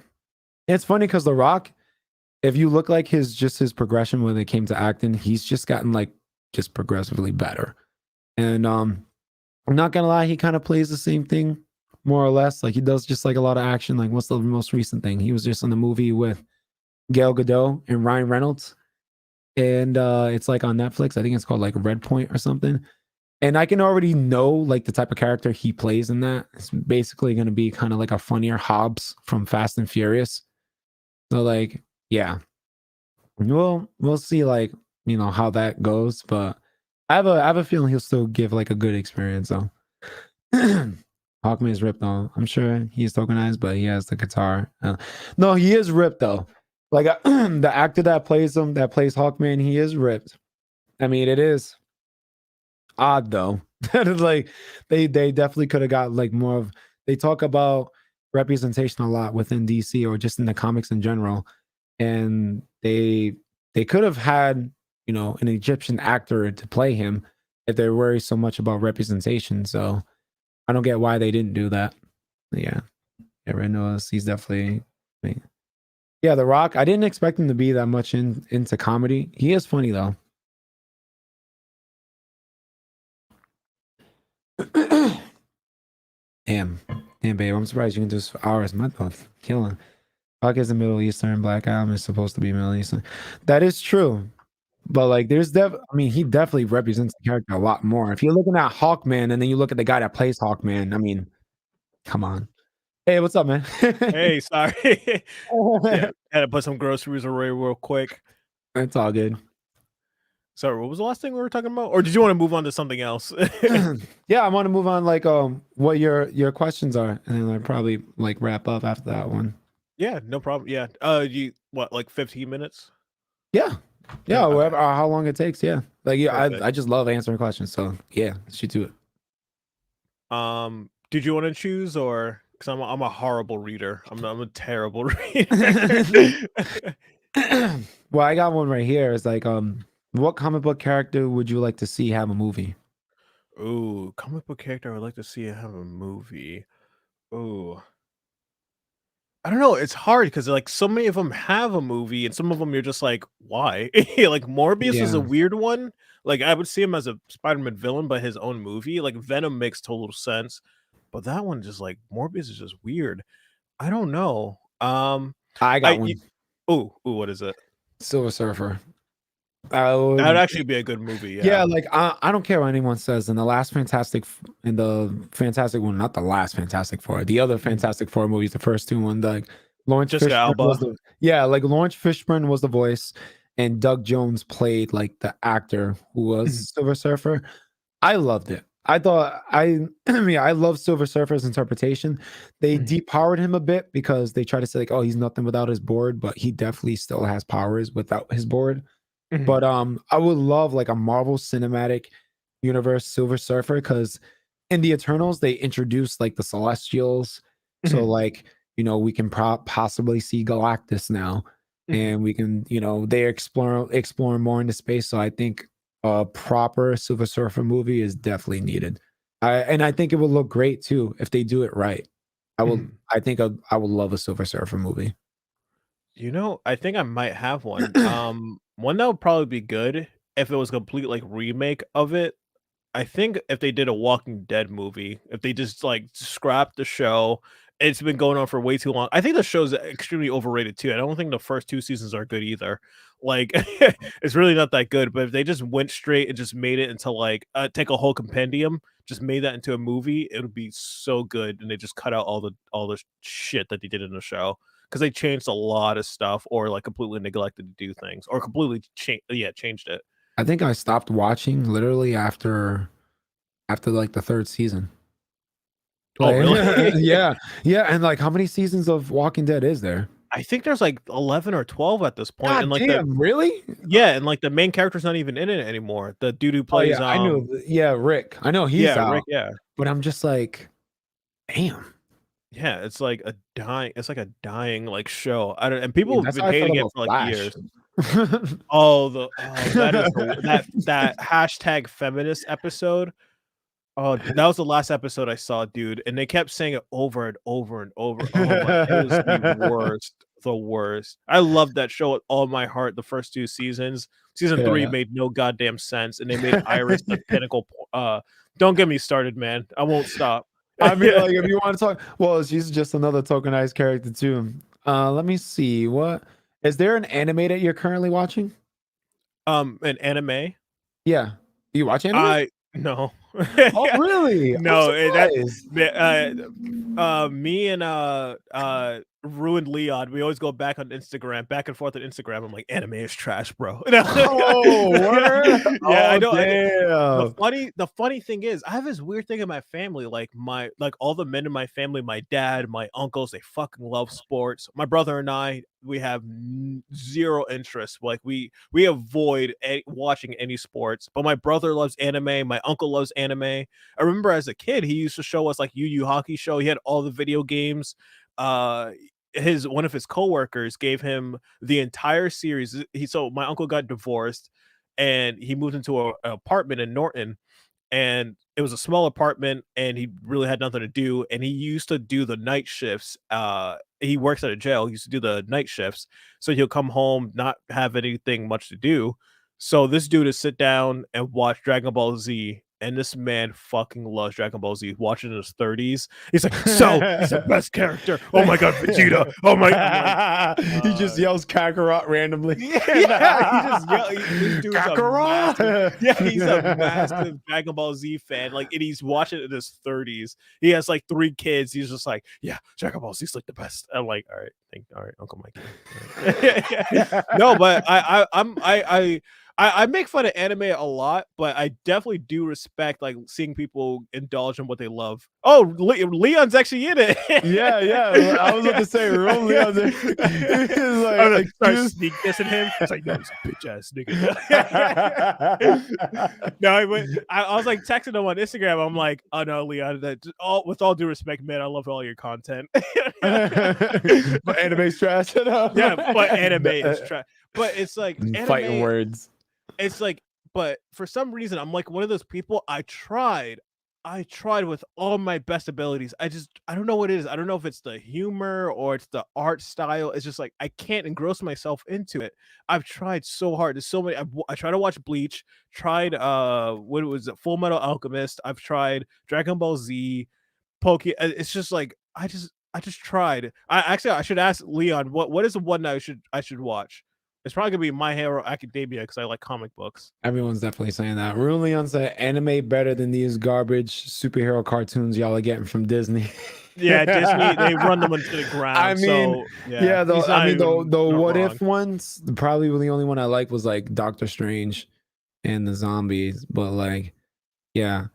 it's funny because The Rock, if you look like his progression when it came to acting, he's just gotten like just progressively better. And I'm not gonna lie, he kind of plays the same thing more or less. Like he does just like a lot of action. Like what's the most recent thing? He was just in a movie with Gal Gadot and Ryan Reynolds. And it's like on Netflix. I think it's called like Red Point or something. And I can already know like the type of character he plays in that. It's basically going to be kind of like a funnier Hobbs from Fast and Furious. So like, yeah, we'll see like, how that goes. But I have a feeling he'll still give like a good experience though. Hawkman is ripped though. I'm sure he's tokenized, but he has the guitar. No, he is ripped though. Like the actor that plays Hawkman, he is ripped. I mean, it is odd though. Like they definitely could have got like more of. They talk about representation a lot within DC or just in the comics in general, and they could have had an Egyptian actor to play him if they worry so much about representation. So I don't get why they didn't do that. Yeah, Red Nose, he's definitely. Yeah, The Rock. I didn't expect him to be that much into comedy. He is funny though. Damn, babe. I'm surprised you can do this for hours. My thoughts killing. Rock is a Middle Eastern. Black Adam is supposed to be Middle Eastern. That is true, but like, he definitely represents the character a lot more. If you're looking at Hawkman and then you look at the guy that plays Hawkman, I mean, come on. Hey, what's up, man? Hey, sorry. Yeah, had to put some groceries away real quick. It's all good. Sorry, what was the last thing we were talking about? Or did you want to move on to something else? Yeah, I want to move on like what your questions are, and then I'll probably like wrap up after that one. Yeah, no problem. Yeah. You what, like 15 minutes? Yeah. Yeah, Okay. whatever, how long it takes. Yeah. Like Perfect. I just love answering questions. So yeah, let's shoot to it. Did you want to choose or because I'm a horrible reader. I'm a terrible reader. Well, I got one right here. It's like, what comic book character would you like to see have a movie? Ooh, comic book character I would like to see have a movie. Ooh. I don't know. It's hard because like so many of them have a movie, and some of them you're just like, why? Like Morbius is a Yeah. weird one. Like I would see him as a Spider-Man villain, but his own movie. Like Venom makes total sense, but that one just like Morbius is just weird. I don't know. I got one. Ooh, what is it? Silver Surfer. That would Um, actually be a good movie. yeah, like I don't care what anyone says. In the Fantastic one, not the last Fantastic Four, the other Fantastic Four movies, the first two ones, like Lawrence Jessica Fishburne Alba. was like Lawrence Fishburne was the voice, and Doug Jones played like the actor who was Silver Surfer. I loved it. I thought I love Silver Surfer's interpretation. They depowered him a bit because they try to say like, oh, he's nothing without his board, but he definitely still has powers without his board. But I would love like a Marvel Cinematic Universe Silver Surfer, because in the Eternals they introduced like the Celestials, so like we can possibly see Galactus now, and we can they're exploring more into space. So I think a proper Silver Surfer movie is definitely needed. I think it would look great too if they do it right. I would love a Silver Surfer movie. I think I might have one. One that would probably be good if it was a complete like remake of it. I think if they did a Walking Dead movie, if they just like scrapped the show, it's been going on for way too long. I think the show's extremely overrated too. I don't think the first 2 seasons are good either. Like it's really not that good. But if they just went straight and just made it into like take a whole compendium, just made that into a movie, it would be so good. And they just cut out all the shit that they did in the show, because they changed a lot of stuff, or like completely neglected to do things, or completely changed it. I think I stopped watching literally after like the third season. Oh, really? Yeah. And like, how many seasons of Walking Dead is there? I think there's like 11 or 12 at this point. God And like damn, really? and like the main character's not even in it anymore. The dude who plays I knew. Yeah, Rick. I know he's out. Rick, yeah. But I'm just like, damn. Yeah, it's like a dying like show. I don't, and people have That's been how I felt hating it about for like Flash. years. That hashtag feminist episode. Oh, that was the last episode I saw, dude, and they kept saying it over and over and over. Oh my, it was the worst. I loved that show with all my heart. The first 2 seasons. Season 3 made no goddamn sense, and they made Iris the pinnacle. Don't get me started, man. I won't stop. I mean, like, if you want to talk, well, she's just another tokenized character too. Let me see. What is there an anime that you're currently watching? An anime? Yeah. Do you watch anime? No. Oh, really? No, me and Ruined Leon, we always go back and forth on Instagram. I'm like, anime is trash, bro. Oh, word? Yeah, I know. Damn. The funny thing is, I have this weird thing in my family. Like all the men in my family, my dad, my uncles, they fucking love sports. My brother and I, we have zero interest. Like we avoid watching any sports. But my brother loves anime. My uncle loves anime. I remember as a kid, he used to show us like Yu Yu Hockey Show. He had all the video games. One of his coworkers gave him the entire series. So my uncle got divorced, and he moved into an apartment in Norton, and it was a small apartment, and he really had nothing to do, and he used to do the night shifts. He works at a jail. He used to do the night shifts, so he'll come home, not have anything much to do. So this dude is sit down and watch Dragon Ball Z. And this man fucking loves Dragon Ball Z. He's watching in his 30s. He's like, so he's the best character. Oh my god, Vegeta. Oh my god. He just yells Kakarot randomly. He just yells. Kakarot. He's a massive Dragon Ball Z fan. Like, and he's watching it in his 30s. He has like 3 kids. He's just like, yeah, Dragon Ball Z's like the best. I'm like, all right. Thank all right, Uncle Mikey. No, but I make fun of anime a lot, but I definitely do respect like seeing people indulge in what they love. Oh, Leon's actually in it. Yeah, yeah. I was about to say, Roll Leon's in. He's like, start sneak dissing him. It's like, no, he's a bitch ass nigga. No, I was like texting him on Instagram. I'm like, oh no, Leon, with all due respect, man, I love all your content. But anime's trash. Yeah, but anime is trash. But it's like fighting words. It's like, but for some reason, I'm like one of those people. I tried with all my best abilities. I don't know what it is. I don't know if it's the humor or it's the art style. It's just like I can't engross myself into it. I've tried so hard. There's so many. I tried to watch Bleach. Tried what was it? Full Metal Alchemist. I've tried Dragon Ball Z, It's just like I just tried. I should ask Leon what is the one that I should watch. It's probably gonna be My Hero Academia because I like comic books. Everyone's definitely saying that. Rune Leon said, anime better than these garbage superhero cartoons y'all are getting from Disney. Yeah, Disney, they run them into the ground. I mean, so, yeah, the what wrong. if ones, probably the only one I like was like Doctor Strange and the zombies. But like, yeah.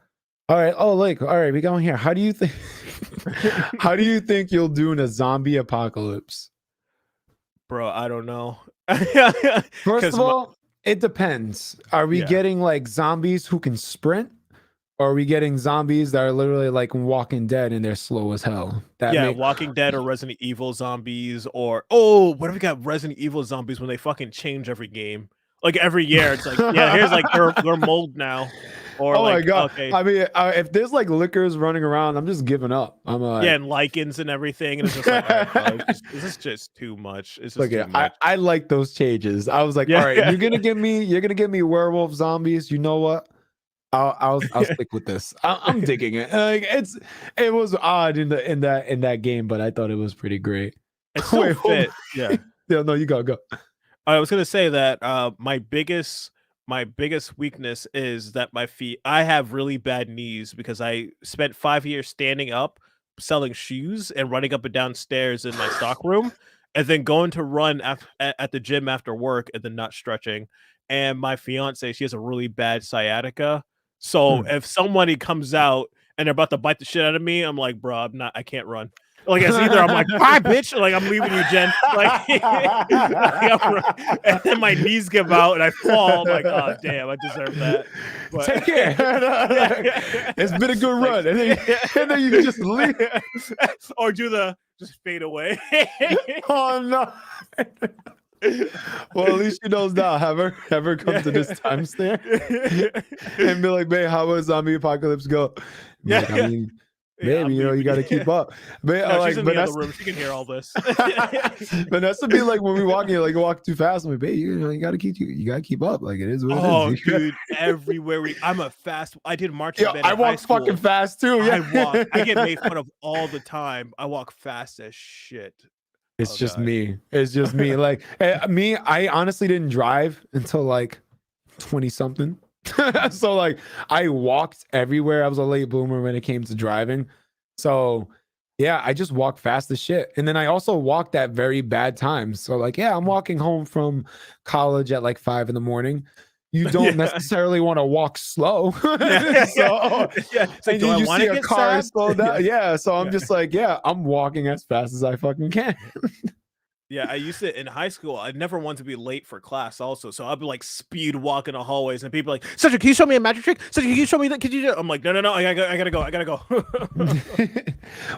All right. Oh, like, all right, we going here. How do you think you'll do in a zombie apocalypse? Bro, I don't know. First of all, it depends. Are we getting like zombies who can sprint? Or are we getting zombies that are literally like Walking Dead and they're slow as hell? Walking Dead or Resident Evil zombies, or what if we got Resident Evil zombies when they fucking change every game? Like every year, it's like, yeah, here's like they're mold now. Or oh like, my god! Okay. I mean, if there's like lickers running around, I'm just giving up. I'm like, yeah, and lichens and everything, and it's just like, right, this is just too much. It's just too much. I like those changes. I was like, all right, you're gonna give me werewolf zombies. You know what? I'll stick with this. I'm digging it. Like it was odd in that game, but I thought it was pretty great. It's so fit. Yeah. Yeah. No, you go. I was gonna say that my biggest weakness is that my feet. I have really bad knees because I spent 5 years standing up, selling shoes, and running up and down stairs in my stock room, and then going to run at the gym after work, and then not stretching. And my fiance, she has a really bad sciatica. So if somebody comes out and they're about to bite the shit out of me, I'm like, bro, I can't run. Like it's either I'm like, bye, bitch, like I'm leaving you, Jen. Like, and then my knees give out and I fall. I'm like, oh damn, I deserve that. But, take care. It's been a good run, and then you can just leave or just fade away. Oh no. Well, at least she knows now. Have her come to this timestamp and be like, "Babe, how will zombie apocalypse go?" Like, I mean, baby, you got to keep up. But no, she's in the other room. She can hear all this. Vanessa be like, when we walk, like you walk too fast. I'm like, babe, you got to keep up. Like it is what it is. Oh, dude, everywhere I did marching band. I walk fucking fast too. Yeah, I get made fun of all the time. I walk fast as shit. It's just me. It's just me. Like me, I honestly didn't drive until like 20 something. So like I walked everywhere. I was a late bloomer when it came to driving. So yeah, I just walked fast as shit. And then I also walked at very bad times. So like, yeah, I'm walking home from college at like 5 a.m. You don't necessarily want to walk slow. So and you see a car slow down. Yeah. So I'm just like, yeah, I'm walking as fast as I fucking can. Yeah, I used to in high school. I never wanted to be late for class also. So I'd be like speed walking the hallways and people like, Cedric, can you show me a magic trick? Cedric, can you show me that? Could you do? I'm like, no, I gotta go.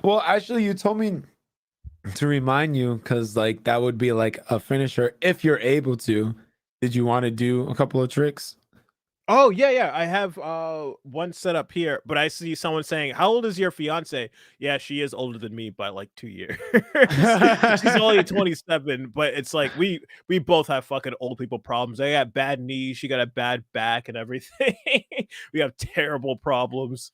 Well, actually, you told me to remind you because like that would be like a finisher if you're able to. Did you want to do a couple of tricks? Oh yeah. I have one set up here, but I see someone saying, "How old is your fiance?" Yeah, she is older than me by like 2 years. She's only 27, but it's like we both have fucking old people problems. I got bad knees, she got a bad back and everything. We have terrible problems.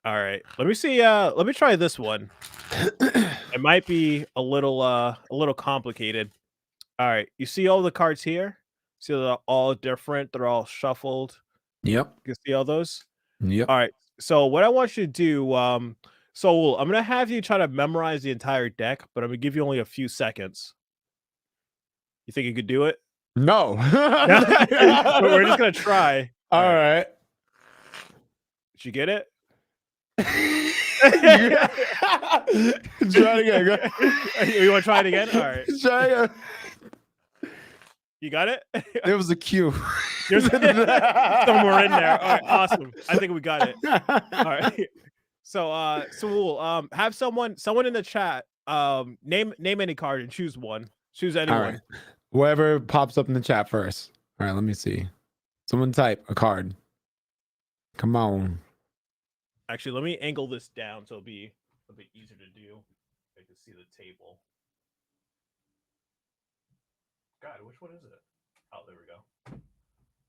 All right, let me see. Let me try this one. It might be a little complicated. All right, you see all the cards here? See, they're all different. They're all shuffled. Yep. You can see all those? Yep. All right. So what I want you to do, So I'm gonna have you try to memorize the entire deck, but I'm gonna give you only a few seconds. You think you could do it? No. But we're just gonna try. All right. Did you get it? Try it again. Go. You want to try it again? All right. Try again. You got it? There was a cue. There's somewhere in there. All right, awesome. I think we got it. All right. So we'll have someone in the chat name any card and choose one. Choose anyone. All right. Whoever pops up in the chat first. All right, let me see. Someone type a card. Come on. Actually, let me angle this down so it'll be a bit easier to do. I can see the table. God, which one is it? Oh, there we go.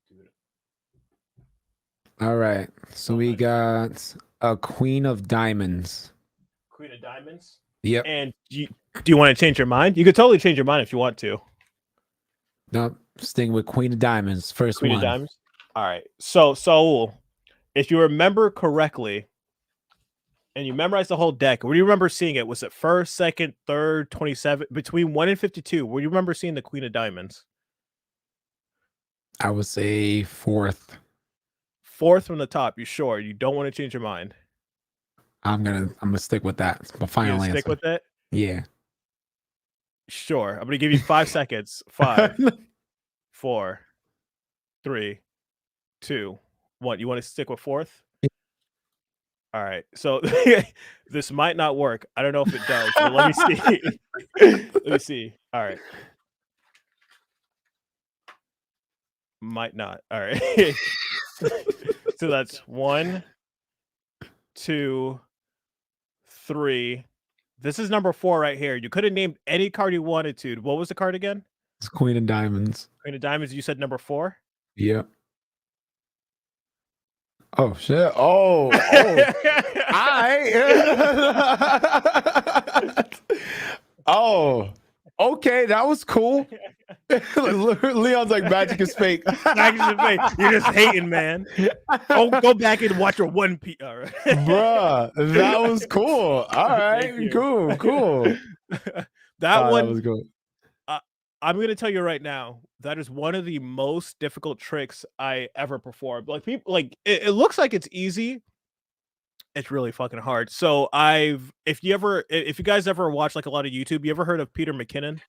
Dude. All right. So we got a Queen of Diamonds. Queen of Diamonds? Yep. And do you want to change your mind? You could totally change your mind if you want to. No, staying with Queen of Diamonds. First Queen one. of Diamonds? All right. So if you remember correctly, and you memorize the whole deck, where do you remember seeing it? Was it first, second, third, 27? Between 1 and 52, where do you remember seeing the Queen of Diamonds? I would say fourth. Fourth from the top. You sure? You don't want to change your mind? I'm gonna stick with that. It's my final answer. Stick with it? Yeah. Sure. I'm gonna give you 5 seconds. 5, 4, 3, 2, 1. You want to stick with fourth? All right. So this might not work. I don't know if it does, but let me see. Let me see. All right. Might not. All right. So that's 1, 2, 3. This is number 4 right here. You could have named any card you wanted to. What was the card again? It's Queen of Diamonds. Queen of Diamonds. You said number 4? Yep. Oh shit! Oh, oh, okay, that was cool. Leon's like, magic is fake. Magic is fake. You're just hating, man. Go back and watch your One Piece. All right. Bruh, that was cool. All right, cool. That one was good. I'm gonna tell you right now, that is one of the most difficult tricks I ever performed. Like people, like it looks like it's easy. It's really fucking hard. So if you guys ever watch like a lot of YouTube, you ever heard of Peter McKinnon?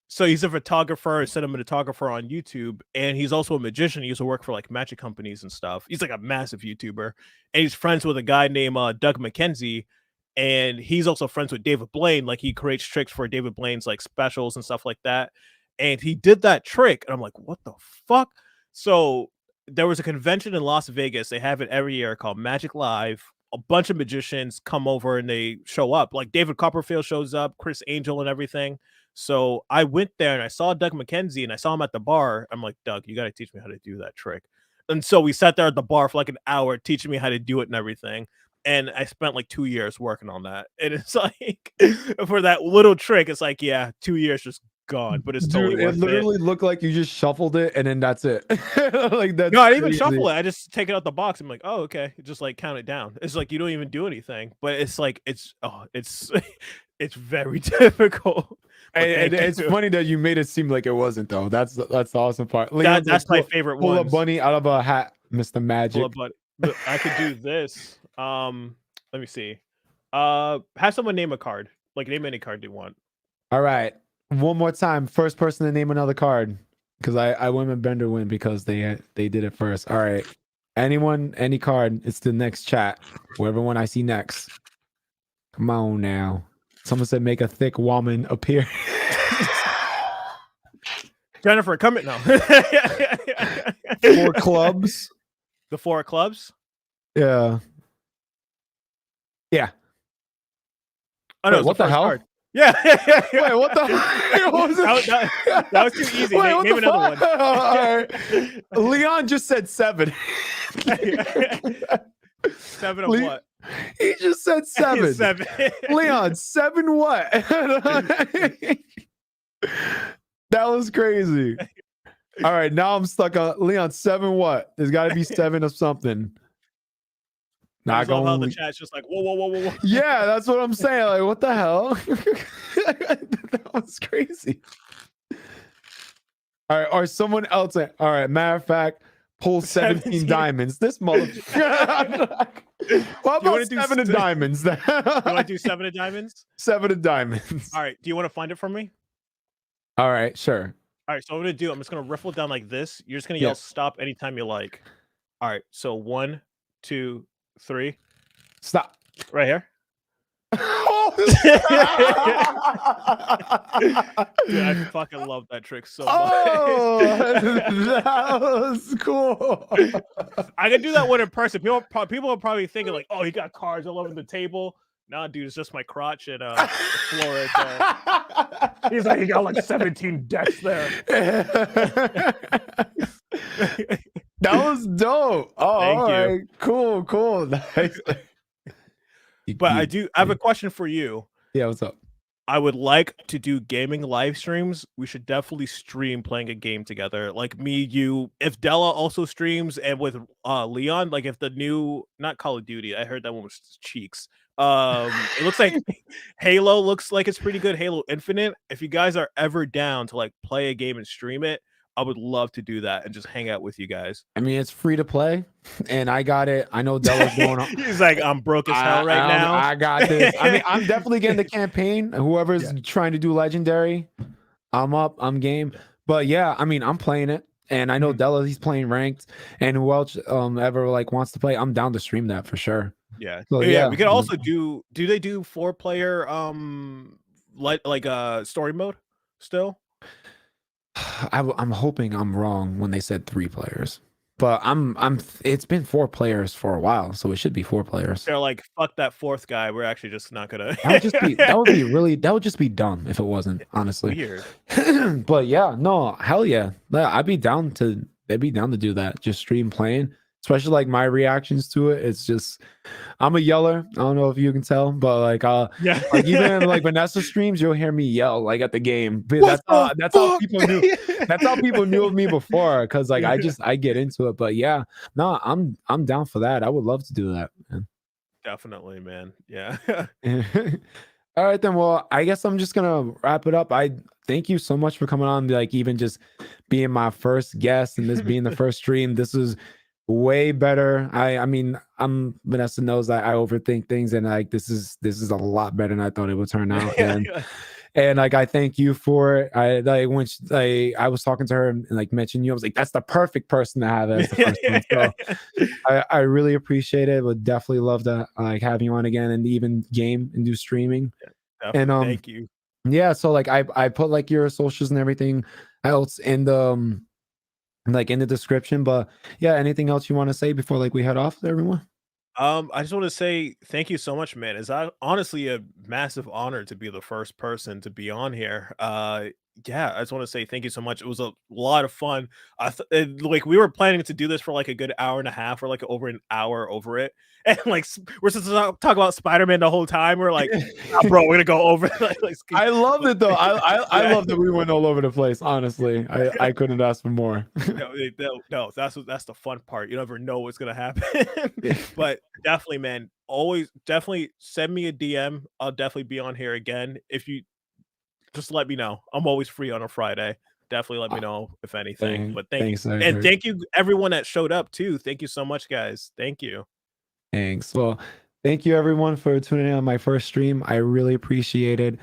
So he's a photographer, a cinematographer on YouTube, and he's also a magician. He used to work for like magic companies and stuff. He's like a massive YouTuber, and he's friends with a guy named Doug McKenzie. And he's also friends with David Blaine. Like he creates tricks for David Blaine's like specials and stuff like that. And he did that trick. And I'm like, what the fuck? So there was a convention in Las Vegas. They have it every year called Magic Live. A bunch of magicians come over and they show up. Like David Copperfield shows up, Chris Angel and everything. So I went there and I saw Doug McKenzie and I saw him at the bar. I'm like, Doug, you got to teach me how to do that trick. And so we sat there at the bar for like an hour teaching me how to do it and everything. And I spent like 2 years working on that. And it's like, for that little trick, it's like, yeah, 2 years just gone. But it's totally worth it. Literally looked like you just shuffled it and then that's it. Like that's no, I didn't even shuffle it. I just take it out the box. I'm like, oh, okay. Just like count it down. It's like you don't even do anything. But it's like it's very difficult. And it's funny that you made it seem like it wasn't though. That's the awesome part. That's my favorite one. Pull a bunny out of a hat, Mr. Magic. But I could do this. Let me see. Have someone name a card. Like name any card you want. All right. One more time. First person to name another card. Because I win and Bender win because they did it first. All right. Anyone, any card. It's the next chat. Whoever one I see next. Come on now. Someone said make a thick woman appear. Jennifer, come in now. 4 clubs. The 4 clubs? Yeah. Yeah. Oh no, wait, what the hell? Card. Yeah. Wait, what the hell? That was too easy. Wait, name another one. All right. Leon just said 7. 7 of what? He just said 7. 7. Leon, 7 what? That was crazy. All right, now I'm stuck on Leon. 7 what? There's got to be 7 of something. Not I love how the going. chat's just like, whoa. Yeah, that's what I'm saying. Like, what the hell? That was crazy. All right, or someone else. All right, matter of fact, pull 17 diamonds. This motherfucker. What about 7 of diamonds? You want to do 7 of diamonds? 7 of diamonds. All right. Do you want to find it for me? All right, sure. All right. So what I'm gonna do, I'm just gonna riffle down like this. You're just gonna yell stop anytime you like. All right. So 1, 2, 3. Stop. Right here. Dude, I fucking love that trick so much. Oh, that was cool. I can do that one in person. People are probably thinking like, "Oh, he got cards all over the table." Nah, dude, it's just my crotch and the floor right there. He's like, he got like 17 decks there. That was dope. Oh, Thank all you. right. Cool. Nice. But I have a question for you. Yeah, what's up? I would like to do gaming live streams. We should definitely stream playing a game together. Like me, you, if Della also streams, and with Leon, like if the new, not Call of Duty, I heard that one was Cheeks. It looks like Halo looks like it's pretty good. Halo Infinite. If you guys are ever down to like play a game and stream it, I would love to do that and just hang out with you guys. I mean, it's free to play, and I got it. I know Della's going on. He's like, I'm broke as hell right now. I got this. I mean, I'm definitely getting the campaign. Whoever's trying to do legendary, I'm up. I'm game. But yeah, I mean, I'm playing it, and I know Della, he's playing ranked, and who else ever like wants to play, I'm down to stream that for sure. Yeah. So, yeah, we could also do they do 4-player like story mode still? I'm hoping I'm wrong when they said 3 players, but it's been 4 players for a while, so it should be 4 players. They're like, fuck that 4th guy, we're actually just not gonna that would just be dumb if it wasn't, honestly. Weird. But yeah, no, hell yeah. They'd be down to do that. Just stream playing. Especially like my reactions to it. It's just, I'm a yeller. I don't know if you can tell, but like like even in like Vanessa streams, you'll hear me yell like at the game. That's how people knew. That's how people knew of me before. Cause like I get into it. But yeah, no, I'm down for that. I would love to do that, man. Definitely, man. Yeah. All right then. Well, I guess I'm just gonna wrap it up. I thank you so much for coming on. Like even just being my first guest and this being the first stream. This is way better. I mean, Vanessa knows that I overthink things, and like this is a lot better than I thought it would turn out. And like I thank you for it. I was talking to her and like mentioned you. I was like, that's the perfect person to have as the first one. So I really appreciate it. Would definitely love to like have you on again and even game and do streaming. And thank you. Yeah, so like I put like your socials and everything else in the like in the description. But yeah, anything else you want to say before like we head off, everyone? I just want to say thank you so much, man. It's honestly a massive honor to be the first person to be on here. Yeah, I just want to say thank you so much. It was a lot of fun. Like we were planning to do this for like a good hour and a half, or like over an hour over it, and like we're supposed to talk about Spider-Man the whole time. We're like, nah, bro, we're gonna go over. I loved it though. I love that we went all over the place. Honestly, I couldn't ask for more. No, that's the fun part. You never know what's gonna happen. But definitely, man, definitely send me a DM. I'll definitely be on here again. If you just let me know. I'm always free on a Friday. Definitely let me know if anything. But thanks, and thank you everyone that showed up too. Thank you so much, guys. Thank you. Thanks. Well, thank you everyone for tuning in on my first stream. I really appreciate it.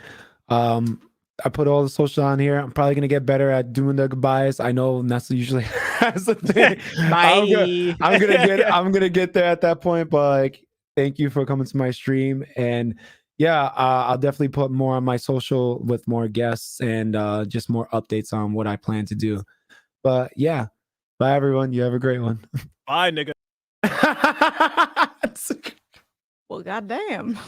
I put all the social on here. I'm probably gonna get better at doing the goodbyes. I know Nessa usually has a thing. Bye. I'm gonna get there at that point. But like, thank you for coming to my stream. And yeah, I'll definitely put more on my social with more guests and just more updates on what I plan to do. But yeah, bye everyone. You have a great one. Bye, nigga. Well, goddamn.